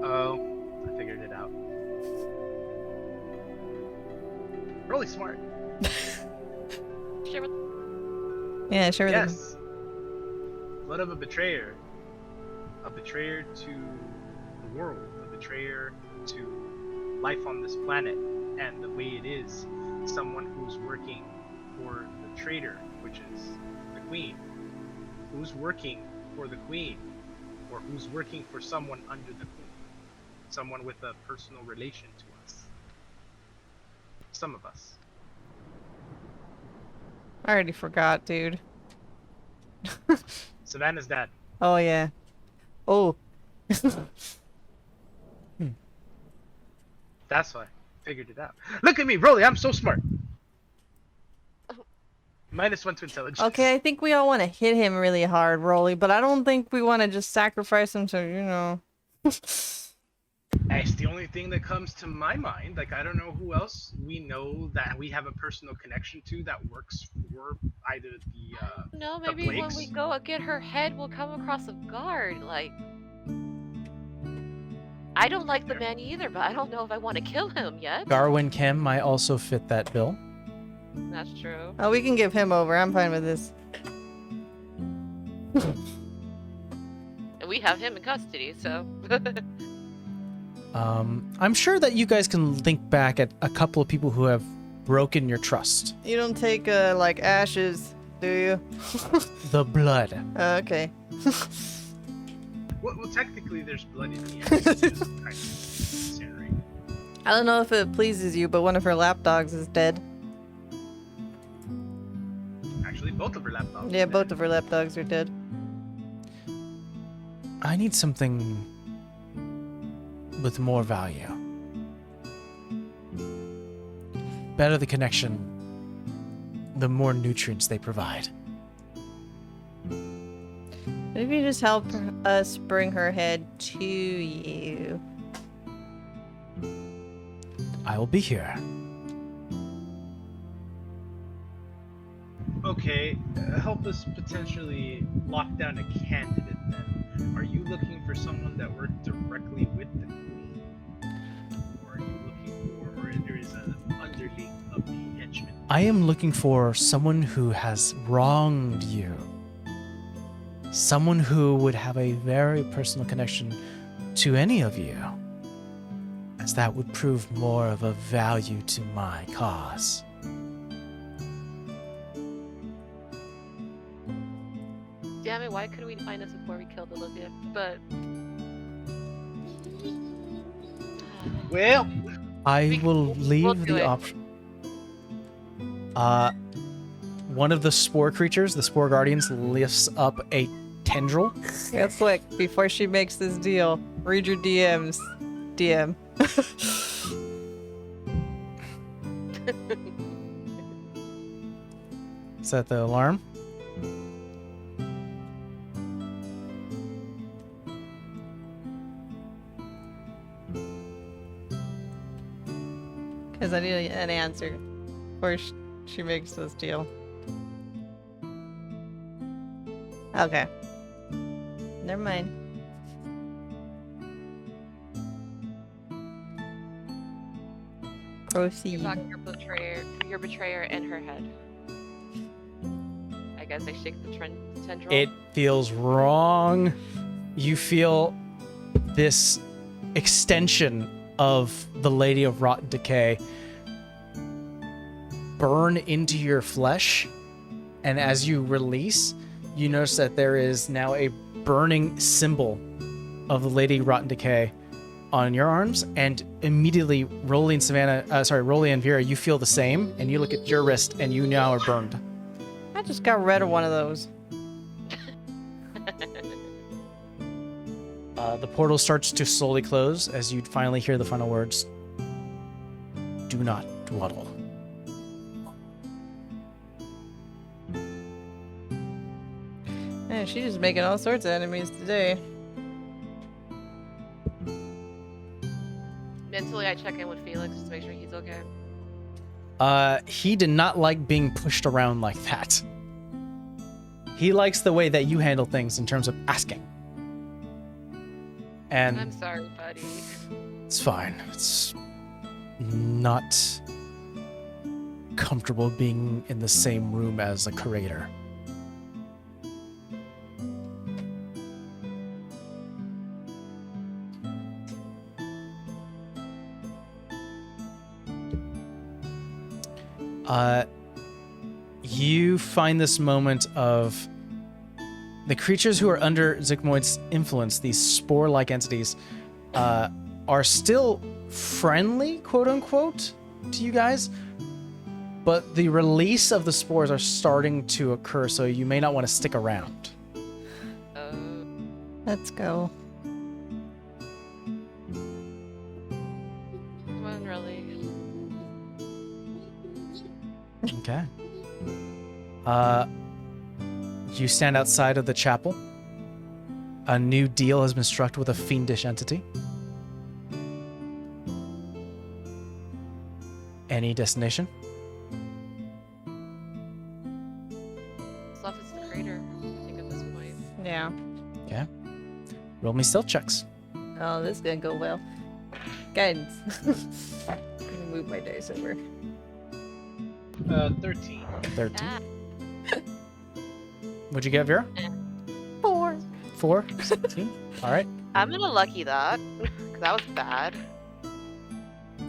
Speaker 2: Oh, I figured it out. Really smart.
Speaker 4: Share with-
Speaker 3: Yeah, sure.
Speaker 2: Yes. Blood of a betrayer. A betrayer to the world. A betrayer to life on this planet and the way it is. Someone who's working for the traitor, which is the queen. Who's working for the queen? Or who's working for someone under the queen? Someone with a personal relation to us. Some of us.
Speaker 3: I already forgot, dude.
Speaker 2: Savannah's dad.
Speaker 3: Oh, yeah. Oh.
Speaker 2: That's why. Figured it out. Look at me, Rolly. I'm so smart. -1 to intelligence.
Speaker 3: Okay, I think we all want to hit him really hard, Rolly, but I don't think we want to just sacrifice him to, you know.
Speaker 2: It's the only thing that comes to my mind. Like, I don't know who else we know that we have a personal connection to that works for either the,
Speaker 4: No,
Speaker 2: the
Speaker 4: maybe when
Speaker 2: Blakes.
Speaker 4: we go get her head, we'll come across a guard. Like, I don't like the man either, but I don't know if I want to kill him yet.
Speaker 1: Garwin Kim might also fit that bill.
Speaker 4: That's true.
Speaker 3: Oh, we can give him over. I'm fine with this.
Speaker 4: And we have him in custody, so.
Speaker 1: I'm sure that you guys can think back at a couple of people who have broken your trust.
Speaker 3: You don't take, like, ashes, do you?
Speaker 1: The blood.
Speaker 3: Okay.
Speaker 2: Well, technically, there's blood in the air. It's just kind of considering.
Speaker 3: I don't know if it pleases you, but one of her lapdogs is dead.
Speaker 2: Actually, both of her laptops.
Speaker 3: Yeah, both of her lapdogs are dead.
Speaker 1: I need something with more value. Better the connection, the more nutrients they provide.
Speaker 3: Maybe you just help us bring her head to you.
Speaker 1: I will be here.
Speaker 2: Okay, help us potentially lock down a candidate then. Are you looking for someone that worked directly with the queen? Or are you looking for, or there is an underling of the henchmen?
Speaker 1: I am looking for someone who has wronged you. Someone who would have a very personal connection to any of you, as that would prove more of a value to my cause.
Speaker 4: Damn it, why couldn't we find this before we killed Olivia? But.
Speaker 2: Well,
Speaker 1: I will leave
Speaker 4: we'll do
Speaker 1: the
Speaker 4: it.
Speaker 1: option. One of the spore creatures, the spore guardians, lifts up a tendril.
Speaker 3: Real quick, before she makes this deal, read your DMs. DM.
Speaker 1: Is that the alarm?
Speaker 3: Because I need an answer before she makes this deal. Okay. Never mind. Proceed.
Speaker 4: Lock your betrayer and her head. I guess I shake the tendril.
Speaker 1: It feels wrong. You feel this extension of the Lady of Rotten Decay burn into your flesh, and as you release, you notice that there is now a burning symbol of the Lady Rotten Decay on your arms, and immediately Rolly and Rolly and Vera, you feel the same, and you look at your wrist, and you now are burned.
Speaker 3: I just got rid of one of those.
Speaker 1: The portal starts to slowly close as you finally hear the final words. Do not dawdle.
Speaker 3: Man, she's just making all sorts of enemies today.
Speaker 4: Mentally, I check in with Felix just to make sure he's okay.
Speaker 1: He did not like being pushed around like that. He likes the way that you handle things in terms of asking. And
Speaker 4: I'm sorry, buddy.
Speaker 1: it's fine. It's not comfortable being in the same room as a curator. You find this moment of the creatures who are under Zygmoid's influence, these spore-like entities, are still friendly, quote-unquote, to you guys, but the release of the spores are starting to occur, so you may not want to stick around.
Speaker 3: Let's go.
Speaker 4: Come on, really.
Speaker 1: Okay. You stand outside of the chapel. A new deal has been struck with a fiendish entity. Any destination?
Speaker 4: Stuff is the crater, I think, at this point.
Speaker 3: Yeah.
Speaker 1: Okay. Roll me stealth checks.
Speaker 3: Oh, this is gonna go well. Guidance. I'm gonna move my dice over.
Speaker 2: 13.
Speaker 1: 13.
Speaker 4: Ah,
Speaker 1: What'd you get, Vera?
Speaker 3: 4.
Speaker 1: 4? 17? All right.
Speaker 4: I'm gonna lucky that, because that was bad.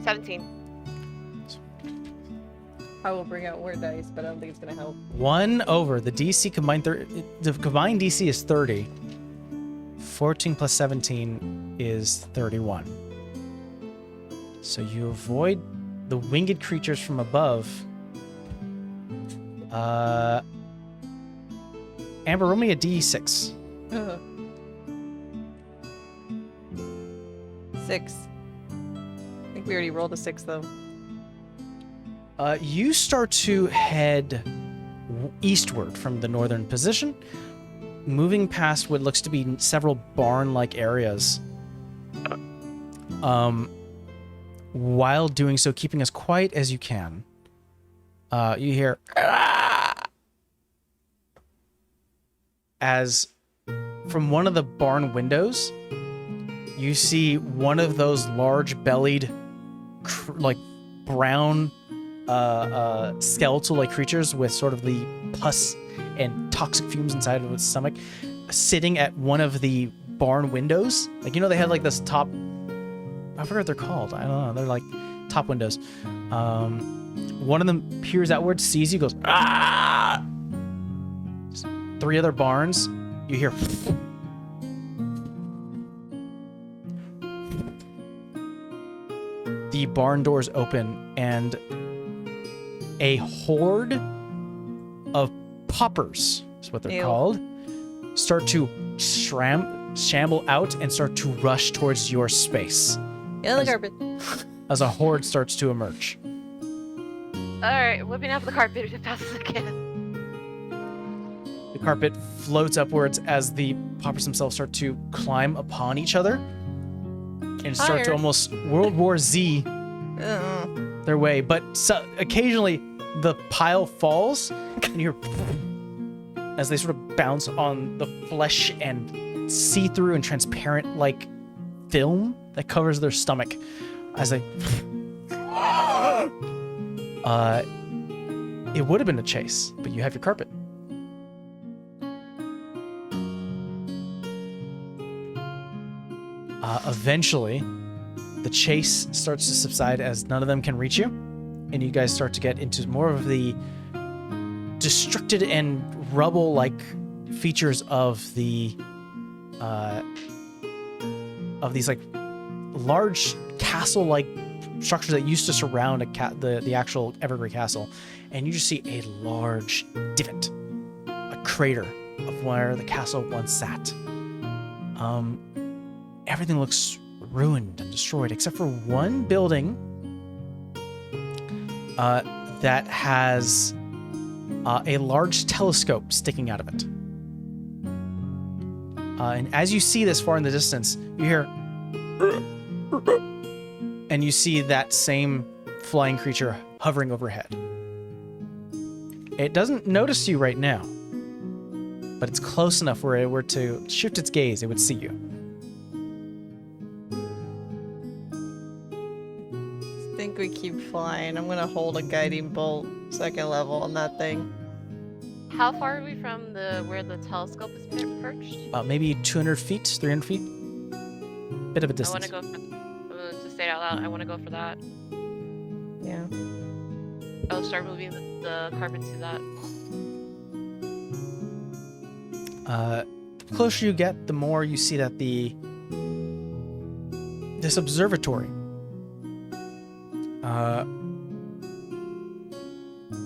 Speaker 4: 17.
Speaker 3: I will bring out more dice, but I don't think it's gonna help.
Speaker 1: 1 over. The DC combined the combined DC is 30. 14 plus 17 is 31. So you avoid the winged creatures from above. Amber, roll me a D6.
Speaker 3: Ugh. 6. I think we already rolled a 6 though.
Speaker 1: You start to head eastward from the northern position, moving past what looks to be several barn-like areas. While doing so, keeping as quiet as you can. You hear as from one of the barn windows, you see one of those large-bellied, like brown, skeletal-like creatures with sort of the pus and toxic fumes inside of its stomach, sitting at one of the barn windows. Like, you know, they had like this top, I forget what they're called. I don't know. They're like top windows. One of them peers outward, sees you, goes, ah! 3 other barns. You hear. The barn doors open, and a horde of poppers, is what they're
Speaker 3: Ew.
Speaker 1: called, start to shamble out and start to rush towards your space
Speaker 3: Get on the carpet.
Speaker 1: as a horde starts to emerge.
Speaker 4: Alright, whipping out the carpet as fast as I can.
Speaker 1: The carpet floats upwards as the poppers themselves start to climb upon each other and start to
Speaker 3: Higher.
Speaker 1: almost World War Z their way. But occasionally the pile falls and you hear as they sort of bounce on the flesh and see-through and transparent like film that covers their stomach as they it would have been a chase, but you have your carpet. Eventually, the chase starts to subside as none of them can reach you, and you guys start to get into more of the destructed and rubble-like features of the of these like large castle-like structure that used to surround the actual Evergrey Castle, and you just see a large divot, a crater of where the castle once sat. Everything looks ruined and destroyed except for one building that has a large telescope sticking out of it. And as you see this far in the distance, you hear, and you see that same flying creature hovering overhead. It doesn't notice you right now, but it's close enough where it were to shift its gaze, it would see you.
Speaker 3: I think we keep flying. I'm gonna hold a guiding bolt, 2nd level on that thing.
Speaker 4: How far are we from where the telescope is perched?
Speaker 1: Maybe 200 feet, 300 feet. Bit of a
Speaker 4: I want
Speaker 1: distance.
Speaker 4: to go to say it out loud. I want to go for that.
Speaker 3: Yeah.
Speaker 4: I'll start moving the carpet to that.
Speaker 1: The closer you get, the more you see that this observatory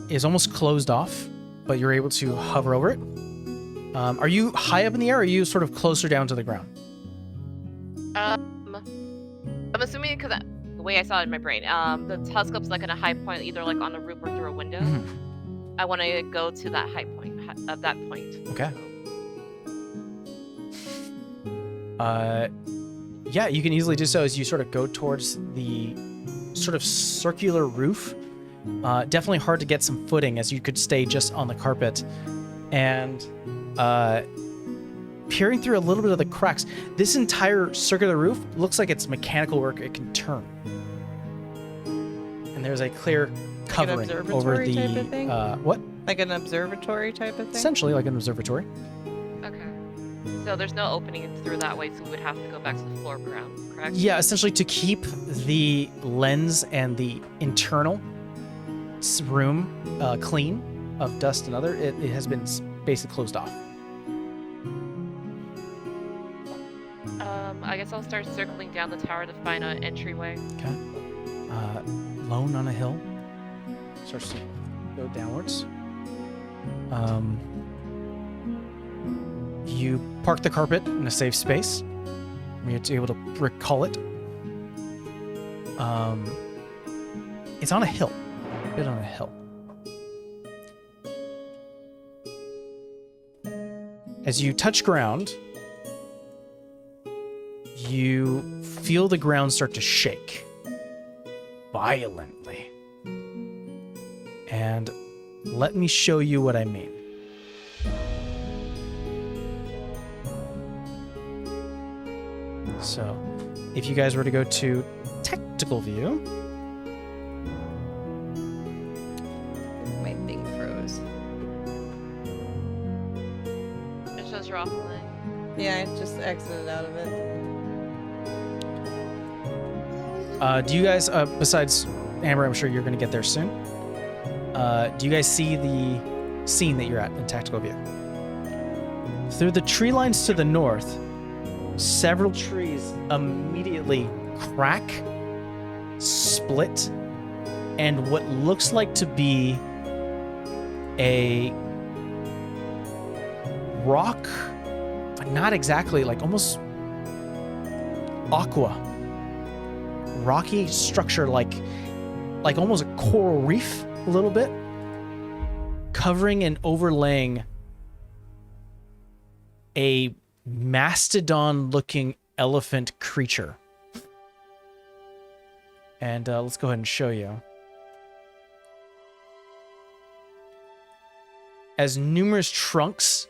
Speaker 1: is almost closed off, but you're able to hover over it. Are you high up in the air, or are you sort of closer down to the ground?
Speaker 4: I'm assuming because the way I saw it in my brain, the telescope's like at a high point, either like on the roof or through a window.
Speaker 1: Mm-hmm.
Speaker 4: I want to go to that high point of that point.
Speaker 1: Okay. Yeah, you can easily do so as you sort of go towards the sort of circular roof. Definitely hard to get some footing, as you could stay just on the carpet. And peering through a little bit of the cracks, this entire circular roof looks like it's mechanical work. It can turn. And there's a clear covering over
Speaker 3: observatory
Speaker 1: the
Speaker 3: type of thing?
Speaker 1: what?
Speaker 3: Like an observatory type of thing?
Speaker 1: Essentially like an observatory.
Speaker 4: Okay. So there's no opening through that way, so we would have to go back to the floor ground, correct?
Speaker 1: Yeah, essentially to keep the lens and the internal room clean of dust and other, it has been basically closed off.
Speaker 4: I guess I'll start circling down the tower to find an entryway.
Speaker 1: Okay. Lone on a hill. Starts to go downwards. You park the carpet in a safe space. You're able to recall it. It's on a hill. A bit on a hill. As you touch ground, you feel the ground start to shake violently. And let me show you what I mean. So, if you guys were to go to tactical view,
Speaker 3: My thing froze.
Speaker 4: It shows you're offline.
Speaker 3: Yeah, I just exited out of it.
Speaker 1: do you guys, besides Amber, I'm sure you're going to get there soon. Do you guys see the scene that you're at in tactical view? Through the tree lines to the north, several trees immediately crack, split, and what looks like to be a rock, but not exactly, like almost aqua, rocky structure, like almost a coral reef a little bit, covering and overlaying a mastodon-looking elephant creature. And let's go ahead and show you. As numerous trunks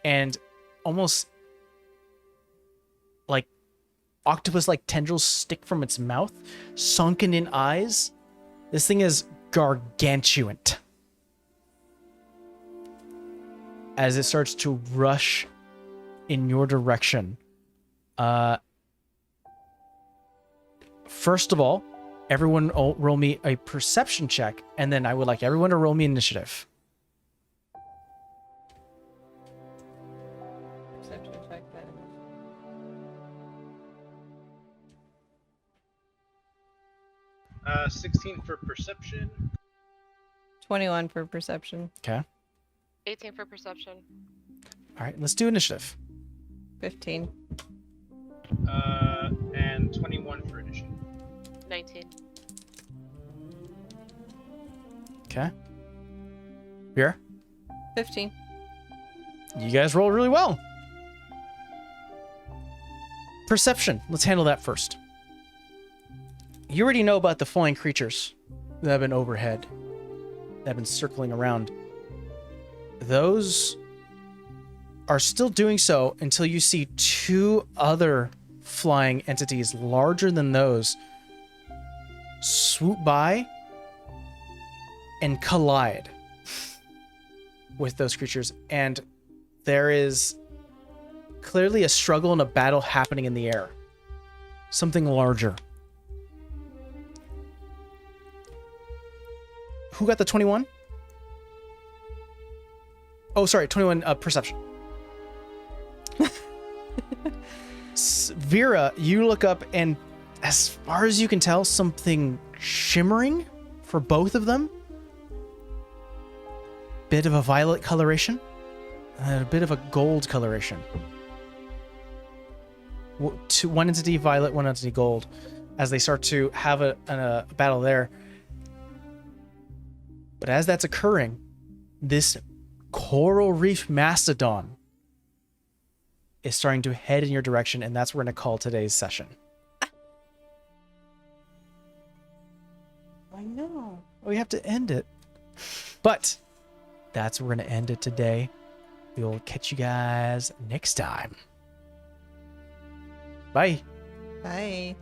Speaker 1: and almost like octopus-like tendrils stick from its mouth, sunken in eyes. This thing is gargantuan. As it starts to rush in your direction. First of all, everyone roll me a perception check, and then I would like everyone to roll me initiative.
Speaker 3: Perception check then.
Speaker 2: 16 for perception.
Speaker 3: 21 for perception.
Speaker 1: Okay.
Speaker 4: 18 for perception.
Speaker 1: All right, let's do initiative.
Speaker 3: 15.
Speaker 2: And 21 for initiative.
Speaker 4: 19.
Speaker 1: Okay. Here.
Speaker 3: 15.
Speaker 1: You guys roll really well. Perception. Let's handle that first. You already know about the flying creatures that have been overhead, that have been circling around. Those are still doing so until you see two other flying entities larger than those swoop by and collide with those creatures. And there is clearly a struggle and a battle happening in the air. Something larger. Who got the 21? Oh, sorry, 21 perception. Vera, you look up and as far as you can tell, something shimmering for both of them. Bit of a violet coloration and a bit of a gold coloration. One entity violet, one entity gold, as they start to have a battle there. But as that's occurring, this coral reef mastodon is starting to head in your direction, and that's what we're going to call today's session. I know. We have to end it. But that's where we're going to end it today. We'll catch you guys next time. Bye.
Speaker 3: Bye.